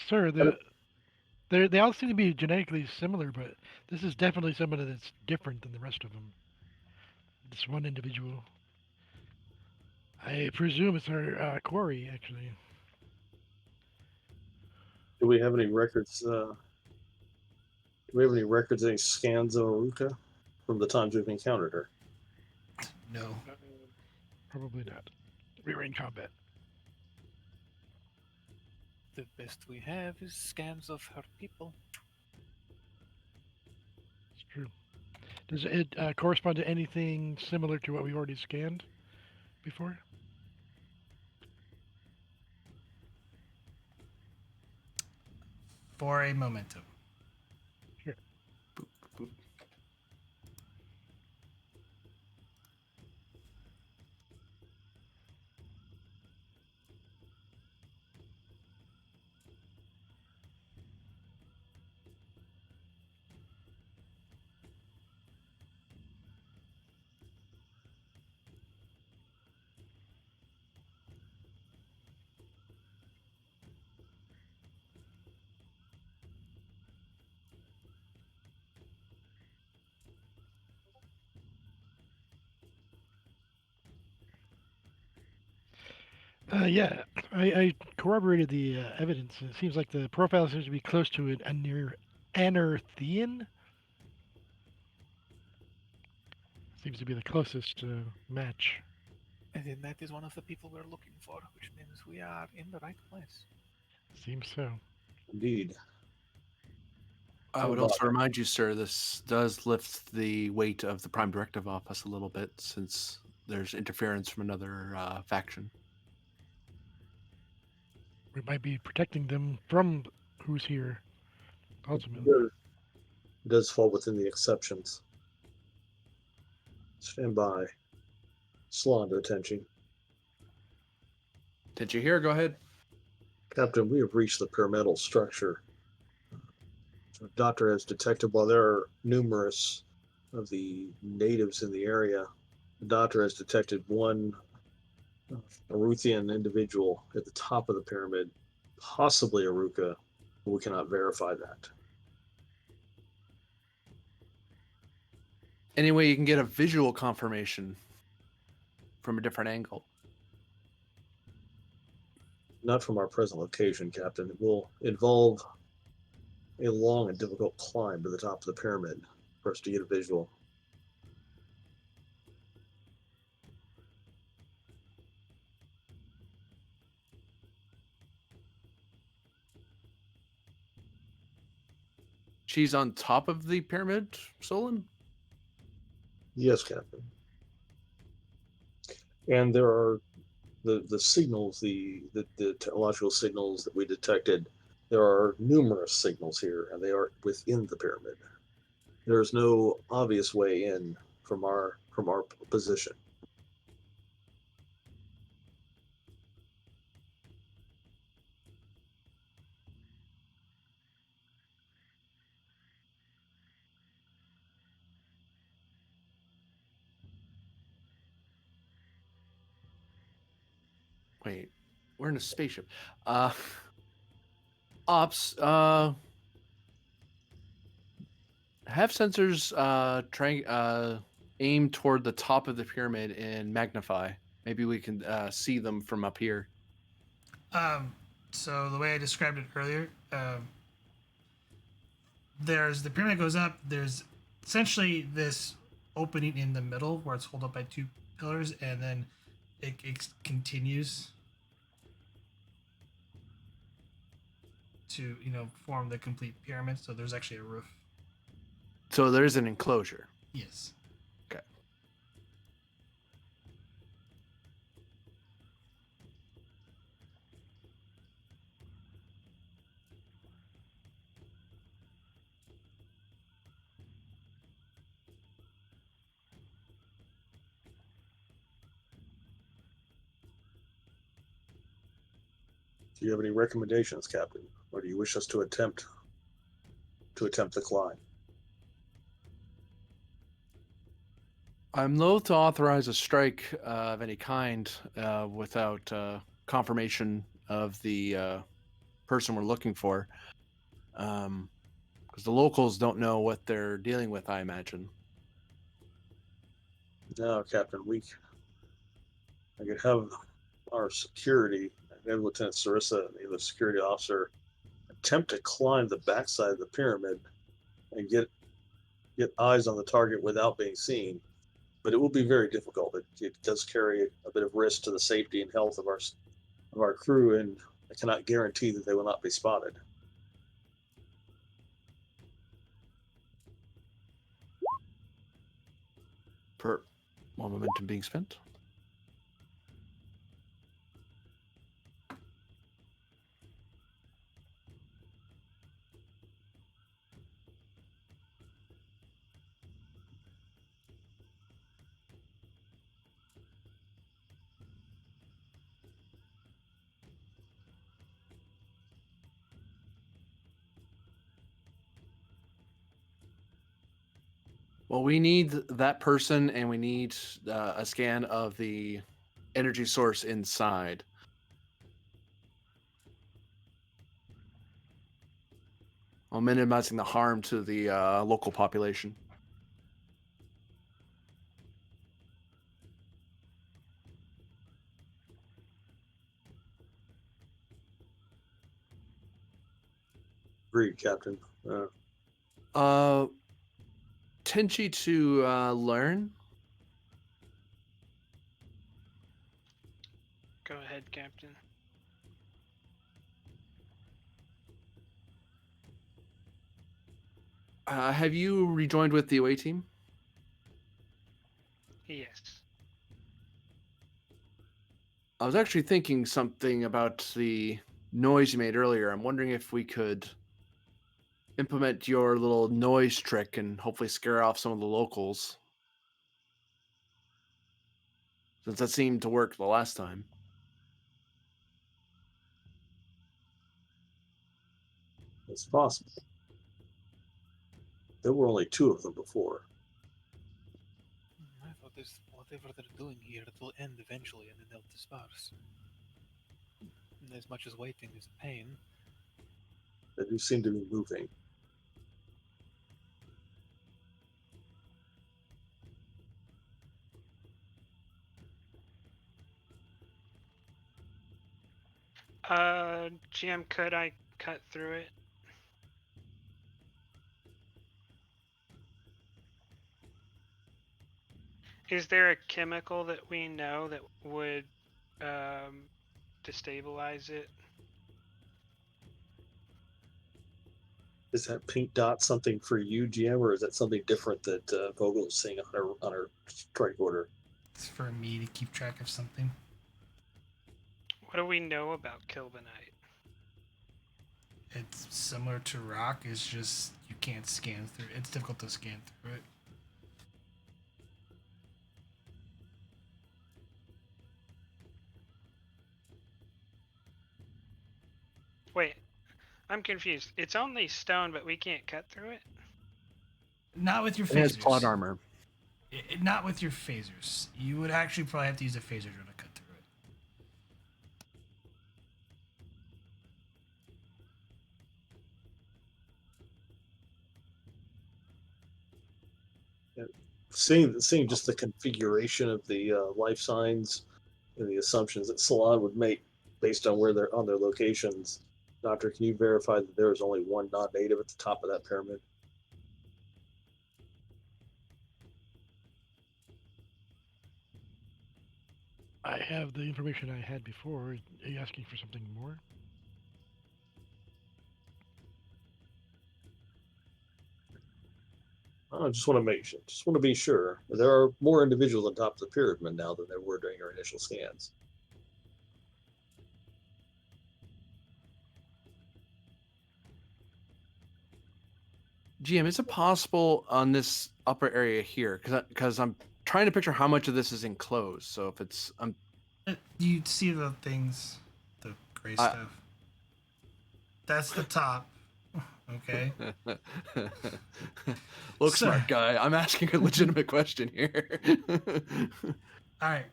Sir, they all seem to be genetically similar, but this is definitely somebody that's different than the rest of them. This one individual. I presume it's our quarry, actually. Do we have any records? Do we have any records, any scans of Aruka from the times we've encountered her? No. Probably not. We were in combat. The best we have is scans of her people. It's true. Does it correspond to anything similar to what we already scanned before? For a momentum. Sure. Boop, boop. Yeah, I corroborated the evidence. It seems like the profile seems to be close to an Anerthian. Seems to be the closest match. And then that is one of the people we're looking for, which means we are in the right place. Seems so. Indeed. I would Well, also remind you, sir, this does lift the weight of the Prime Directive off us a little bit since there's interference from another faction. We might be protecting them from who's here, It ultimately. does fall within the exceptions. Stand by. Salon to attention. Did you hear? Go ahead. Captain, we have reached the pyramidal structure. The doctor has detected, while there are numerous of the natives in the area, the doctor has detected one Anerthian individual at the top of the pyramid, possibly Aruka, but we cannot verify that. Any way you can get a visual confirmation from a different angle? Not from our present location, Captain. It will involve a long and difficult climb to the top of the pyramid for us to get a visual. she's on top of the pyramid, Solon? Yes, Captain. And there are the signals, the technological signals that we detected. There are numerous signals here, and they are within the pyramid. There is no obvious way in from our position. Wait, we're in a spaceship. Ops, have sensors aim toward the top of the pyramid and magnify. Maybe we can see them from up here. So the way I described it earlier, there's the pyramid goes up. There's essentially this opening in the middle where it's held up by two pillars, and then it continues to form the complete pyramid. So there's actually a roof. So there's an enclosure. Yes. Okay. Do you have any recommendations, Captain, or do you wish us to attempt the climb? I'm loath to authorize a strike of any kind without confirmation of the person we're looking for. Because the locals don't know what they're dealing with, I imagine. No, Captain, I could have our security, maybe Lieutenant Sarissa, the other security officer, attempt to climb the backside of the pyramid and get eyes on the target without being seen. But it will be very difficult. It does carry a bit of risk to the safety and health of our crew, and I cannot guarantee that they will not be spotted. Per one momentum being spent. Well, we need that person, and we need a scan of the energy source inside. While minimizing the harm to the local population. Agreed, Captain. Tenshi to learn. Go ahead, Captain. Have you rejoined with the away team? Yes. I was actually thinking something about the noise you made earlier. I'm wondering if we could implement your little noise trick and hopefully scare off some of the locals. Since that seemed to work the last time. It's possible. There were only two of them before. I thought this, whatever they're doing here, it will end eventually and then they'll disperse. And as much as waiting is a pain. They do seem to be moving. GM, could I cut through it? Is there a chemical that we know that would destabilize it? Is that pink dot something for you, GM, or is that something different that Vogel's seeing on her strike order? It's for me to keep track of something. What do we know about Kilbanite? It's similar to rock. It's just you can't scan through. It's difficult to scan through it. Wait, I'm confused. It's only stone, but we can't cut through it? Not with your It has plot phasers. armor. Not with your phasers. You would actually probably have to use a phaser drill to cut through it. Seeing just the configuration of the life signs and the assumptions that Salon would make based on where they're on their locations. Doctor, can you verify that there is only one non-native at the top of that pyramid? I have the information I had before. Are you asking for something more? I just want to be sure. There are more individuals on top of the pyramid now than there were during our initial scans. GM, is it possible on this upper area here? Because I'm trying to picture how much of this is enclosed. So if it's, You see the things, the gray stuff. That's the top. Okay. Look, Sir. smart guy. I'm asking a legitimate question here. All right.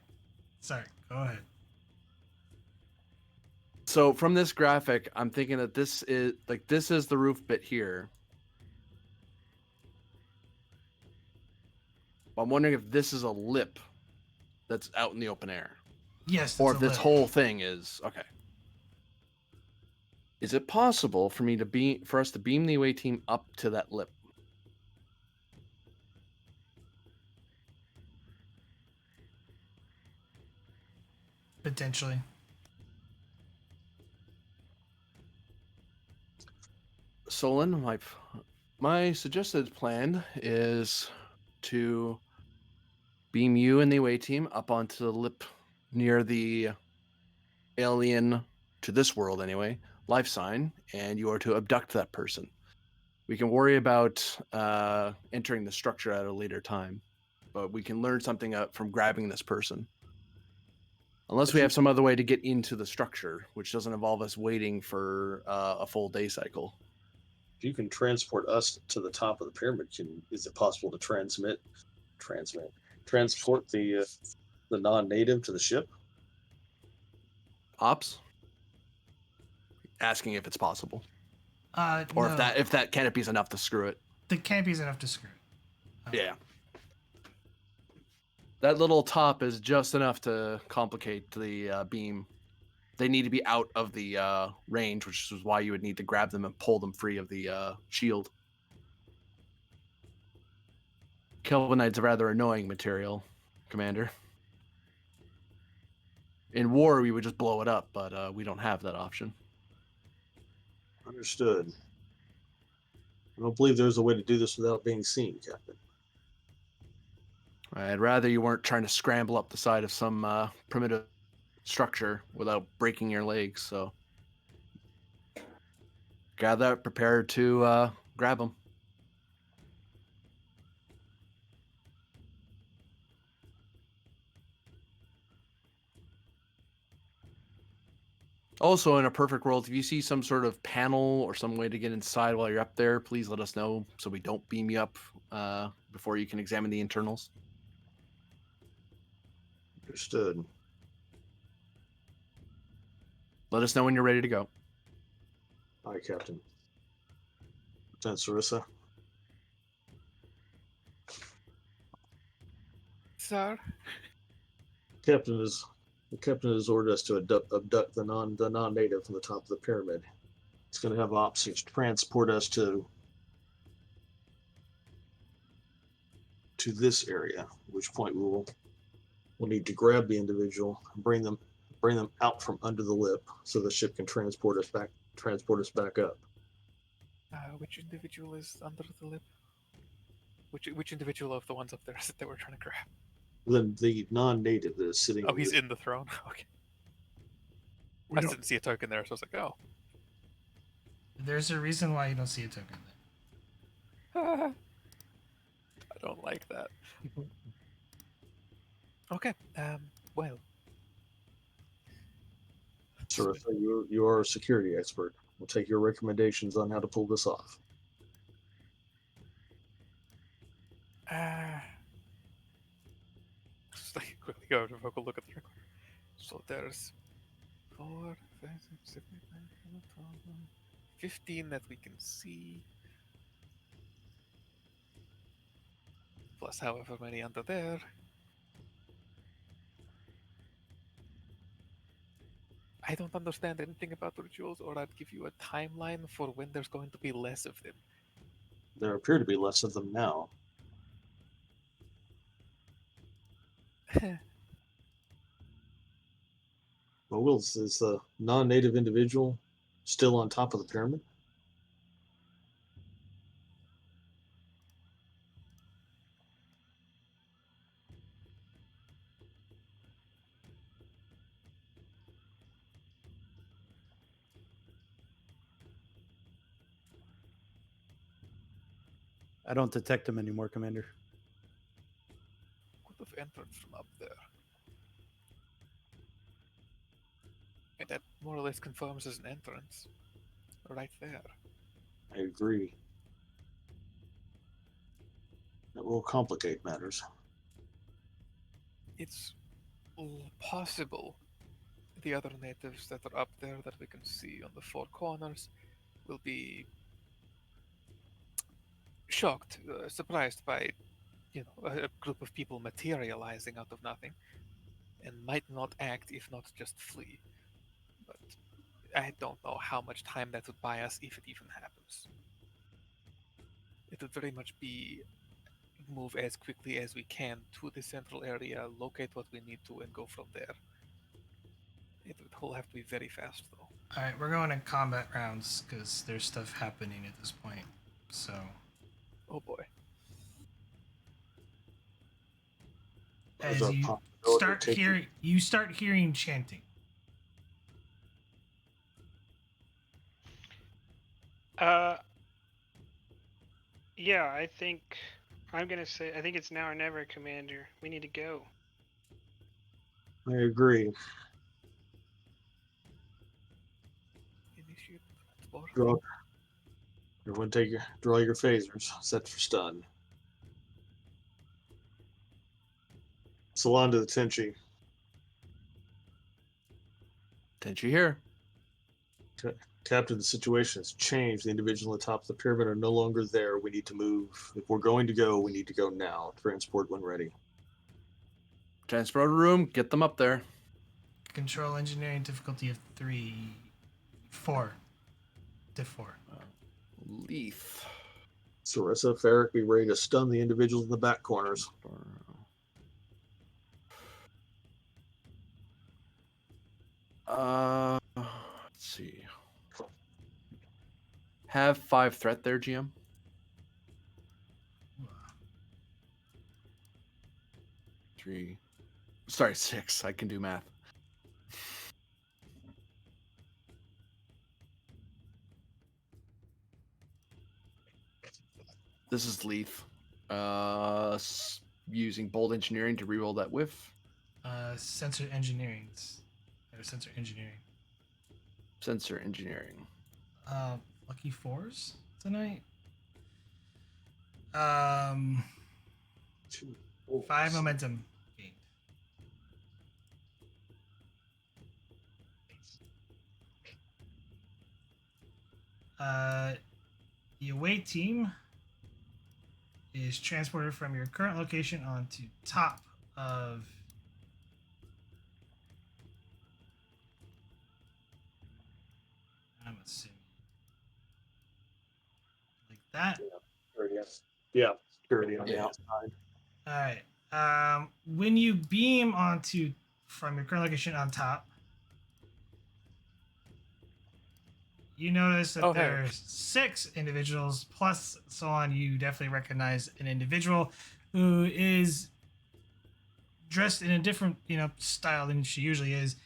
Sorry. Go ahead. So from this graphic, I'm thinking that this is the roof bit here. I'm wondering if this is a lip that's out in the open air, Yes. or it's if a this lip. whole thing is okay. Is it possible for us to beam the away team up to that lip? Potentially. Solon, my suggested plan is to beam you and the away team up onto the lip near the alien, to this world anyway, life sign, and you are to abduct that person. We can worry about entering the structure at a later time, but we can learn something from grabbing this person. Unless we have some other way to get into the structure, which doesn't involve us waiting for a full day cycle. If you can transport us to the top of the pyramid, is it possible to transport the non-native to the ship? Ops? Asking if it's possible. Or no. if that canopy is enough to screw it. The canopy is enough to screw it. Yeah. That little top is just enough to complicate the beam. They need to be out of the range, which is why you would need to grab them and pull them free of the shield. Kelvinite's a rather annoying material, Commander. In war, we would just blow it up, but we don't have that option. Understood. I don't believe there's a way to do this without being seen, Captain. I'd rather you weren't trying to scramble up the side of some primitive structure without breaking your legs, so gather prepared to grab them. Also, in a perfect world, if you see some sort of panel or some way to get inside while you're up there, please let us know so we don't beam you up before you can examine the internals. Understood. Let us know when you're ready to go. Aye, Captain. Lieutenant Sarissa. Sir? The captain has ordered us to abduct the non-native from the top of the pyramid. It's going to have options to transport us to this area, at which point we'll need to grab the individual and bring them out from under the lip so the ship can transport us back up. Which individual is under the lip? Which individual of the ones up there is it that we're trying to grab? The non-native that is sitting. Oh, he's in the throne. Okay. We I don't- didn't see a token there, so I was like, oh. There's a reason why you don't see a token there. I don't like that. Okay. Well, Sarissa, you are a security expert. We'll take your recommendations on how to pull this off. just like quickly go to vocal look at the record. So there's 4, 5, 6, 7, 8, 9, 10, 12, 15 that we can see. Plus however many under there. I don't understand anything about rituals, or I'd give you a timeline for when there's going to be less of them. There appear to be less of them now. Well, Wills, is the non-native individual still on top of the pyramid? I don't detect him anymore, Commander. Could have entered from up there. And that more or less confirms as an entrance. Right there. I agree. That will complicate matters. It's possible the other natives that are up there that we can see on the 4 corners will be shocked, surprised by, a group of people materializing out of nothing, and might not act if not just flee. But I don't know how much time that would buy us if it even happens. It would very much be move as quickly as we can to the central area, locate what we need to, and go from there. It would all have to be very fast, though. All right, we're going to combat rounds because there's stuff happening at this point. So, Oh boy. There's as a you possibility of start hearing chanting. Yeah, I think I'm gonna say I think it's now or never, Commander. We need to go. I agree. Initiate transport. Draw. Everyone draw your phasers. Set for stun. Salon to the Tenshi. Tenshi here. Captain, the situation has changed. The individuals on the top of the pyramid are no longer there. We need to move. If we're going to go, we need to go now. Transport when ready. Transporter room, get them up there. Control engineering difficulty of 4. Diff 4. Leaf. Sarissa, Ferric, be ready to stun the individuals in the back corners. Let's see. Have 5 threat there, GM. 3. Sorry, 6. I can do math. This is Leaf. Using bold engineering to reroll that whiff. Sensor engineering. Or sensor engineering. Sensor engineering. Lucky 4s tonight. 2, 5 momentum gained. The away team is transported from your current location onto top of I'm assuming like that. Yeah, security on the Yeah. outside. All right. When you beam onto from your current location on top, you notice that Oh, hey. there are 6 individuals plus so on. You definitely recognize an individual who is dressed in a different, style than she usually is,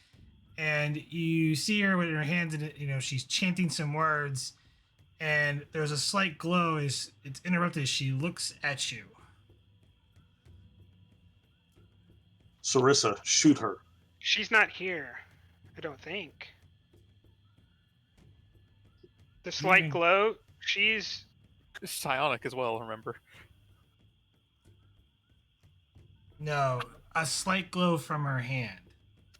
and you see her with her hands in it. She's chanting some words, and there's a slight glow as it's interrupted as she looks at you. Sarissa, shoot her. She's not here, I don't think. The slight Leaving. glow, she's It's psionic as well, remember? No, a slight glow from her hand.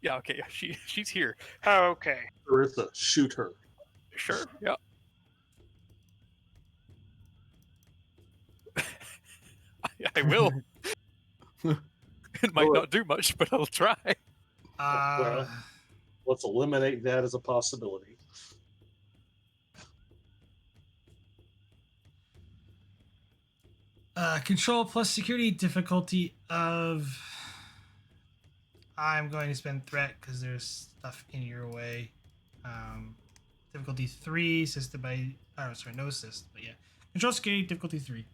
Yeah, okay, yeah, she's here. oh, okay. Sarissa, shoot her. Sure, yeah. I will. It might not do much, but I'll try. Well, let's eliminate that as a possibility. Control plus security difficulty of. I'm going to spend threat because there's stuff in your way. Difficulty 3, assisted by. Oh, sorry, no assist, but yeah. Control security difficulty 3.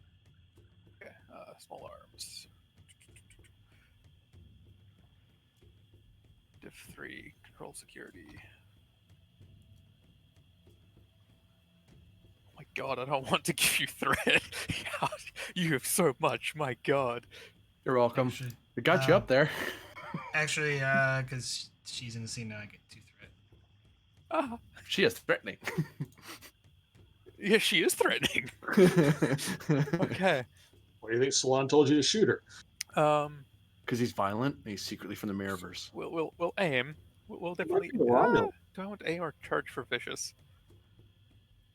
Okay, small arms. Div 3, control security. Oh my god, I don't want to give you threat. You have so much, my god. You're welcome. Actually, We got you up there. Actually, because she's in the scene now, I get 2 threat. She is threatening. Yeah, she is threatening. Okay. Why do you think Salon told you to shoot her? Because he's violent and he's secretly from the Mirrorverse. We'll aim. We'll definitely. be the Romulan. Do I want to aim or charge for vicious?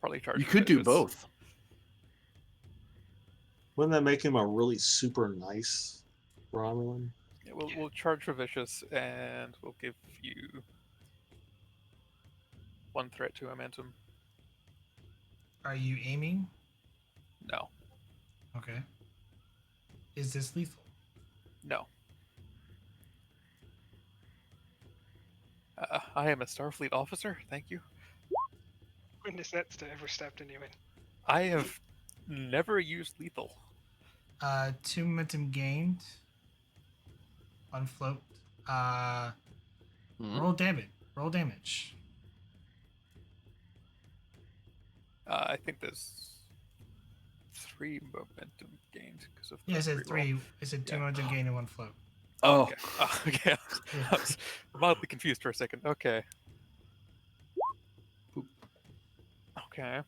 Probably charge. You for could do vicious. both. Wouldn't that make him a really super nice Romulan? Yeah, we'll charge for vicious, and we'll give you 1 threat to momentum. Are you aiming? No, Okay. Is this lethal? no. I am a Starfleet officer. Thank you. When does that ever stopped anyone? I have never used lethal. 2 momentum gained. On float. Roll damage. Roll damage. I think there's 3 momentum gained because of. Yeah, I said reroll. 3. I said 2 Yeah. momentum gain and 1 float. Oh. Okay. Okay. I was mildly confused for a second. Okay. Boop. Okay.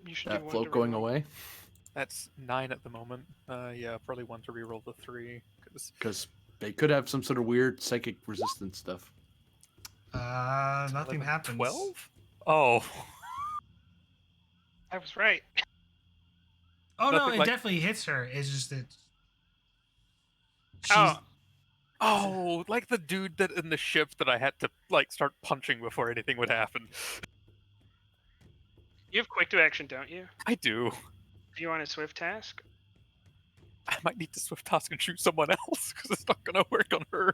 You should do That one float to going reroll. away. That's 9 at the moment. Yeah, probably 1 to reroll the 3 because Because they could have some sort of weird psychic resistance stuff. Nothing happens. 12. Oh. I was right. Oh no, Nothing it like- definitely hits her. It's just that. Oh. Oh, like the dude that in the ship that I had to start punching before anything would happen. You have quick to action, don't you? I do. Do you want a swift task? I might need to swift task and shoot someone else because it's not gonna work on her.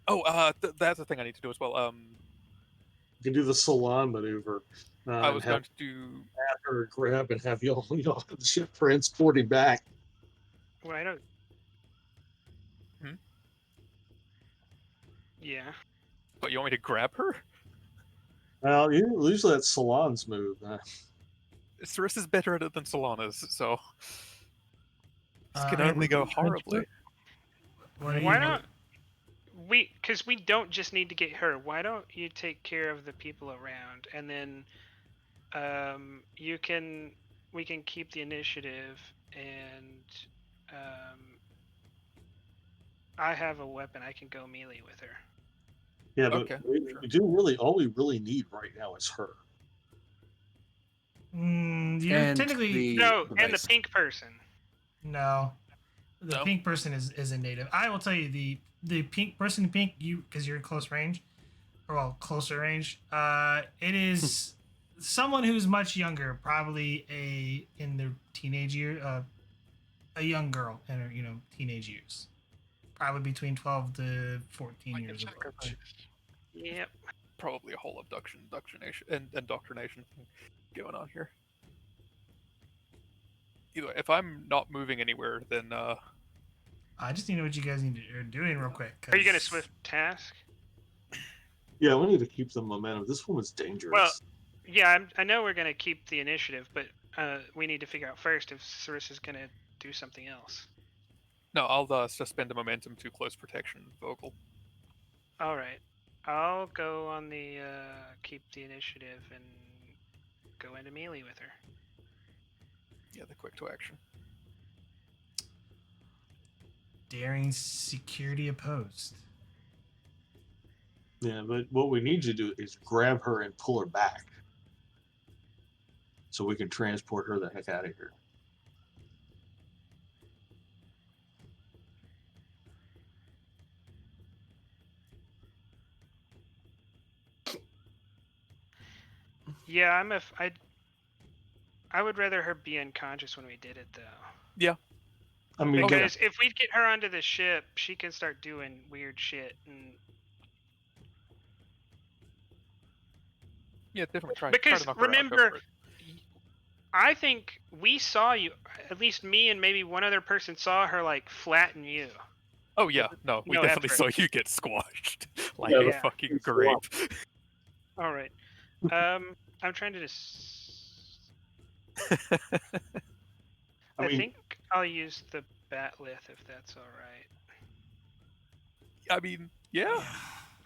Oh, that's the thing I need to do as well. You can do the Salon maneuver. I was and have going to do. her grab and have y'all the ship transporting back. Well, I don't. Hmm? Yeah. But you want me to grab her? Well, usually that's Salon's move. Sarissa's better at it than Solana's, so this can Uh, only go horribly. What are Why you- not? Because we don't just need to get her. Why don't you take care of the people around, and then, we can keep the initiative, and, I have a weapon. I can go melee with her. Yeah, but Okay, we sure. do really all we really need right now is her. You're And technically the No, and the device. pink person. no. The No. pink person is a native. I will tell you the pink person in pink, because you're in close range, or well, closer range. It is someone who's much younger, probably in their teenage year, a young girl in her teenage years, probably between 12 to 14 Like a years of age. sacrifice. Yep. probably a whole indoctrination thing going on here. Either way, if I'm not moving anywhere, then I just need to know what you guys are doing real quick. Are you gonna 'cause- swift task? Yeah, we need to keep the momentum. This woman's dangerous. Well, yeah, I know we're gonna keep the initiative, but we need to figure out first if Sarissa's gonna do something else. no, I'll suspend the momentum to close protection Vogel. All right, I'll go on the keep the initiative and go into melee with her. Yeah, the quick to action. Daring security opposed. Yeah, but what we need you to do is grab her and pull her back, so we can transport her the heck out of here. Yeah, I would rather her be unconscious when we did it though. Yeah. I mean, Because if we get her onto the ship, she can start doing weird shit. And Yeah, definitely try because to knock her out. Go remember, for it. I think we saw you. At least me and maybe one other person saw her like flatten you. Oh yeah, no, we no definitely effort. saw you get squashed like Yeah, a yeah. fucking it's grape. All right. I'm trying to just. I mean, think I'll use the batlith if that's all right. I mean, yeah,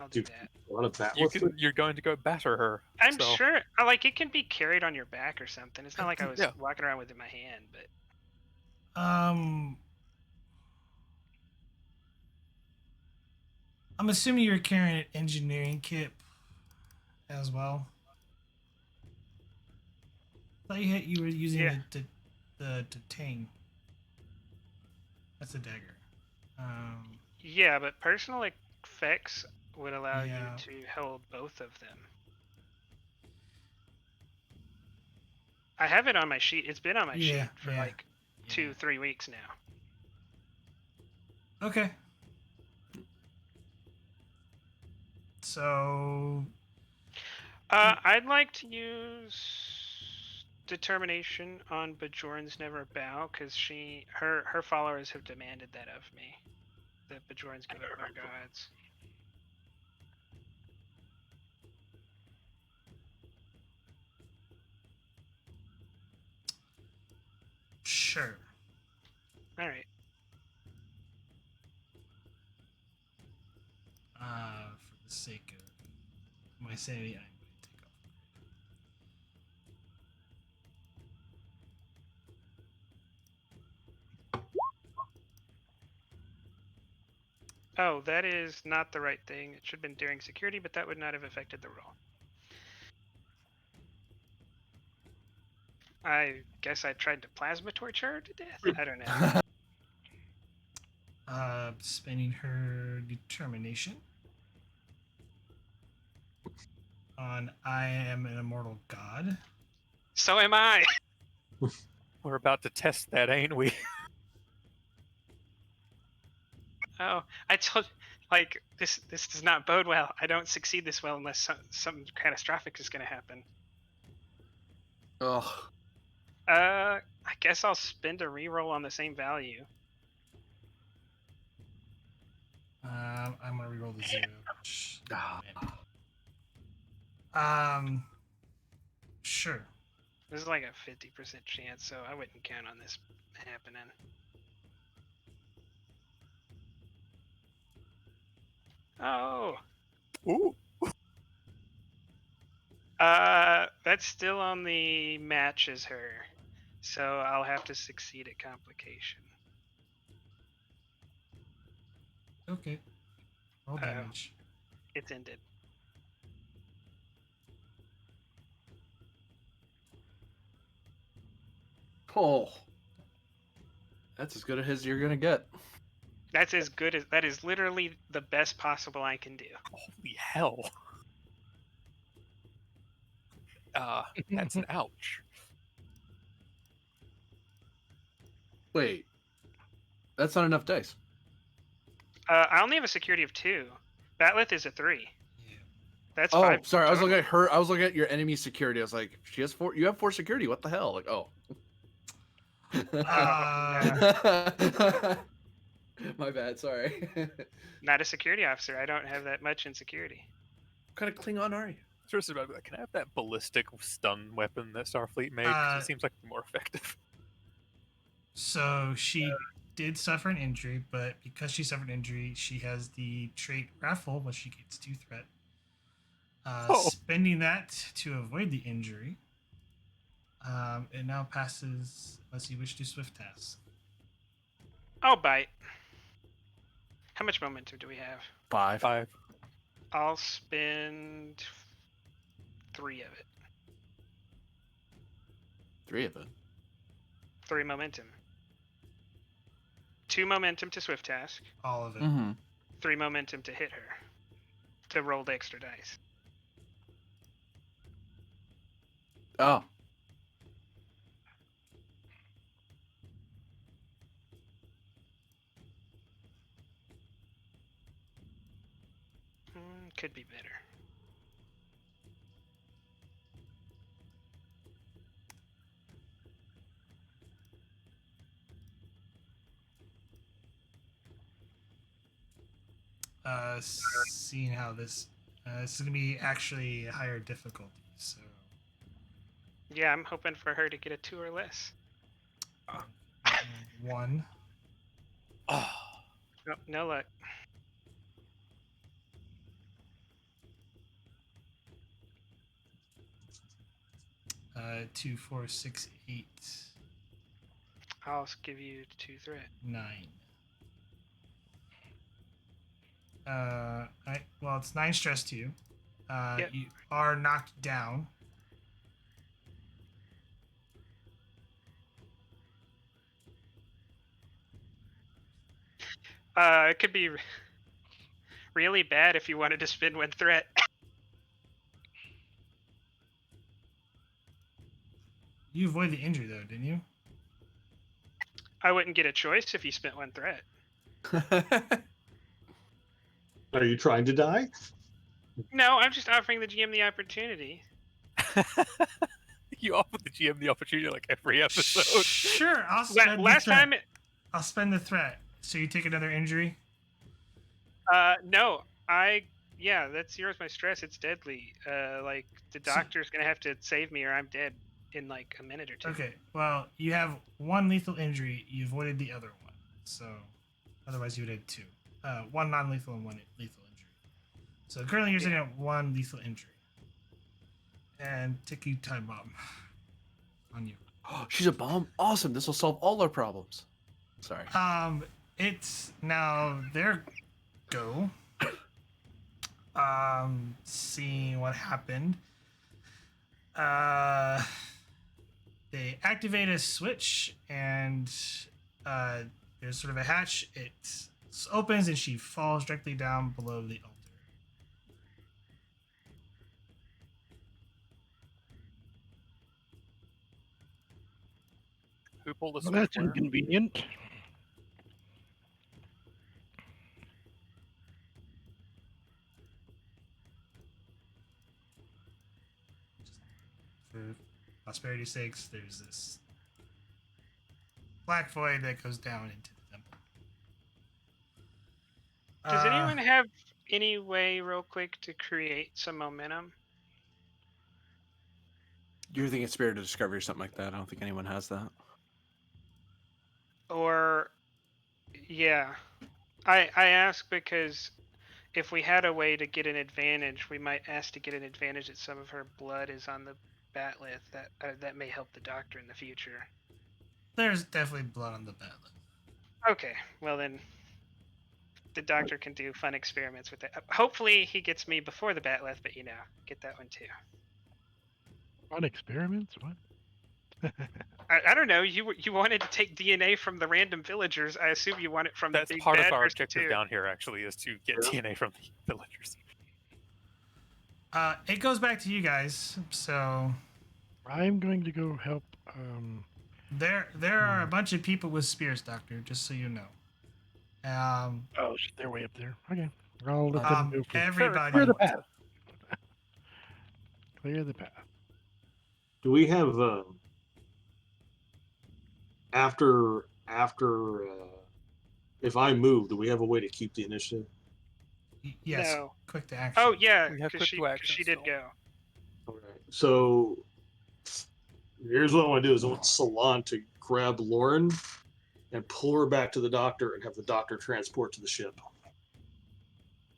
I'll do You- that. a lot of that. you're going to go batter her. I'm so. sure, like, it can be carried on your back or something. It's not like I was Yeah. walking around with it in my hand, but I'm assuming you're carrying an engineering kit as well. I thought you were using Yeah. the tang. That's a dagger. yeah, but personal effects would allow Yeah. you to hold both of them. I have it on my sheet. It's been on my sheet for like 2-3 weeks now. Okay. So I'd like to use determination on Bajorn's Never Bow because her followers have demanded that of me. That Bajorns give up our gods. sure. All right. For the sake of my sanity, I'm going to take off. Oh, that is not the right thing. It should have been daring security, but that would not have affected the roll. I guess I tried to plasma torch her to death. I don't know. Spending her determination on I am an immortal god. So am I. We're about to test that, ain't we? Oh, I told like this does not bode well. I don't succeed this well unless something catastrophic is going to happen. Ugh. I guess I'll spend a reroll on the same value. I'm gonna reroll the 0. Ah. Sure. This is like a 50% chance, so I wouldn't count on this happening. Oh. Ooh. That's still on the match as her, so I'll have to succeed at complication. Okay. Roll damage. It's ended. Oh. That's as good as you're gonna get. That's as good as that is literally the best possible I can do. Holy hell. That's an ouch. Wait. That's not enough dice. I only have a security of 2. Batlith is a 3. Yeah. That's Oh, 5. sorry. I was total. looking at her. I was looking at your enemy security. I was like, she has 4. You have 4 security. What the hell? Like, oh. My bad. Sorry. What Not a security officer. I don't have that much in security. kind of Klingon are you? Seriously, about that, can I have that ballistic stun weapon that Starfleet made? 'Cause it seems like more effective. So she did suffer an injury, but because she suffered an injury, she has the trait Raffle, which she gets 2 threat. Oh. Spending that to avoid the injury. It now passes unless you wish to swift task. I'll bite. How much momentum do we have? 5. 5. I'll spend 3 of it. 3 of it. 3 momentum. 2 momentum to swift task. All of it. Mm-hmm. 3 momentum to hit her. To roll the extra dice. Oh. Could be better. Seeing how this is going to be actually a higher difficulty, so Yeah, I'm hoping for her to get a 2 or less. 1. Oh. No, no luck. Uh, 2, 4, 6, 8, I'll give you 2 threat. 9. Well, it's 9 stress to you. Yep. You are knocked down. It could be really bad if you wanted to spend 1 threat. You avoid the injury though, didn't you? I wouldn't get a choice if you spent 1 threat. Are you trying to die? No, I'm just offering the GM the opportunity. You offer the GM the opportunity like every episode. Sure, I'll spend Last the threat. time, I'll spend the threat. So you take another injury. no, yeah, that's yours. My stress, it's deadly. Like the doctor's gonna have to save me, or I'm dead in like a minute or 2. Okay. Well, you have 1 lethal injury. You avoided the other one, so otherwise you would have 2. 1 non-lethal and 1 lethal injury. So currently you're sitting at 1 lethal injury. And ticking time bomb on you. She's a bomb. Awesome. This will solve all our problems. Sorry. It's now their go. Seeing what happened. They activate a switch and there's sort of a hatch. It opens and she falls directly down below the altar. Who pulled the Well, switch? that's Where? inconvenient. For prosperity's sakes, there's this black void that goes down into the temple. Does anyone have any way, real quick, to create some momentum? You're thinking Spirit of Discovery or something like that. I don't think anyone has that. Or, yeah, I ask because if we had a way to get an advantage, we might ask to get an advantage that some of her blood is on the batleth. That may help the doctor in the future. There's definitely blood on the batleth. Okay, well then, the doctor can do fun experiments with it. Hopefully, he gets me before the batleth, but get that one too. Fun experiments? What? I don't know. You wanted to take DNA from the random villagers. I assume you want it from That's the big part bad of our person objective too. down here, actually, is to get DNA from the villagers. It goes back to you guys. So I'm going to go help. there are a bunch of people with spears, Doctor. Just so you know. Oh, they're way up there. Okay. I'll let them go for Everybody. clear the path. Clear the path. Do we have after if I move, do we have a way to keep the initiative? Yes. No. Quick to action. Oh yeah, We have because quick to action she did still. go. Okay. So here's what I want to do: is I want Salon to grab Lauren and pull her back to the doctor, and have the doctor transport to the ship.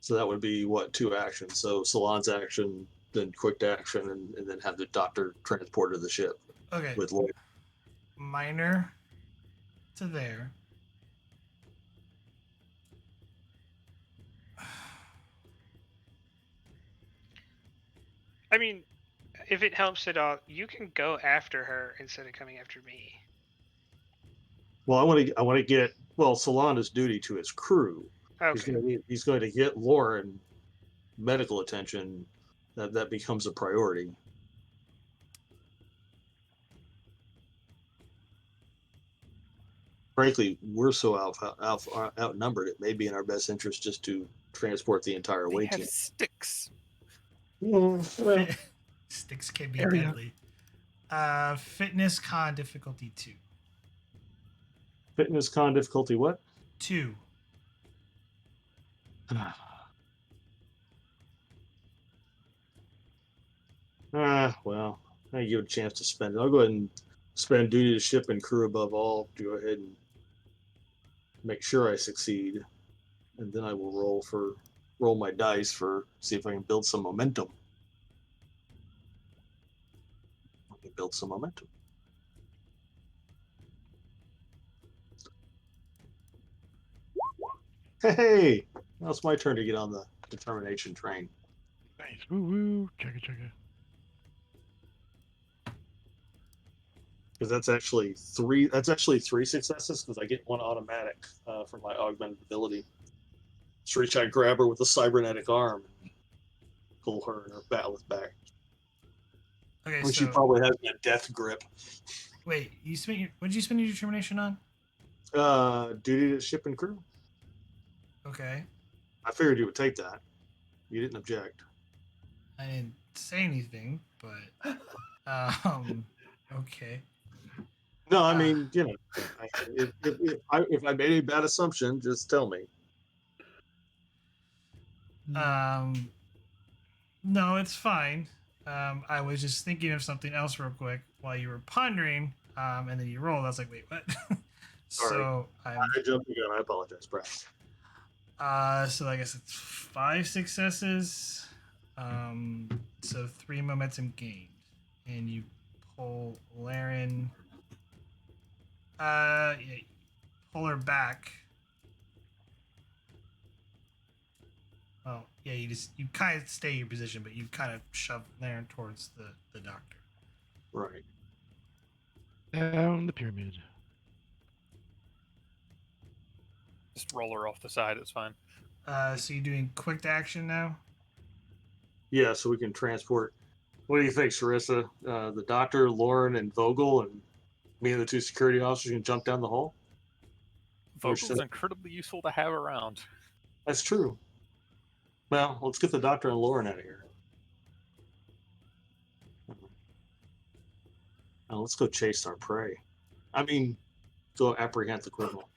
So that would be what, 2 actions. So Salon's action, then quick to action, and then have the doctor transported to the ship Okay. with Lauren. Minor to there. I mean, if it helps at all, you can go after her instead of coming after me. Well, I want to get Salon is duty to his crew. Okay. He's going to get Lauren medical attention. That becomes a priority. Frankly, we're so outnumbered. It may be in our best interest just to transport the entire They away have team. sticks. Well, Sticks can be Area. deadly. Fitness con difficulty 2. fitness con difficulty what? 2. Well, I give it a chance to spend it. I'll go ahead and spend duty to ship and crew above all to go ahead and make sure I succeed, and then I will roll my dice for see if I can build some momentum. I can build some momentum. Hey, now it's my turn to get on the determination train. Nice. Woo woo. Chugga chugga. Because that's actually three. That's actually 3 successes because I get 1 automatic for my augmented ability. Just reach out, grab her with a cybernetic arm, and pull her in her batleth back. Okay, When she so probably has a death grip. wait, what did you spend your determination on? Duty to ship and crew. Okay. I figured you would take that. You didn't object. I didn't say anything, but okay. No, I mean, if I made a bad assumption, just tell me. No, it's fine. I was just thinking of something else real quick while you were pondering, and then you rolled. I was like, wait, what? Sorry. So I'm I jumped the gun. I apologize, Brad. so I guess it's 5 successes. So 3 momentum gained. And you pull Laren yeah, pull her back. Oh, yeah, you kind of stay in your position, but you kind of shove Laren towards the doctor. Right. Down the pyramid. Just roll her off the side. It's fine. So you're doing quick action now? Yeah, so we can transport. What do you think, Sarissa? The doctor, Lauren, and Vogel, and me and the 2 security officers can jump down the hall? Vogel's incredibly useful to have around. That's true. Well, let's get the doctor and Lauren out of here. Now let's go chase our prey. I mean, go apprehend the criminal.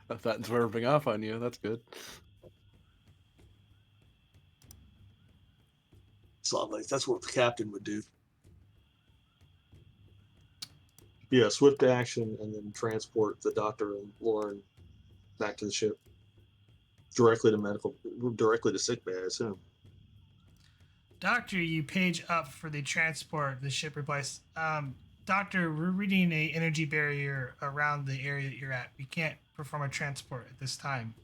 That's swerving off on you. That's good. So like that's what the captain would do. Yeah, swift action and then transport the doctor and Lauren back to the ship. Directly to sickbay, I assume. Doctor, you page up for the transport. The ship replies, Doctor, we're reading a energy barrier around the area that you're at. We can't perform a transport at this time.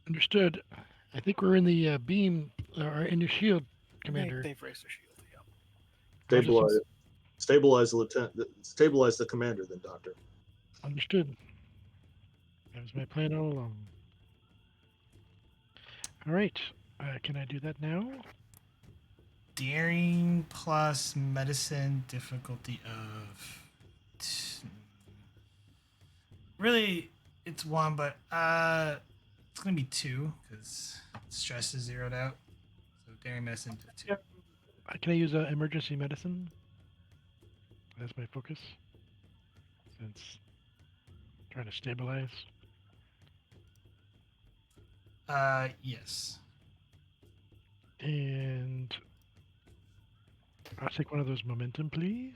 Understood. I think we're in the beam, or in your shield, Commander. They've raised their shield. Yeah. Stabilize the lieutenant. Stabilize the commander, then, Doctor. Understood. That was my plan all along. All right. Can I do that now? Daring plus medicine difficulty of... Really, it's 1, but it's going to be 2 because stress is zeroed out. So daring medicine of 2. Can I use emergency medicine? That's my focus. Since trying to stabilize. Yes. And I'll take one of those momentum, please.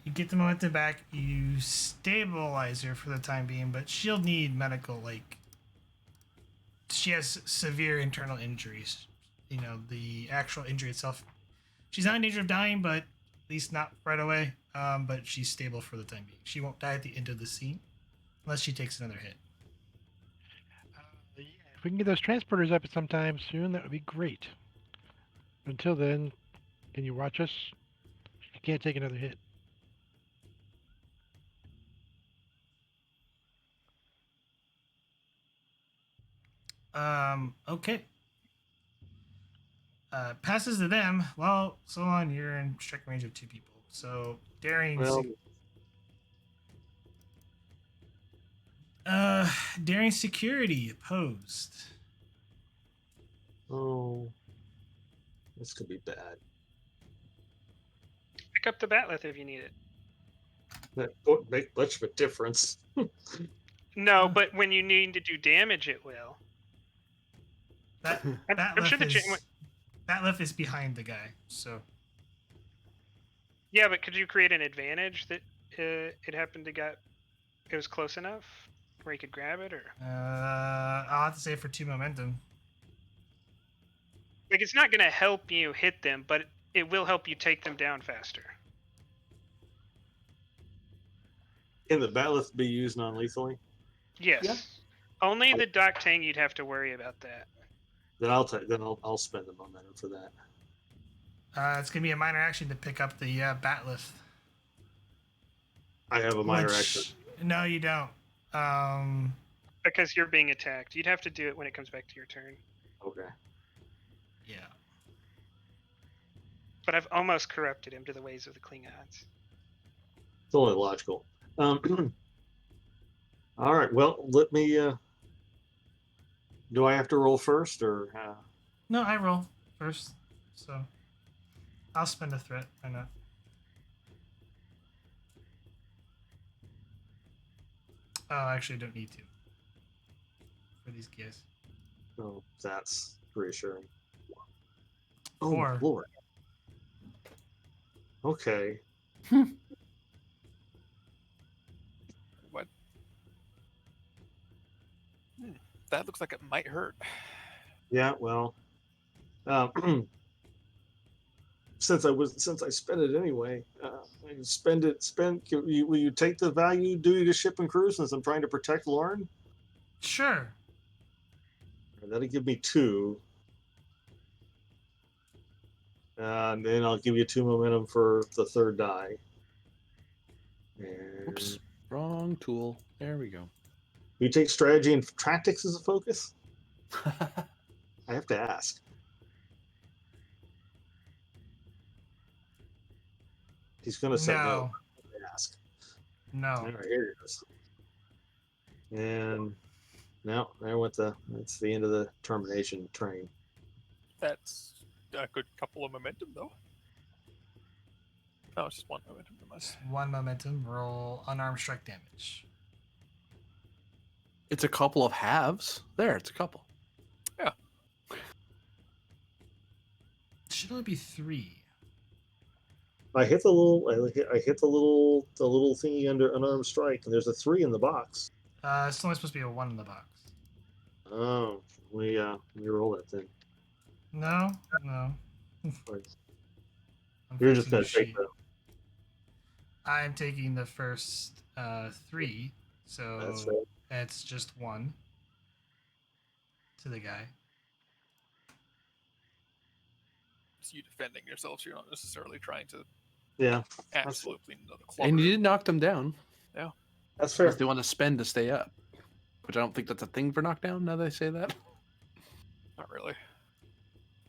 You get the momentum back. You stabilize her for the time being, but she'll need medical. Like, she has severe internal injuries. You know, the actual injury itself. She's not in danger of dying, but at least not right away. But she's stable for the time being. She won't die at the end of the scene, unless she takes another hit. Yeah, if we can get those transporters up sometime soon, that would be great. Until then, can you watch us? I can't take another hit. Okay. Passes to them. Well, so on. You're in strict range of 2 people. So daring. Well, Daring security opposed. oh, this could be bad. Pick up the batleth if you need it. That won't make much of a difference. No, but when you need to do damage, it will. That I'm sure Batleth is behind the guy. So Yeah, but could you create an advantage that it happened to it was close enough where you could grab it, or I'll have to say for 2 momentum. like it's not going to help you hit them, but it will help you take them down faster. Can the batleth be used non-lethally? Yes. Yeah. Only the Doc Tang you'd have to worry about that. Then I'll spend the momentum for that. It's gonna be a minor action to pick up the Batleth. I have a minor action. No, you don't. Because you're being attacked. You'd have to do it when it comes back to your turn. Okay. Yeah. But I've almost corrupted him to the ways of the Klingons. It's only logical. All right. Well, let me. Do I have to roll first, or? No, I roll first, so I'll spend a threat. Why not? Oh, actually, I don't need to for these guys. Oh, that's reassuring. 4. Oh, Lord. Okay. What? That looks like it might hurt. Yeah. Well. Since I spent it anyway, spend it. Will you take the value due to ship and crew since I'm trying to protect Lauren? Sure. That'll give me 2. And then I'll give you 2 momentum for the 3rd die. And Oops, wrong tool. There we go. you take strategy and tactics as a focus? I have to ask. He's going to say no. I ask. No. All right, here it is. And now that's the end of the termination train. That's a good couple of momentum, though. Oh, it's just 1 momentum from us. 1 momentum. Roll unarmed strike damage. It's a couple of halves. There, it's a couple. Yeah. Should only be 3. I hit the little the little thingy under unarmed strike, and there's a 3 in the box. It's only supposed to be a 1 in the box. Oh, let me roll that thing. No. You're just gonna take the. I'm taking the first 3, so That's right. it's just 1 to the guy. It's you defending yourself, so you're not necessarily trying to Yeah. absolutely And you did knock them down. Yeah. That's fair. If they want to spend to stay up. Which I don't think that's a thing for knockdown, now that I say that. Not really.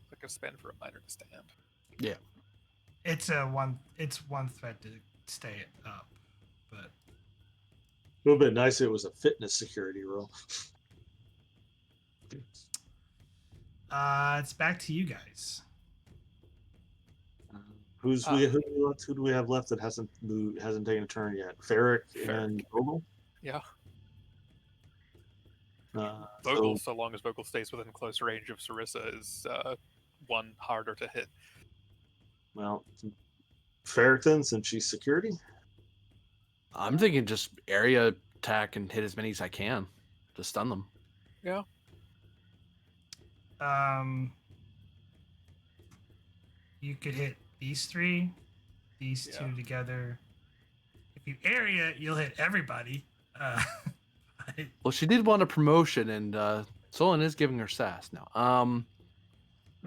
It's like a spend for a minor to stand. Yeah. It's 1 threat to stay up, but It would have been nice if it was a fitness security roll. it's back to you guys. Who do we have left that hasn't taken a turn yet? Ferric and Vogel. Yeah. So Vogel, so long as Vogel stays within close range of Sarissa, is one harder to hit. well, Ferric then, since she's security. I'm thinking just area attack and hit as many as I can to stun them. Yeah. You could hit these three, these Yeah. two together. If you area it, you'll hit everybody. But Well, she did want a promotion, and Solon is giving her sass now.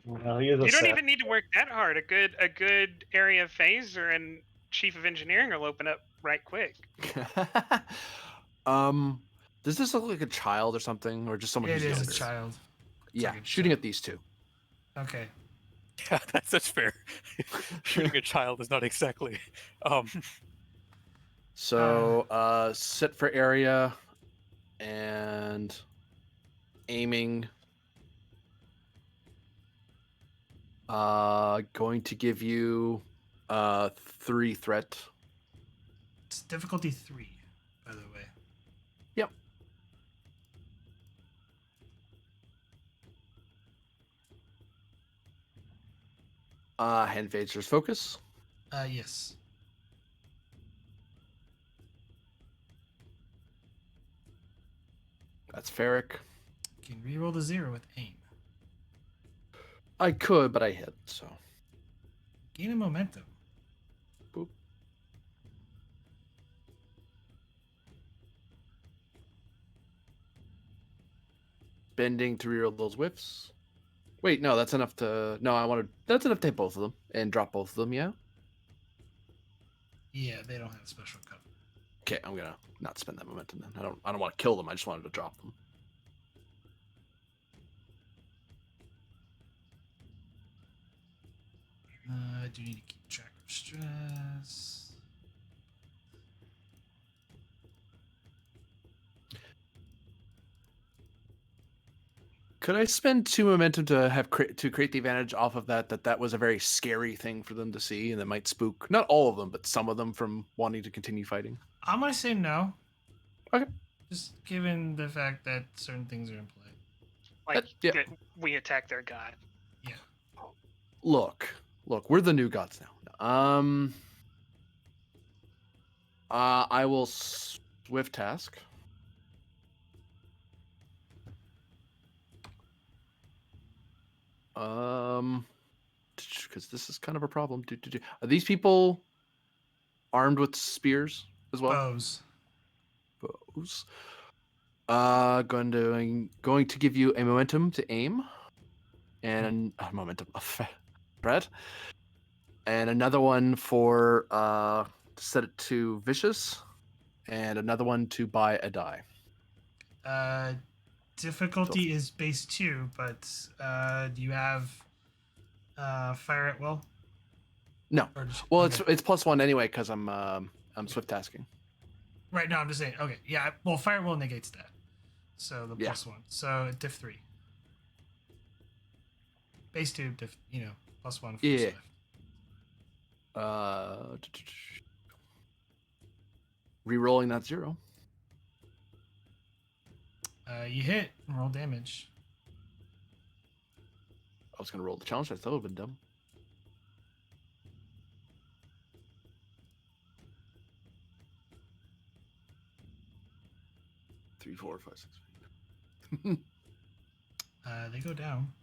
Well, he is a You don't sap. even need to work that hard. A good area phaser and chief of engineering will open up right quick. Does this look like a child or something, or just someone it who's is younger? a child. It's Yeah, like a shooting child. at these two. Okay. Yeah, that's fair. Shooting a child is not exactly. So, sit for area and aiming. Going to give you 3 threat. It's difficulty 3, by the way. Yep. Hand phaser's focus. Yes. That's Ferric. You can reroll the 0 with aim. I could, but I hit, so. Gain a momentum. Boop. Bending to reroll those whiffs. Wait, no, that's enough to. No, that's enough to hit both of them and drop both of them, yeah? Yeah, they don't have special cover. Okay, I'm gonna not spend that momentum then. I don't want to kill them, I just wanted to drop them. I do need to keep track of stress. Could I spend 2 momentum to have to create the advantage off of that was a very scary thing for them to see and that might spook not all of them, but some of them from wanting to continue fighting? I'm gonna say no. Okay. Just given the fact that certain things are in play. Like yeah. that we attack their god. Yeah. Look, we're the new gods now. I will swift task. Because this is kind of a problem. Are these people armed with spears as well? Bows. Bows. Going to give you a momentum to aim, and a momentum of threat, and another one for to set it to vicious, and another one to buy a die. Difficulty is base 2, but do you have fire at will? No. Or Well, okay. it's +1 anyway because I'm swift tasking. Right, no, I'm just saying. Okay, yeah, well, fire at will negates that. So the Yeah. +1. So diff 3. Base 2, diff, +1 for Yeah. swift. Rerolling that 0. You hit and roll damage. I was gonna roll the challenge. That would have been dumb. Three, 4, 5, 6. They go down.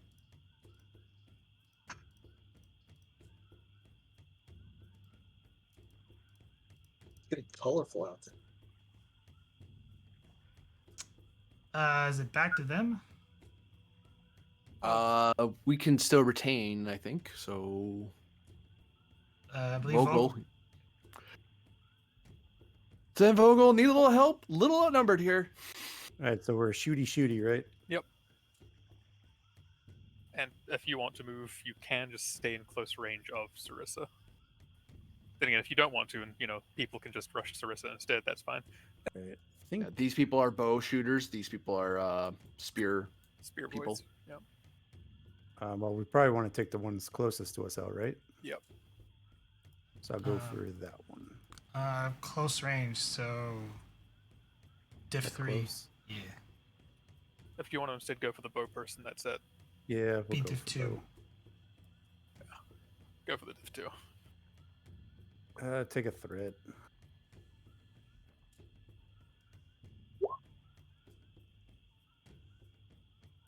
It's getting colorful out there. Is it back to them? We can still retain, I think. So I believe Vogel. Then Vogel need a little help. Little outnumbered here. All right, so we're shooty, right? Yep. And if you want to move, you can just stay in close range of Sarissa. Then again, if you don't want to, and people can just rush Sarissa instead, that's fine. Right. I think Yeah, these people are bow shooters. These people are spear. Spear People. voids. Yep. well, we probably want to take the ones closest to us out, right? Yep. So I'll go for that one. Close range, so diff That's 3. close. Yeah. If you want to instead go for the bow person, that's it. Yeah, we'll Be go diff for 2. Go for the diff 2. bow. Take a threat.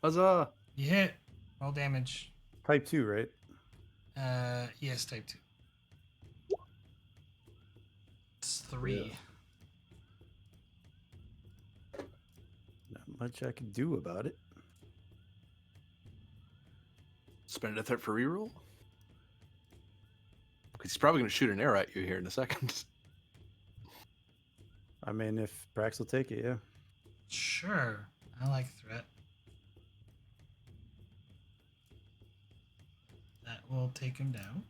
Huzzah! You hit. Roll damage. Type 2, right? Yes, type 2. It's 3. Not much I can do about it. Spend a threat for reroll. Because he's probably going to shoot an arrow at you here in a second. I mean, if Brax will take it, yeah. Sure. I like threat. That will take him down.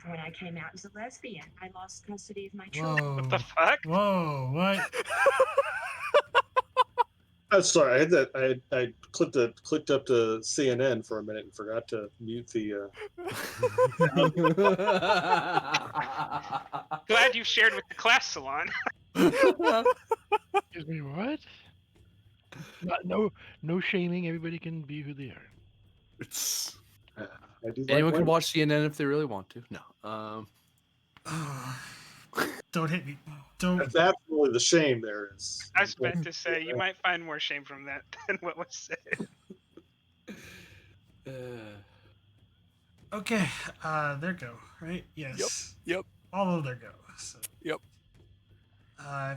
When I came out as a lesbian, I lost custody of my children. Whoa. What the fuck? Whoa, what? I'm sorry. I had that. I clicked up to CNN for a minute and forgot to mute the. Glad you shared with the class salon. Excuse me, what? No shaming. Everybody can be who they are. It's, I do like anyone can women. watch CNN if they really want to. No. Don't hit me. Don't. That's absolutely the shame there is. I was about to say, you might find more shame from that than what was said. Okay, there go, right? Yes. Yep. All of there go. So, Yep.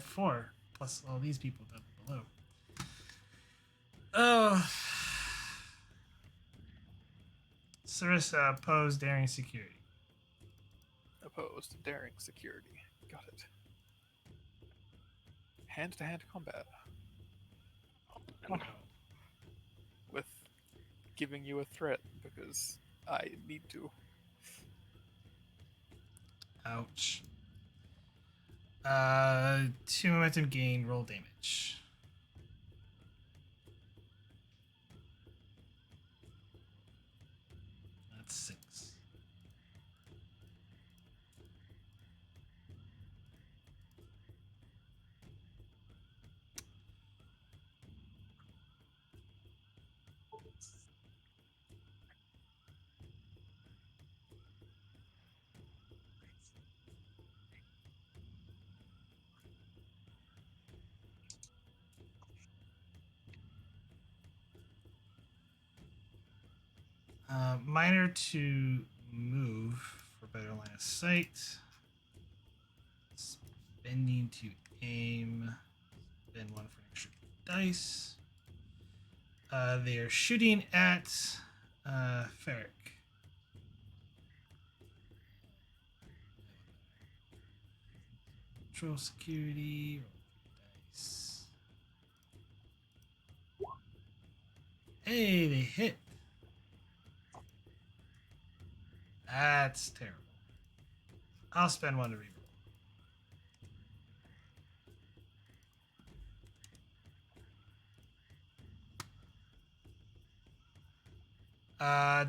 4 plus all these people down below. Oh. Sarissa, oppose daring security. Opposed to daring security. Got it. Hand-to-hand combat. With giving you a threat because I need to. Ouch. 2 momentum gain, roll damage. That's 6. Minor to move for better line of sight. Spending to aim. Spend 1 for an extra dice. They are shooting at Ferric. Control security. Roll dice. Hey, they hit. That's terrible. I'll spend 1 to reroll.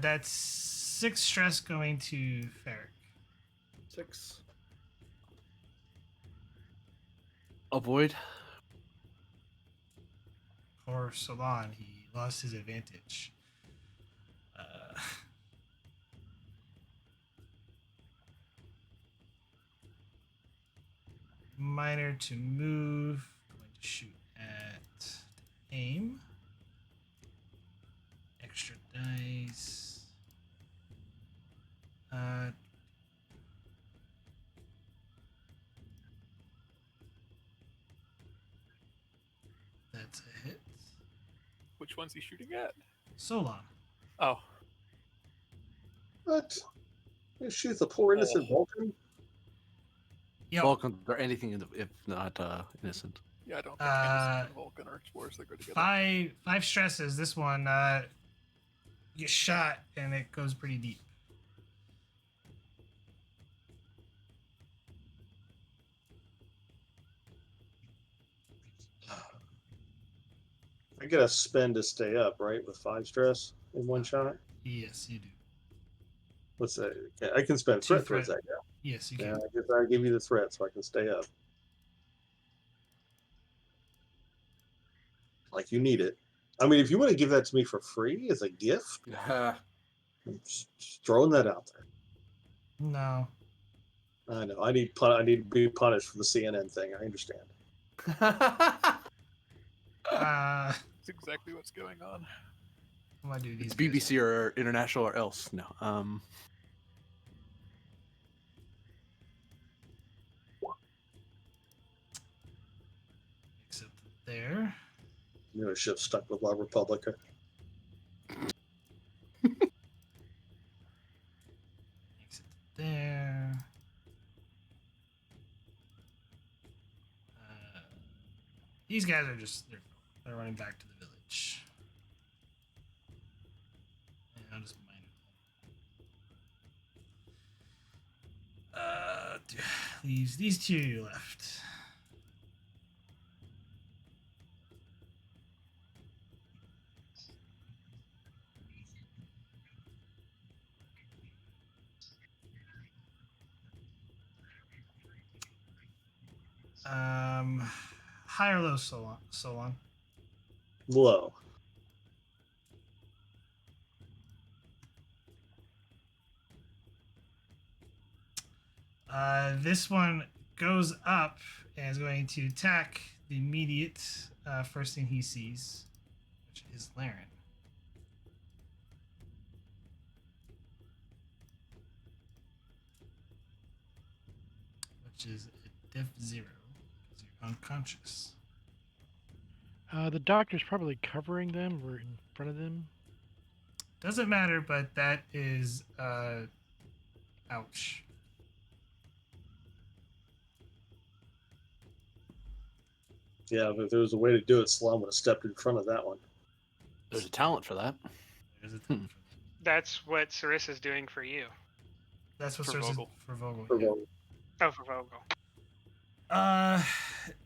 That's 6 stress going to Ferric. 6. Avoid. Poor Salon, he lost his advantage. Minor to move. Going to shoot at aim. Extra dice. That's a hit. Which one's he shooting at? Solon. Oh. What? You shoot the poor innocent Vulcan? Yep. Vulcans are anything if not innocent. Yeah, I don't think Innocent and Vulcan are spores that go together. 5 stresses. This one gets shot and it goes pretty deep. gotta spend to stay up, right? With 5 stress in one shot. Yes, you do. Let's say I can spend 2 threat towards threat. that. Yes, you Yeah, can. I guess I'll give you the threat so I can stay up. Like you need it. I mean, if you want to give that to me for free as a gift, I'm just throwing that out there. No. I know. I need to be punished for the CNN thing. I understand. That's exactly what's going on. I'm gonna do these It's guys. BBC or international or else. No. Except there. You know, ship stuck with La Repubblica. Except there. These guys are just they're running back to the village. And I'll just mine it. These two left. High or low, Solon? Low. This one goes up and is going to attack the immediate first thing he sees, which is Laren. Which is a diff 0 because you're unconscious. The doctor's probably covering them or in front of them. Doesn't matter, but that is ouch. Yeah, but if there was a way to do it, Salon would have stepped in front of that one. There's a talent for that. There's a time for that. That's what Sarissa's doing for you. That's what For serves Vogel. for Vogel. For yeah. Vogel. Oh, for Vogel.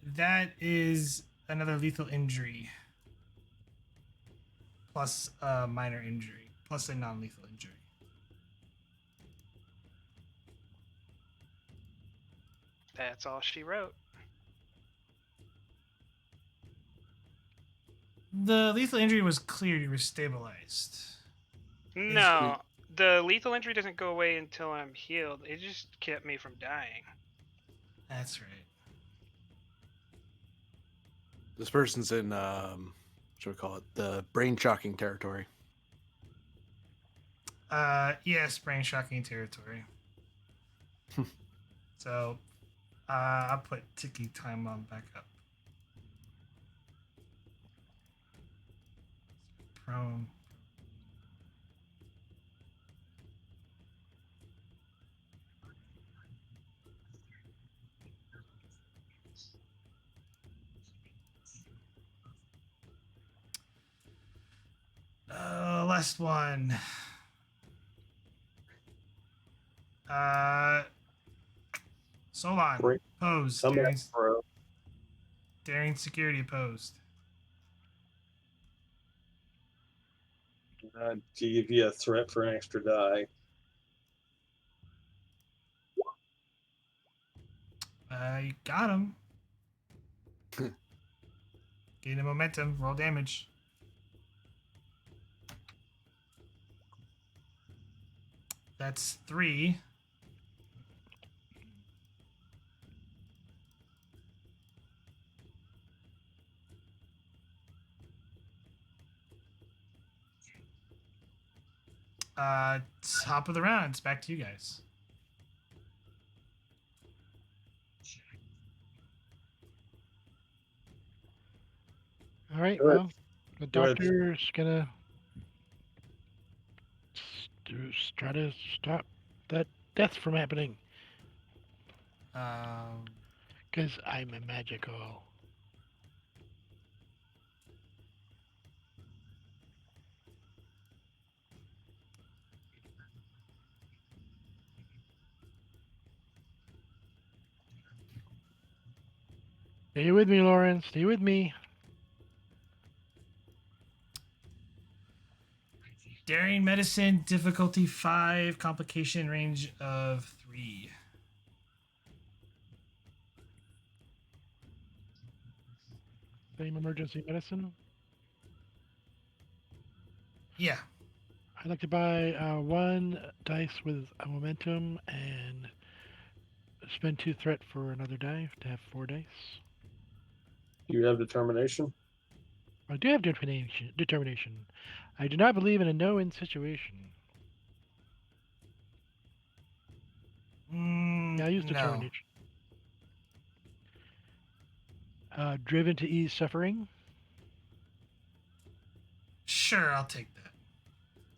That is another lethal injury. Plus a minor injury. Plus a non-lethal injury. That's all she wrote. The lethal injury was cleared. You were stabilized. No, the lethal injury doesn't go away until I'm healed. It just kept me from dying. That's right. This person's in what do we call it? The brain shocking territory. Yes, brain shocking territory. So, I'll put ticking time on back up. Prone. Last one. Solon. Great. Pose. Come Daring, back, bro. daring security opposed. Give you a threat for an extra die. You got him. Gain the momentum. Roll damage. That's 3. Top of the round. It's back to you guys. All right. Go ahead. Well, the Go ahead. doctor's gonna try to stop that death from happening because I'm a magical. Stay with me, Lauren. Stay with me. Daring medicine, difficulty 5, complication range of 3. Same emergency medicine. Yeah. I'd like to buy 1 dice with a momentum and spend 2 threat for another die to have 4 dice. You have determination. I do have determination. I do not believe in a no-win situation. Yeah, I use No. determination. Driven to ease suffering. Sure, I'll take that.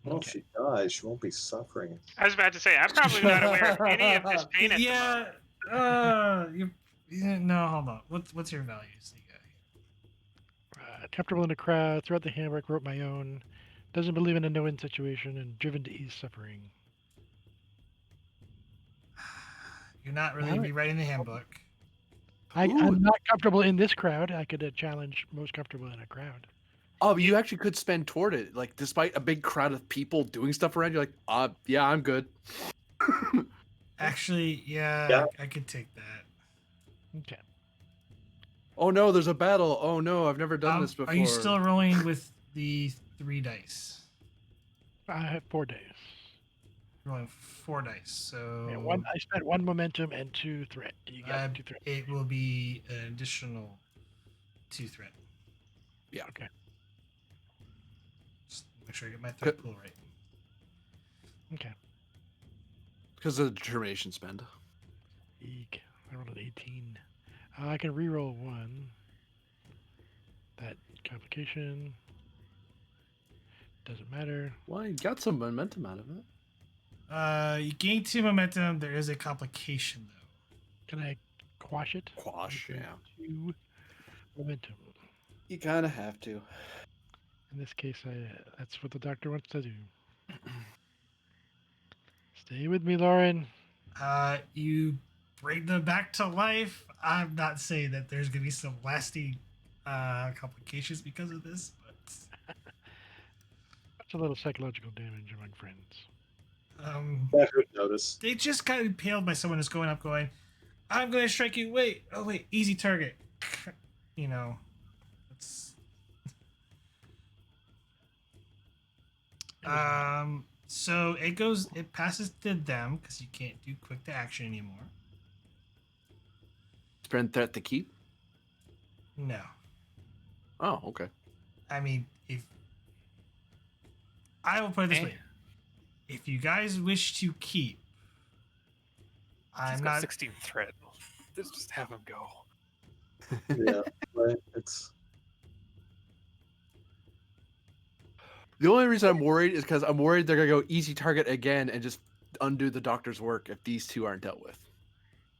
Well, Okay. she dies. She won't be suffering. I was about to say, I'm probably not aware of any of this pain at the Yeah. moment. No, hold on. What's your value, Sneak Eye? Comfortable in a crowd. Throughout the handbook, wrote my own. Doesn't believe in a no-win situation and driven to ease suffering. You're not really Wow. rewriting the handbook. I'm not comfortable in this crowd. I could challenge most comfortable in a crowd. Oh, but you actually could spend toward it. Like, despite a big crowd of people doing stuff around, you're like, yeah, I'm good. Actually, yeah, Yeah. I could take that. Okay. Oh no, there's a battle. Oh no, I've never done this before. Are you still rolling with the 3 dice? I have 4 days. Rolling 4 dice. So And I spent 1 momentum and 2 threat. You got 2 threat. it will be an additional 2 threat. Yeah. Okay. Just make sure I get my threat pool right. Okay. Because of the determination spend. Eek. I rolled an 18. I can reroll 1. That complication doesn't matter. Well, you got some momentum out of it. You gain 2 momentum. There is a complication though. Can I quash it? Quash, yeah. 2 momentum. You kind of have to. In this case, that's what the doctor wants to do. Stay with me, Lauren. You bring them back to life. I'm not saying that there's gonna be some lasting complications because of this, but That's a little psychological damage among friends. That would notice. they just got impaled by someone who's going up, going, "I'm going to strike you." Wait, easy target. You know, it's So it passes to them because you can't do quick to action anymore. Spend threat to keep? No. Oh, okay. I mean, if I will put it this way, if you guys wish to keep, He's got 16 threat. Let's just have him go. Yeah, right. It's The only reason I'm worried is because I'm worried they're going to go easy target again and just undo the doctor's work if these two aren't dealt with.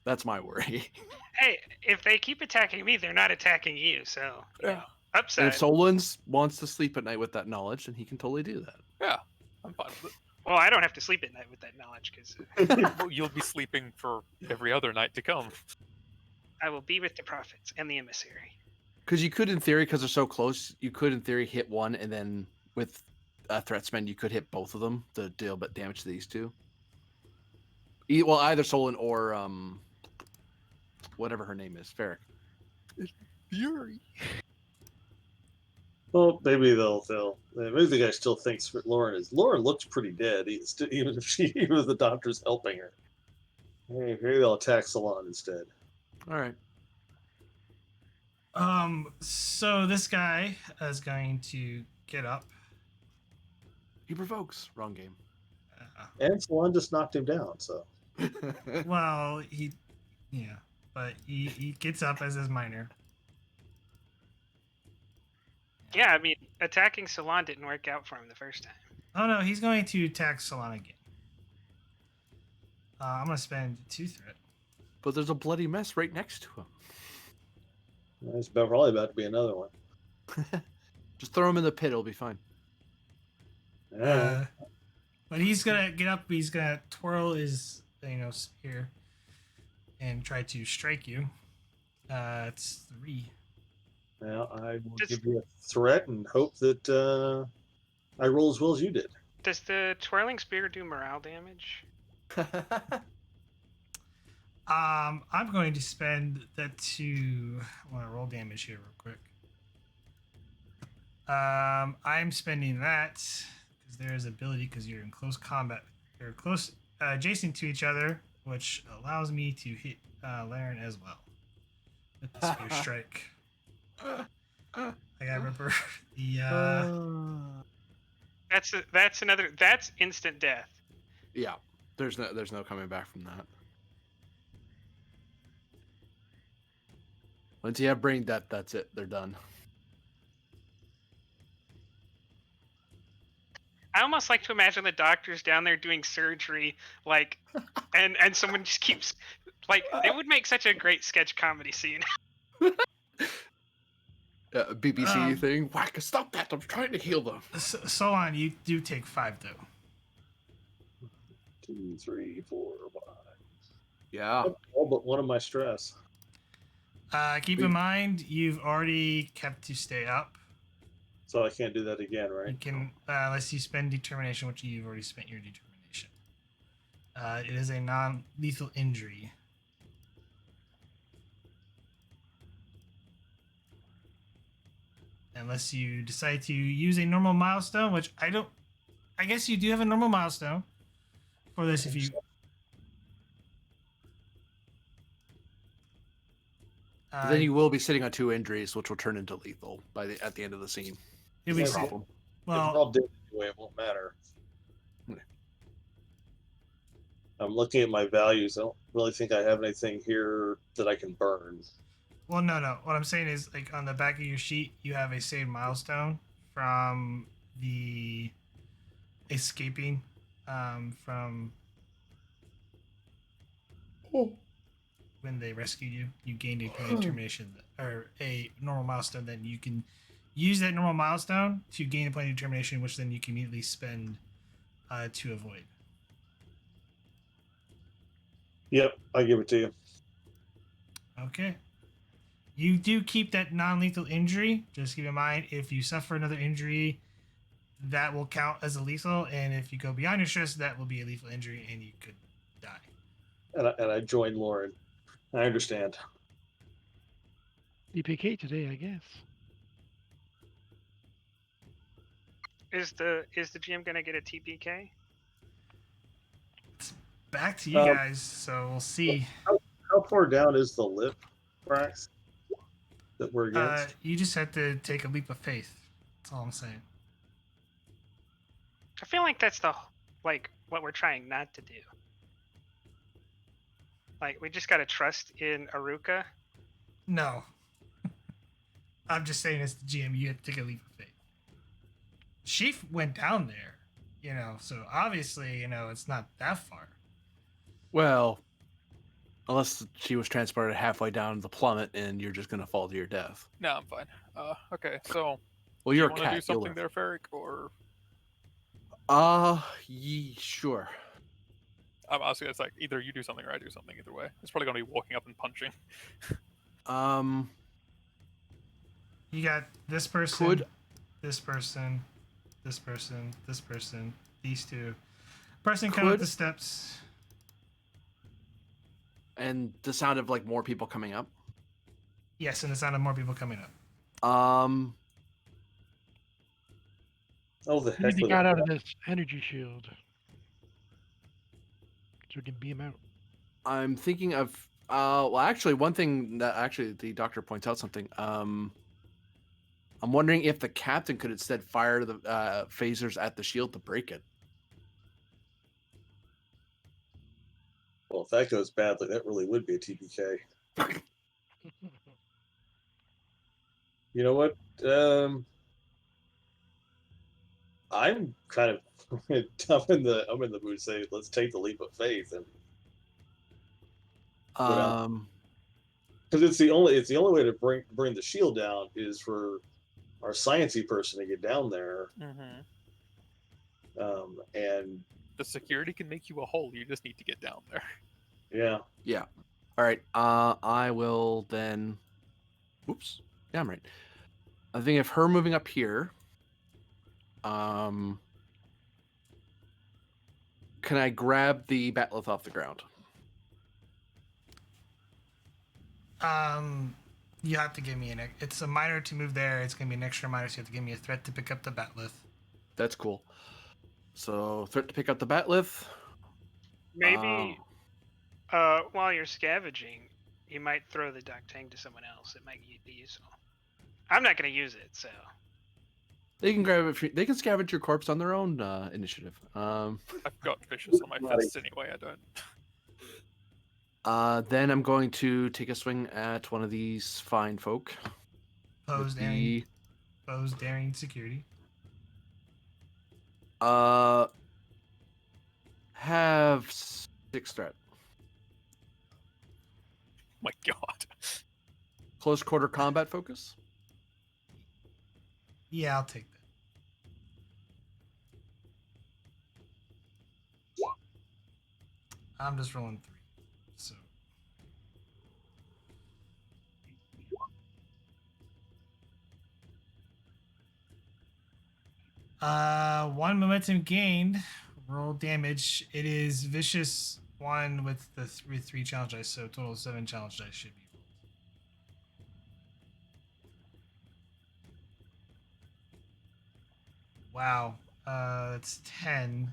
That's my worry. Hey, if they keep attacking me, they're not attacking you. So Yeah. upside. And if Solons wants to sleep at night with that knowledge, then he can totally do that. Yeah, I'm fine with it. Well, I don't have to sleep at night with that knowledge because Well, you'll be sleeping for every other night to come. I will be with the prophets and the emissary. Because you could, in theory, because they're so close, you could, in theory, hit one, and then with threat spend, you could hit both of them to deal but damage to these two. Well, either Solon or whatever her name is, Ferric. Fury. well, maybe maybe the guy still thinks Lauren looks pretty dead, even if the doctor's helping her. Hey, maybe they'll attack Salon instead. All right. So this guy is going to get up. He provokes. Wrong game. And Salon just knocked him down, so. Well, but he gets up as his minor. Yeah, I mean, attacking Salon didn't work out for him the first time. Oh no, he's going to attack Salon again. I'm gonna spend 2 threat. But there's a bloody mess right next to him. There's probably about to be another one. Just throw him in the pit. It'll be fine. Yeah. But he's gonna get up. He's gonna twirl his spear and try to strike you. It's 3. Now I will give you a threat and hope that I roll as well as you did. Does the twirling spear do morale damage? I'm going to spend that to. I want to roll damage here real quick. I'm spending that because there is ability because you're in close combat. You're close adjacent to each other, which allows me to hit Laren as well with the spear strike. I gotta remember the. That's instant death. Yeah, there's no coming back from that. Once you have brain death, that's it. They're done. I almost like to imagine the doctors down there doing surgery, like, and someone just keeps, like, it would make such a great sketch comedy scene. BBC thing. Whack! Stop that! I'm trying to heal them. So on, you do take 5 though. 2, 3, 4, 5. Yeah. All but one of my stress. Keep in mind, you've already kept to stay up. So I can't do that again, right? You can, unless you spend determination, which you've already spent your determination. It is a non-lethal injury. Unless you decide to use a normal milestone, which I don't. I guess you do have a normal milestone for this if you. But then you will be sitting on 2 injuries, which will turn into lethal at the end of the scene. It'll be Yeah, problem. if we're all dead anyway, it won't matter. I'm looking at my values. I don't really think I have anything here that I can burn. Well, no. What I'm saying is, like, on the back of your sheet, you have a saved milestone from the escaping from when they rescued you. You gained a point of determination or a normal milestone. Then you can use that normal milestone to gain a point of determination, which then you can immediately spend to avoid. Yep, I give it to you. Okay. You do keep that non-lethal injury. Just keep in mind, if you suffer another injury, that will count as a lethal, and if you go beyond your stress, that will be a lethal injury, and you could die. And I join Lauren. I understand. DPK today, I guess. Is the GM gonna get a TPK? It's back to you guys, so we'll see. How far down is the lip, Brax, that we're against? You just have to take a leap of faith. That's all I'm saying. I feel like that's what we're trying not to do. Like, we just gotta trust in Aruka. No. I'm just saying as the GM, you have to take a leap of faith. She went down there, so obviously, it's not that far. Well, unless she was transported halfway down the plummet and you're just going to fall to your death. No, I'm fine. Okay, so Well, you're you a want cat. to do something there, Ferric, or sure. I'm asking. It's like either you do something or I do something. Either way, it's probably going to be walking up and punching. You got this person, Could- this person, this person, this person, these two. Person coming up the steps. And the sound of like more people coming up. Yes, and the sound of more people coming up. Oh, the We heck need to with get it. out of this energy shield. So we can beam out. I'm thinking of well, actually, one thing that actually the doctor points out something. I'm wondering if the captain could instead fire the phasers at the shield to break it. Well, if that goes badly, that really would be a TPK. You know what? I'm kind of I'm in the mood to say let's take the leap of faith and because it's the only way to bring the shield down is for our sciencey person to get down there. And the security can make you a hole. You just need to get down there. Yeah. All right. I will then. Oops. Yeah, I'm right. I think if her moving up here, can I grab the batleth off the ground? You have to give me it's a minor to move there. It's gonna be an extra minor, so you have to give me a threat to pick up the batleth. That's cool. So threat to pick up the batleth. Maybe while you're scavenging, you might throw the duck tank to someone else. It might be useful. I'm not going to use it, so. They can grab it. They can scavenge your corpse on their own initiative. I've got vicious on my fists anyway. I don't. Then I'm going to take a swing at one of these fine folk. Pose daring. Pose daring security. Have 6 threat. My God. Close quarter combat focus. Yeah, I'll take that. I'm just rolling 3. So. One momentum gained. Roll damage. It is vicious 1 with the 3 challenge dice, so total of 7 challenge dice should be rolled. Wow. That's 10.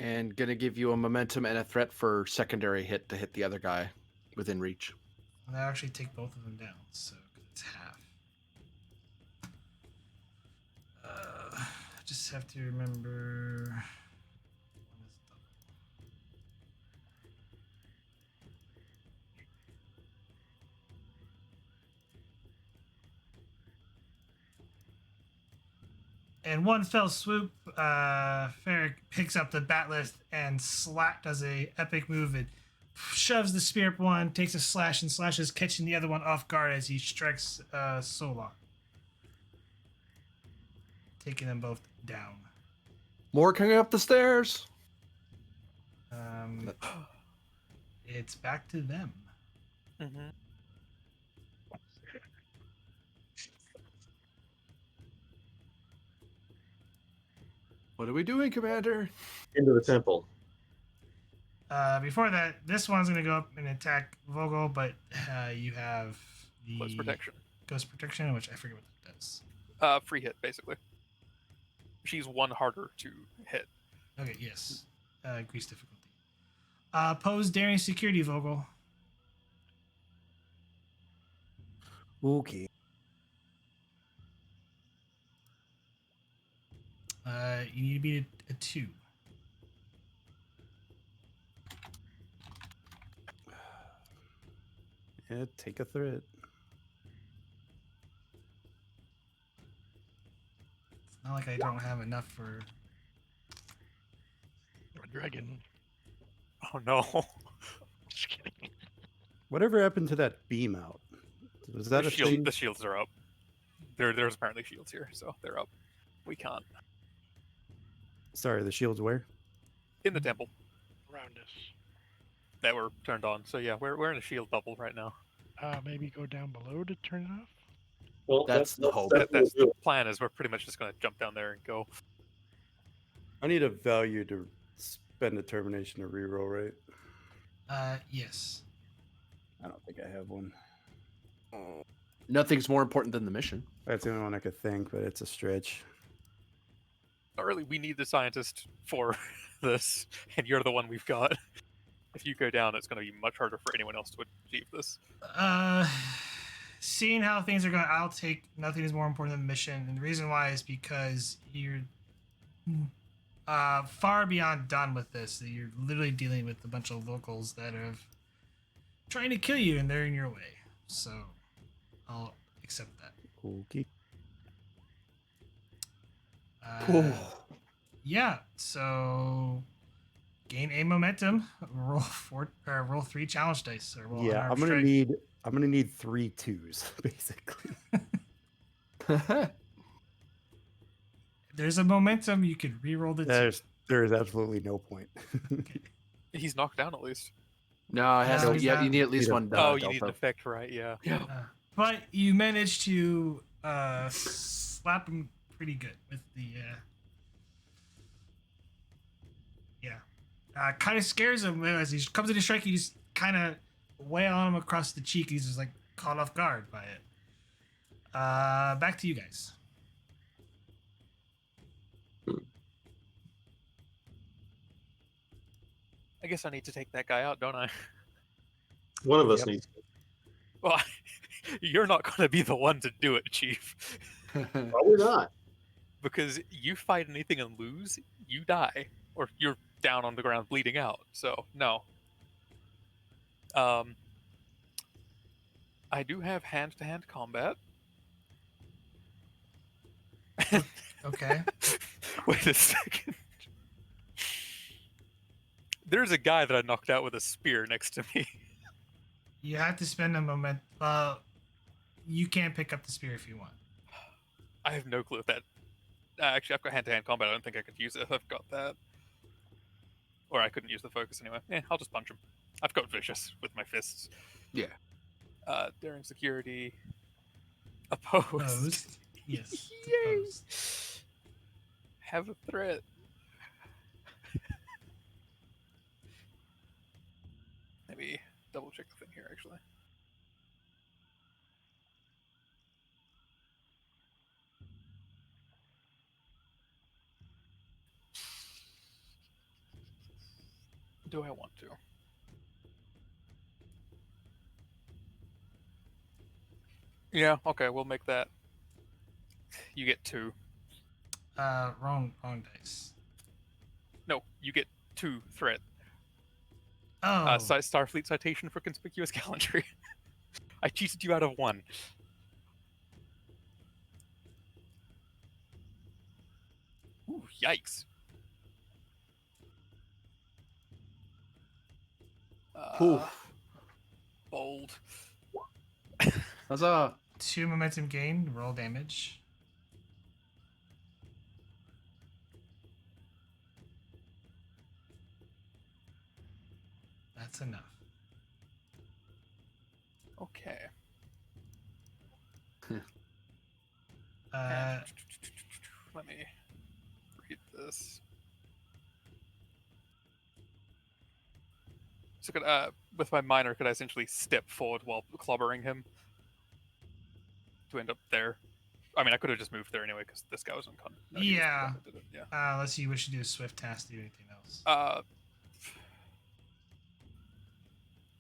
And gonna give you a momentum and a threat for secondary hit to hit the other guy within reach. And I actually take both of them down, so it's half. I just have to remember. And one fell swoop, Ferric picks up the batleth and does a epic move. It shoves the spear up one, takes a slash and slashes, catching the other one off guard as he strikes Solar, taking them both down. More coming up the stairs. It's back to them. Mm-hmm. What are we doing, Commander? Into the temple. Before that, this one's going to go up and attack Vogel, but you have the Close protection. Ghost protection, which I forget what that does. Free hit, basically. She's 1 harder to hit. Okay, yes. Increased difficulty. Pose daring security, Vogel. Okay. You need to beat a 2. Yeah, take a threat. It's not like I don't have enough for A dragon. Oh no. Just kidding. Whatever happened to that beam out? Was that a thing? The shields are up. There's apparently shields here, so they're up. We can't. Sorry, the shield's where? In the temple Around us. that were turned on. So yeah, we're in a shield bubble right now. Maybe go down below to turn it off. Well, That's the hope. That's the plan. Is we're pretty much just going to jump down there and go. I need a value to spend determination to reroll, right? Yes. I don't think I have one. Nothing's more important than the mission. That's the only one I could think, but it's a stretch. Not really. We need the scientist for this, and you're the one we've got. If you go down, it's going to be much harder for anyone else to achieve this. Seeing how things are going, I'll take nothing is more important than the mission. And the reason why is because you're far beyond done with this. That you're literally dealing with a bunch of locals that are trying to kill you, and they're in your way. So I'll accept that. Okay. Yeah. So gain a momentum. Roll 3 challenge dice. Or roll Yeah, unarmed I'm gonna need 3 2s, basically. There's a momentum. You could re-roll the 2. There's absolutely no point. He's knocked down at least. No, it has No, to. he's Yeah, not. you need at least Need a- one. Oh, you need an delta. effect, right? Yeah. Yeah. But you managed to slap him pretty good with the. Kind of scares him as he comes in to strike. You just kind of wail on him across the cheek. He's just like caught off guard by it. Back to you guys. I guess I need to take that guy out, don't I? One of us Yep. needs. Well, you're not going to be the one to do it, Chief. Probably not. Because you fight anything and lose, you die. Or you're down on the ground bleeding out. So, no. I do have hand-to-hand combat. Okay. Wait a second. There's a guy that I knocked out with a spear next to me. You have to spend a moment. You can pick up the spear if you want. I have no clue if that. Actually, I've got hand-to-hand combat. I don't think I could use it if I've got that. Or I couldn't use the focus anyway. I'll just punch him. I've got vicious with my fists. Yeah. Daring security. Opposed. Opposed. Yes. Yay! Opposed. Have a threat. Maybe double check the thing here, actually. Do I want to? Yeah, okay, we'll make that. You get 2. Wrong dice. No, you get 2 threat. Oh. Starfleet citation for conspicuous gallantry. I cheated you out of 1. Ooh, yikes. Oof. Bold. Huzzah. 2 momentum gain. Roll damage. That's enough. Okay. Let me read this. So could, with my minor, could I essentially step forward while clobbering him to end up there? I mean, I could have just moved there anyway because this guy was unconscious. No, Yeah. Yeah. Unless you wish to do a swift task to do anything else.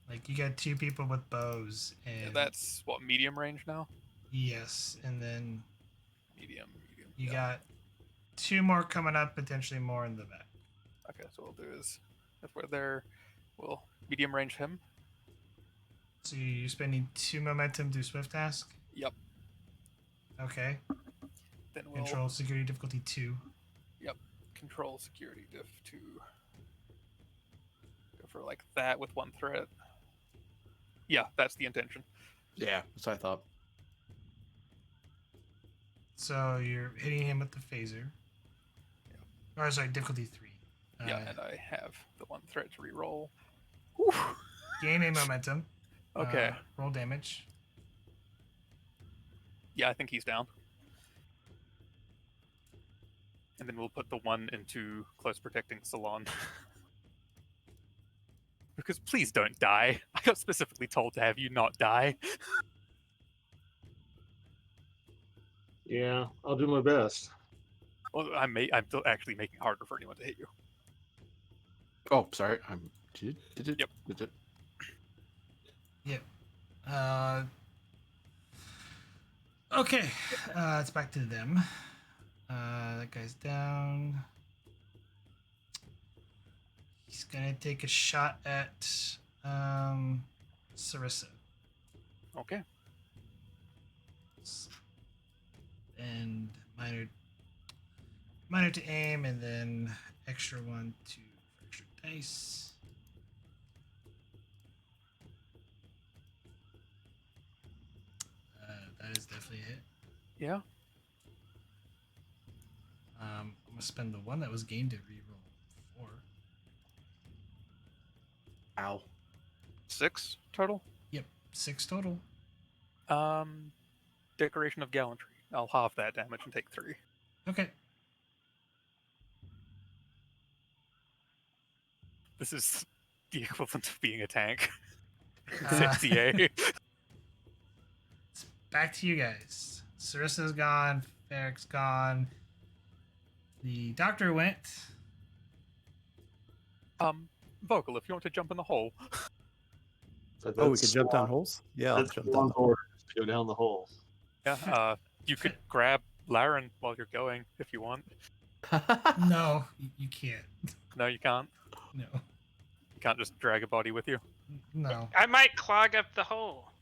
Like you got 2 people with bows, and That's what, medium range now? yes, and then Medium. you yeah. got 2 more coming up, potentially more in the back. Okay, so what we'll do is, if we're there, we'll medium range him. So you're spending 2 momentum to do swift task. Yep. Okay. Then we'll Control security difficulty 2. Yep. Control security diff 2. Go for like that with 1 threat. Yeah, that's the intention. Yeah, that's what I thought. So you're hitting him with the phaser. Or sorry, difficulty 3. Yeah, and I have the 1 threat to reroll. Gain a momentum. Okay. Roll damage. Yeah, I think he's down. And then we'll put the 1 into close protecting Salon. Because please don't die. I got specifically told to have you not die. Yeah, I'll do my best. Well, I'm still actually making it harder for anyone to hit you. Oh, sorry. Did it? Yep. Did it? Yep. Okay. It's back to them. That guy's down. He's gonna take a shot at Sarissa. Okay. And minor to aim, and then extra 1 for extra dice. That is definitely a hit. Yeah. I'm gonna spend the 1 that was gained to reroll 4. Ow. 6 total. Yep, 6 total. Decoration of Gallantry. I'll halve that damage and take 3. Okay. This is the equivalent of being a tank. Uh, MCA. It's back to you guys. Sarissa's gone. Ferric's gone. The doctor went. Vocal, if you want to jump in the hole. But Oh, we that's could jump down Swan- holes? Yeah, I'll That's jump down Swan's the hole. order to go down the hole. Yeah, you could grab Laren while you're going if you want. No, you can't. No, you can't. No. You can't just drag a body with you. No. I might clog up the hole.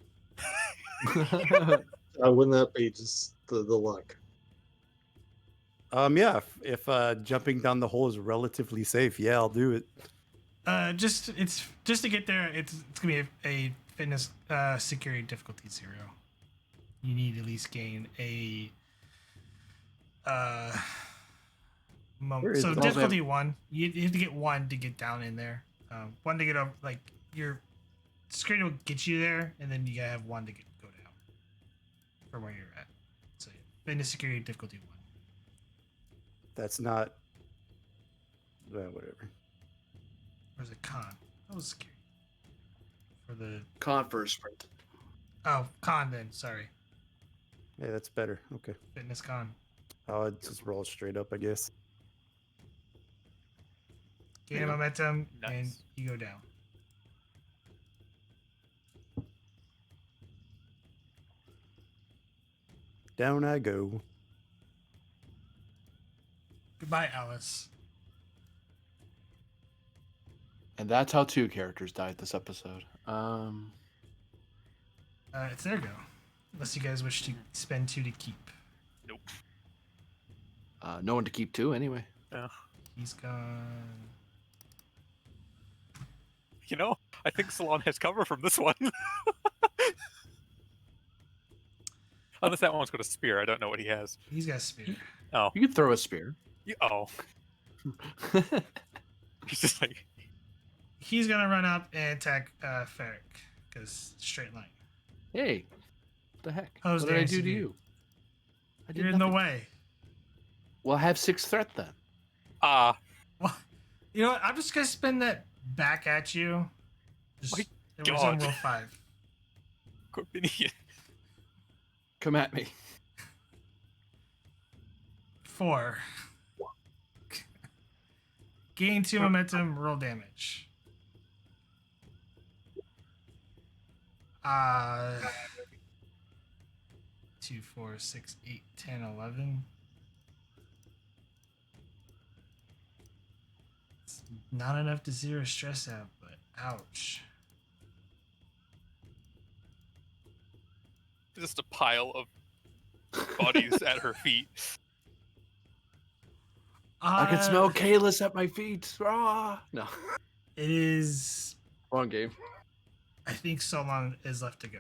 Wouldn't that be just the luck? Yeah, if jumping down the hole is relatively safe, yeah, I'll do it. Just to get there. It's gonna be a fitness security difficulty 0. You need to at least gain a Where is so it? difficulty 1. You have to get 1 to get down in there. 1 to get up. Like your security will get you there, and then you gotta have 1 to go down from where you're at. So yeah, fitness security difficulty 1. That's not. Whatever. Where's it con? That was scary. For the Con for a sprint. con then. Sorry, Yeah, that's better. Okay. fitness con. I'll just roll straight up, I guess. Gain a momentum, and Nice. you go down. Down I go. Goodbye, Alice. And that's how 2 characters died this episode. It's their go. Unless you guys wish to spend 2 to keep. Nope. No one to keep 2 anyway. He's gone. You know, I think Salon has cover from this one. Unless that one's got a spear, I don't know what he has. He's got a spear. Oh, You could throw a spear. oh, he's just like, He's gonna run up and attack Ferric because straight line. Hey, what the heck? How's what did I dancing do to you? you? I did You're in the nothing. way. Well, have 6 threat then. Well, you know what? I'm just gonna spin that back at you. Just, My it was on God. roll 5. Corbinian. Come at me. 4. Gain 2 momentum. Roll damage. 2, 4, 6, 8, 10, 11. It's not enough to 0 stress out, but ouch. Just a pile of bodies at her feet. I can smell Kalis at my feet. Ah! No. It is. Wrong game. I think so long is left to go.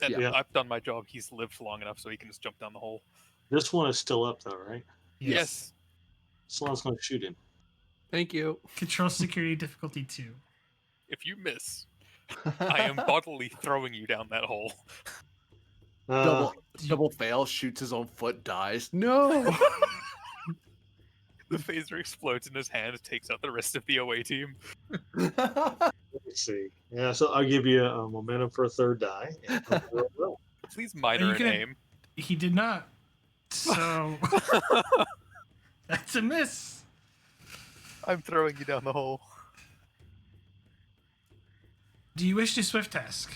And Yeah. I've done my job. He's lived long enough so he can just jump down the hole. This one is still up though, right? Yes. Salon's going to shoot him. Thank you. Control security difficulty 2. If you miss, I am bodily throwing you down that hole. Double fail, shoots his own foot, dies. No! The phaser explodes in his hand, takes out the rest of the away team. Let's see. Yeah, so I'll give you a momentum for a 3rd die. And hope you roll well. Please minor in can- aim. He did not. So that's a miss. I'm throwing you down the hole. Do you wish to swift task?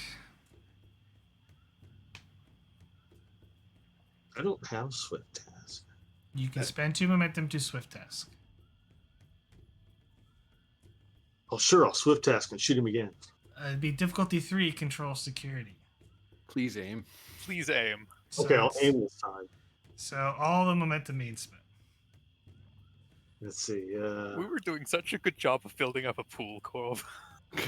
I don't have swift task. You can spend 2 momentum to swift task. Oh, sure, I'll swift task and shoot him again. It'd be difficulty 3, control security. Please aim. Please aim. So Okay, I'll it's- aim this time. So all the momentum means spent. Let's see. We were doing such a good job of building up a pool, Corv.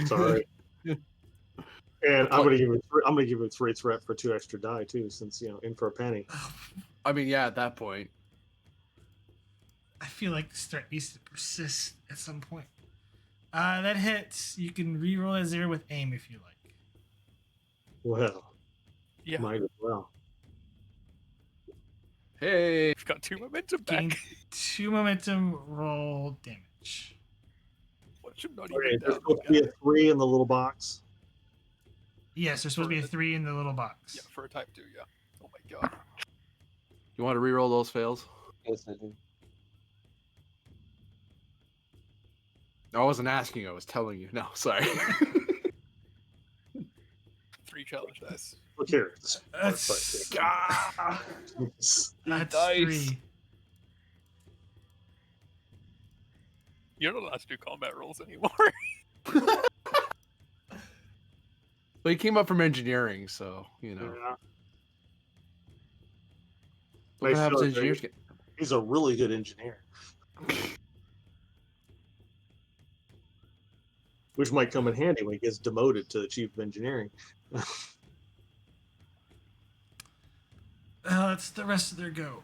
Sorry. And I'm gonna give it 3 threat for 2 extra die too, since in for a penny. I mean, yeah, at that point. I feel like this threat needs to persist at some point. That hits. You can re-roll a 0 with aim if you like. Well, Yeah. might as well. Hey. We've got 2 momentum back. Gain 2 momentum. Roll damage. Watch him not Okay, even there's down. supposed to be a 3 in the little box. Yes, there's supposed to be a 3 in the little box. Yeah, for a type 2, yeah. Oh my god. You want to reroll those fails? Yes, I do. I wasn't asking. I was telling you. No, sorry. 3 challenge dice. Look here. That's Ah, that's dice. 3. You're not allowed to do combat rolls anymore. But he came up from engineering, so you know. Yeah. What Nice happens? shot, Engineers Greg. get. He's a really good engineer. Which might come in handy when he gets demoted to the chief of engineering. That's the rest of their go.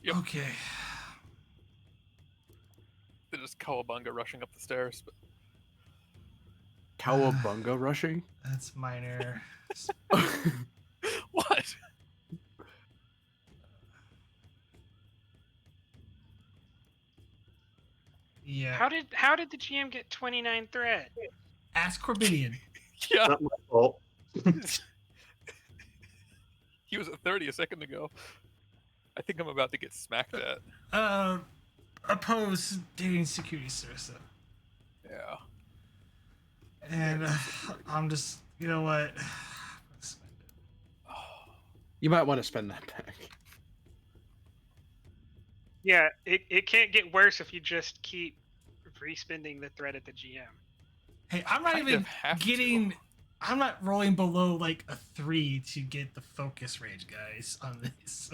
Yep. Okay. They're just cowabunga rushing up the stairs. But Cowabunga rushing? That's minor. what? Yeah. How did the GM get 29 threat? Ask Corbidian. Yeah, Not my fault. he was at 30 a second ago. I think I'm about to get smacked at. Oppose dating security, Sarissa. Yeah. And I'm just, you know what? You might want to spend that back. Yeah, it can't get worse if you just keep respending the threat at the GM. Hey, I'm not Kind even of have getting. to. I'm not rolling below like a 3 to get the focus range, guys, on this.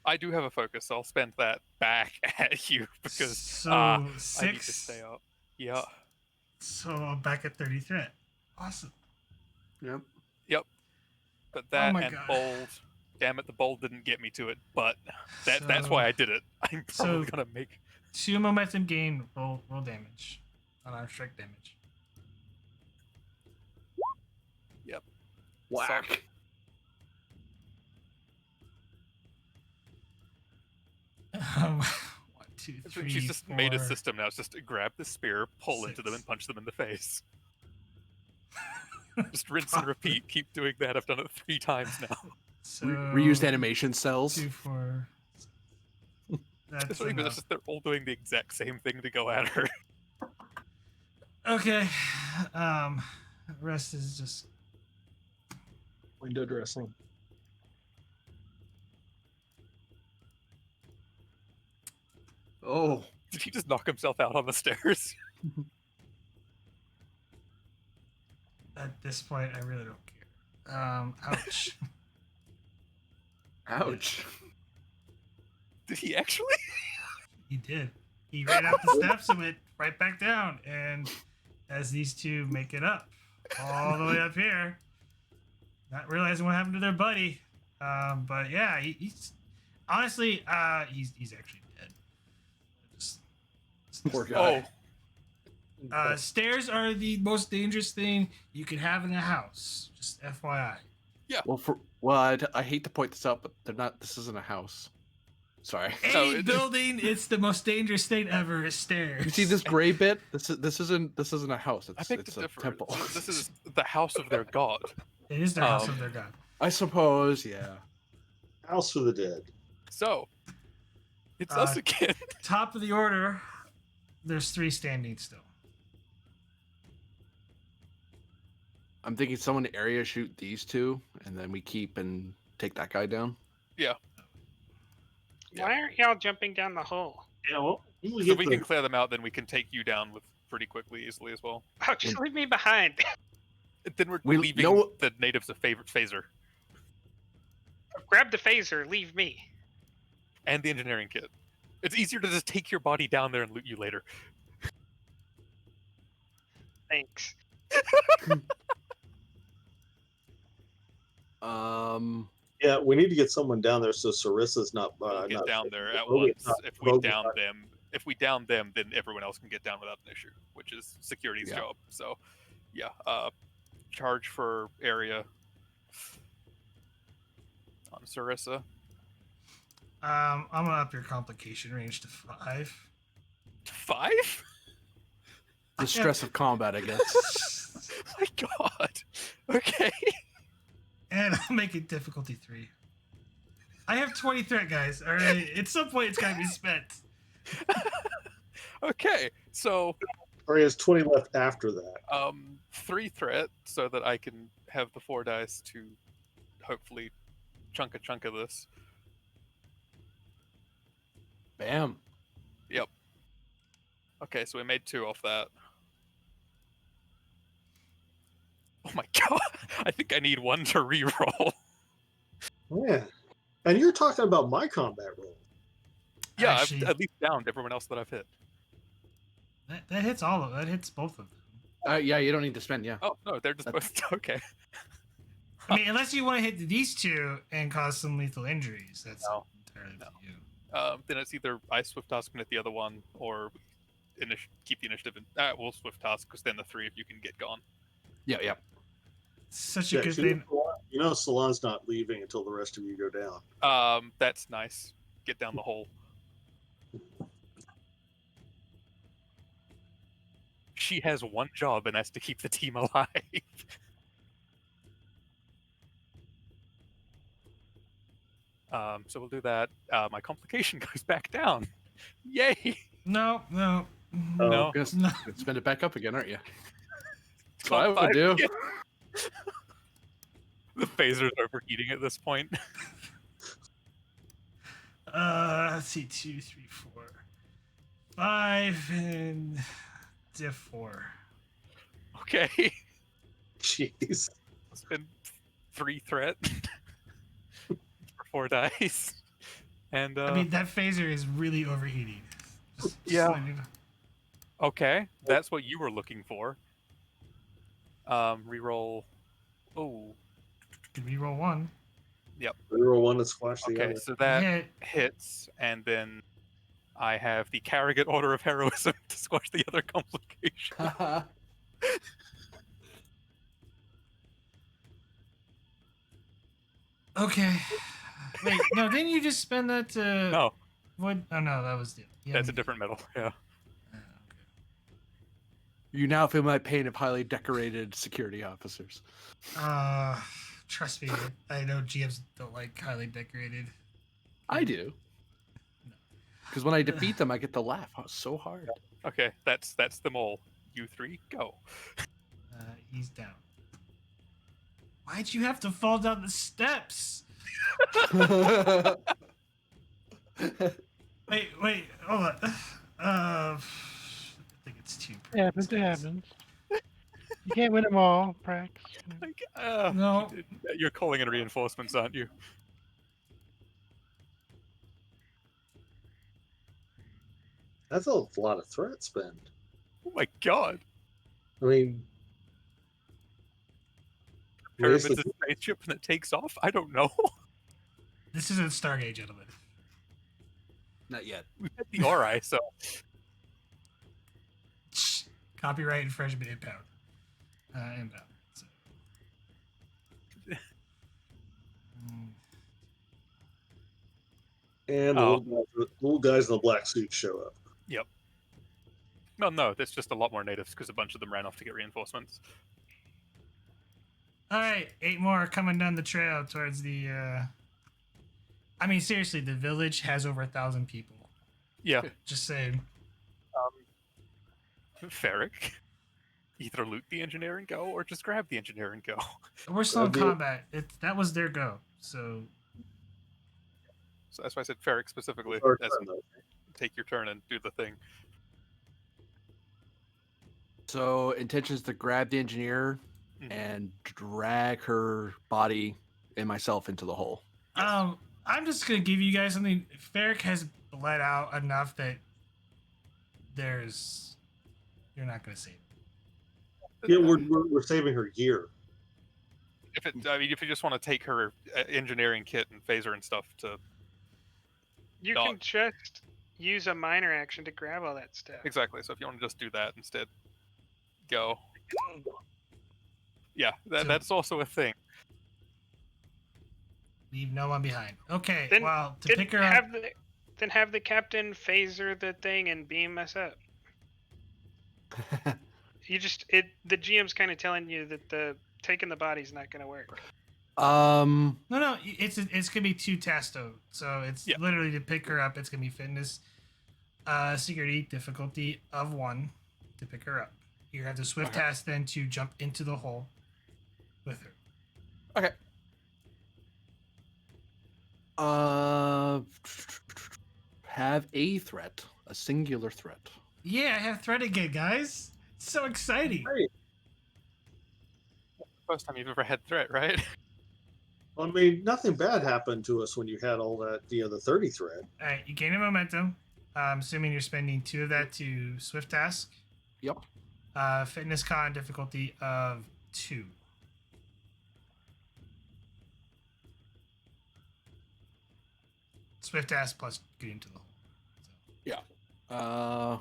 I do have a focus, so I'll spend that back at you because So, I need to 6? stay up. Yeah. So I'm back at 30 threat. Awesome. Yep. But that my and God. bold. Damn it, the bold didn't get me to it, but that's So- why I did it. I'm probably so- gonna make 2 momentum gain. Roll damage. Unarmed strike damage. Whack. One, two, I think three, she's just 4. made a system now. It's just grab the spear, pull into them, 6. and punch them in the face. Just rinse and repeat. Keep doing that. I've done it 3 times now. So Reused animation cells. 2, 4. That's It's not even enough. just they're all doing the exact same thing to go at her. Okay. Rest is just Window dressing. Oh. Did he just knock himself out on the stairs? at this point. I really don't care. Ouch. Ouch. Did he actually? He did. He ran up the steps and went right back down. And as these two make it up, all the way up here, not realizing what happened to their buddy. But yeah, he's honestly, he's actually dead. Just, Poor guy. stairs are the most dangerous thing you can have in a house. Just FYI. I hate to point this out, but they're not. This isn't a house. Sorry. Any building, it's the most dangerous thing ever is stairs. You see this gray bit? This isn't a house. I think It's the a difference. temple. This is the house of their god. It is their house of their god. I suppose, yeah. House for the dead. So it's us again. Top of the order, there's 3 standing still. I'm thinking someone area shoot these 2, and then we keep and take that guy down. Yeah. Why aren't y'all jumping down the hole? Yeah, well, So we can clear them out, then we can take you down with pretty quickly, easily as well. Oh, just leave me behind. Then we're We- leaving no- the natives a favorite phaser Grab the phaser, leave me. and the engineering kit. It's easier to just take your body down there and loot you later. Thanks. Yeah, we need to get someone down there so Sarissa's not. We'll get down there at Rogan's once. not- If we Rogan's down not- them, then everyone else can get down without an issue, which is security's Yeah. job. So, yeah, charge for area. on Sarissa. I'm gonna up your complication range to 5. 5? The stress of combat, I guess. My God. Okay. And I'll make it difficulty 3. I have 20 threat, guys. All right. At some point, it's gotta be spent. Okay. So, Or he has 20 left after that. 3 threat so that I can have the 4 dice to hopefully chunk a chunk of this. Bam. Yep. Okay, so we made 2 off that. Oh my God. I think I need 1 to reroll. Yeah. And you're talking about my combat roll. Yeah, Actually, I've at least downed everyone else that I've hit. that hits that hits both of them. Yeah, you don't need to spend. Yeah. Oh, no, they're just both. Okay. I mean, unless you want to hit these 2 and cause some lethal injuries, that's No. entirely No. up to you. Then it's either I swift task and hit the other one, or keep the initiative. We'll swift task because then the 3 of you can get gone. Yeah, yeah. Such a Yeah, good you know, thing. you know Salon's not leaving until the rest of you go down. That's nice. Get down the hole. She has 1 job, and that's to keep the team alive. So we'll do that. My complication goes back down. Yay! No. No. Gonna No. spend it back up again, aren't you? That's Comp what I would do. 5 again. The phaser's overheating at this point. Let's see, 2, 3, 4, 5, and diff 4. Okay. Jeez. Spend 3 threat for 4 dice. And I mean, that phaser is really overheating. Just Yeah. letting you know. okay, that's what you were looking for. Reroll. Oh, Can reroll 1. Reroll 1 and squash the okay, other. so that Hit. hits, and then I have the Carrigan Order of Heroism to squash the other complication. Okay. Wait, no, didn't you just spend that to... No, What? Oh, no, that was... that's a different medal. Yeah. Okay. You now feel my pain of highly decorated security officers. Trust me, I know GMs don't like highly decorated. I do. Because when I defeat them, I get to laugh so hard. Okay, that's them all. You 3, go. He's down. Why'd you have to fall down the steps? Wait, hold on. I think it's 2. It happens. It happens. You can't win them all, Prax. Like, No. You're calling in reinforcements, aren't you? That's a lot of threat spend. Oh my God. I mean, Pyramid's waste a the- spaceship and it takes off? I don't know. This isn't Stargate, gentlemen. Not yet. We had the Ori, so Copyright infringement inbound. Inbound. So. and the Oh. little guys in the black suits show up. no, that's just a lot more natives because a bunch of them ran off to get reinforcements. All right, 8 more coming down the trail towards the. I mean, seriously, the village has over 1,000 people. Yeah, Just saying. Ferric. Either loot the engineer and go, or just grab the engineer and go. We're still in That'd be- combat. That was their go. So So that's why I said Ferric specifically. Our That's turn, though. take your turn and do the thing. So intentions to grab the engineer Mhm. and drag her body and myself into the hole. I'm just gonna give you guys something. Ferric has bled out enough that you're not gonna save it. Yeah, we're saving her gear. If you just want to take her engineering kit and phaser and stuff to You Dog. can just use a minor action to grab all that stuff. exactly. So if you want to just do that instead, go. Yeah, So- that's also a thing. Leave no one behind. Okay, Then well, to then pick her up... have the captain phaser the thing and beam us up. The GM's kind of telling you that the taking the body's not going to work. No, it's gonna be 2 tests though. So it's literally to pick her up. It's gonna be fitness, security difficulty of 1 to pick her up. You have the swift task then to jump into the hole with her. Okay. Have a threat, a singular threat. Yeah, I have threat again, guys. It's so exciting. Great. First time you've ever had threat, right? I mean, nothing bad happened to us when you had all that, the 30 thread. All right, you gain a momentum. I'm assuming you're spending 2 of that to swift task. Yep. Fitness con difficulty of 2. Swift task plus getting to the hole. Yeah.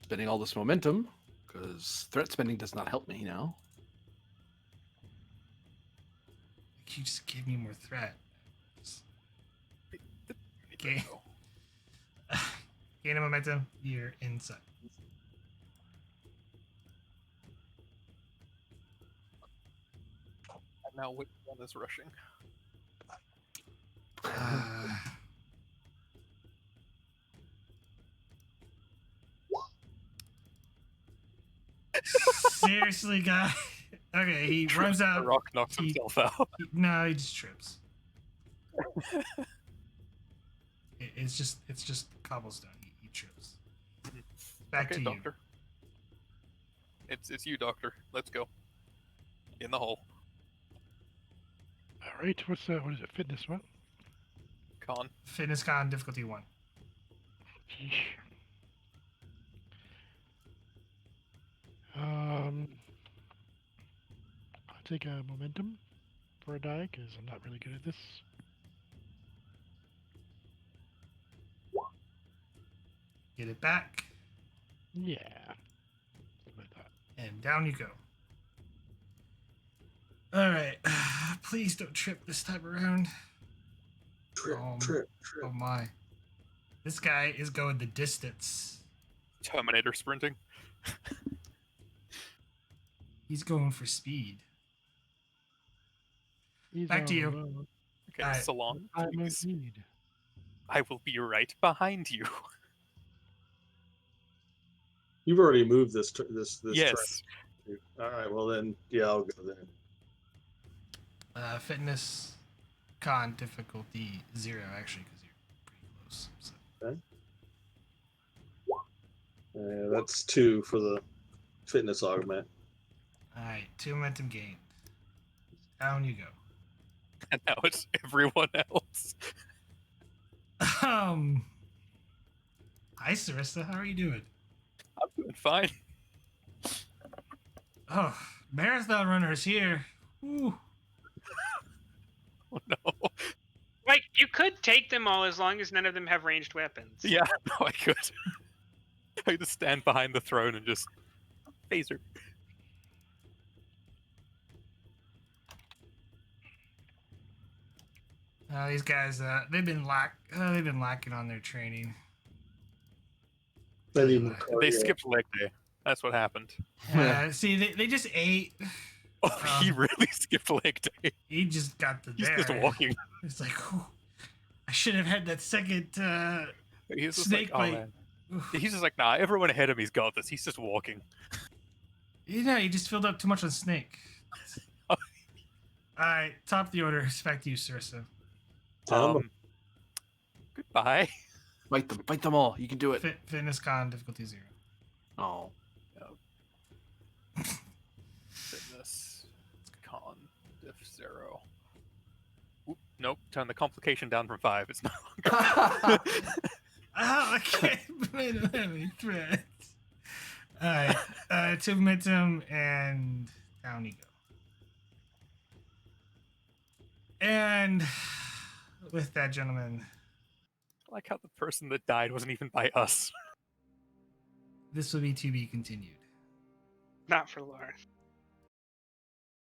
Spending all this momentum because threat spending does not help me now. You just gave me more threat. Okay. Gain a momentum. You're inside. And now which one is rushing? Seriously, guy. Okay, he runs out. The rock knocks himself out. No, he just trips. It's just cobblestone. He trips. Back Okay, to doctor. It's you, doctor. Let's go. In the hole. All right. What is it? Fitness what? Con. you. Fitness con difficulty 1. Yeesh. I'll take a momentum for a die because I'm not really good at this. Get it back. Yeah. Something like that. And down you go. All right. Please don't trip this time around. Trip. Oh my. This guy is going the distance. Terminator sprinting. He's going for speed. He's Back to all you. alone. Okay, Alright. Salon, I'm in please. need. I will be right behind you. You've already moved this Yes. track. All right, well then, yeah, I'll go then. Fitness con difficulty 0 actually because you're pretty close. So. Okay. That's 2 for the fitness augment. All right, 2 momentum gained. Down you go. And now it's everyone else. Hi, Sarissa. How are you doing? I'm doing fine. Oh, marathon runners here. Ooh. Oh no. Like, you could take them all as long as none of them have ranged weapons. Yeah, no, I could. I could just stand behind the throne and just phaser. These guys, they've been lacking on their training. They skipped leg day. That's what happened. See, they just ate. Oh, he really skipped leg day. He just got the He's bear. just walking. It's like, whew, I should have had that second He's just snake like, oh, bite. man. He's just like, nah, everyone ahead of me's got this. He's just walking. You know, he just filled up too much on snake. All right, top of the order. It's back to you, Sarissa. Goodbye. Fight them all. You can do it. Fitness con difficulty 0. Oh. Fitness con diff 0. Oop, nope. Turn the complication down from 5. It's no longer. I can't believe any threats. All right, 2 momentum and down you go. And with that, gentlemen, I like how the person that died wasn't even by us. this will be to be continued. Not for Lauren.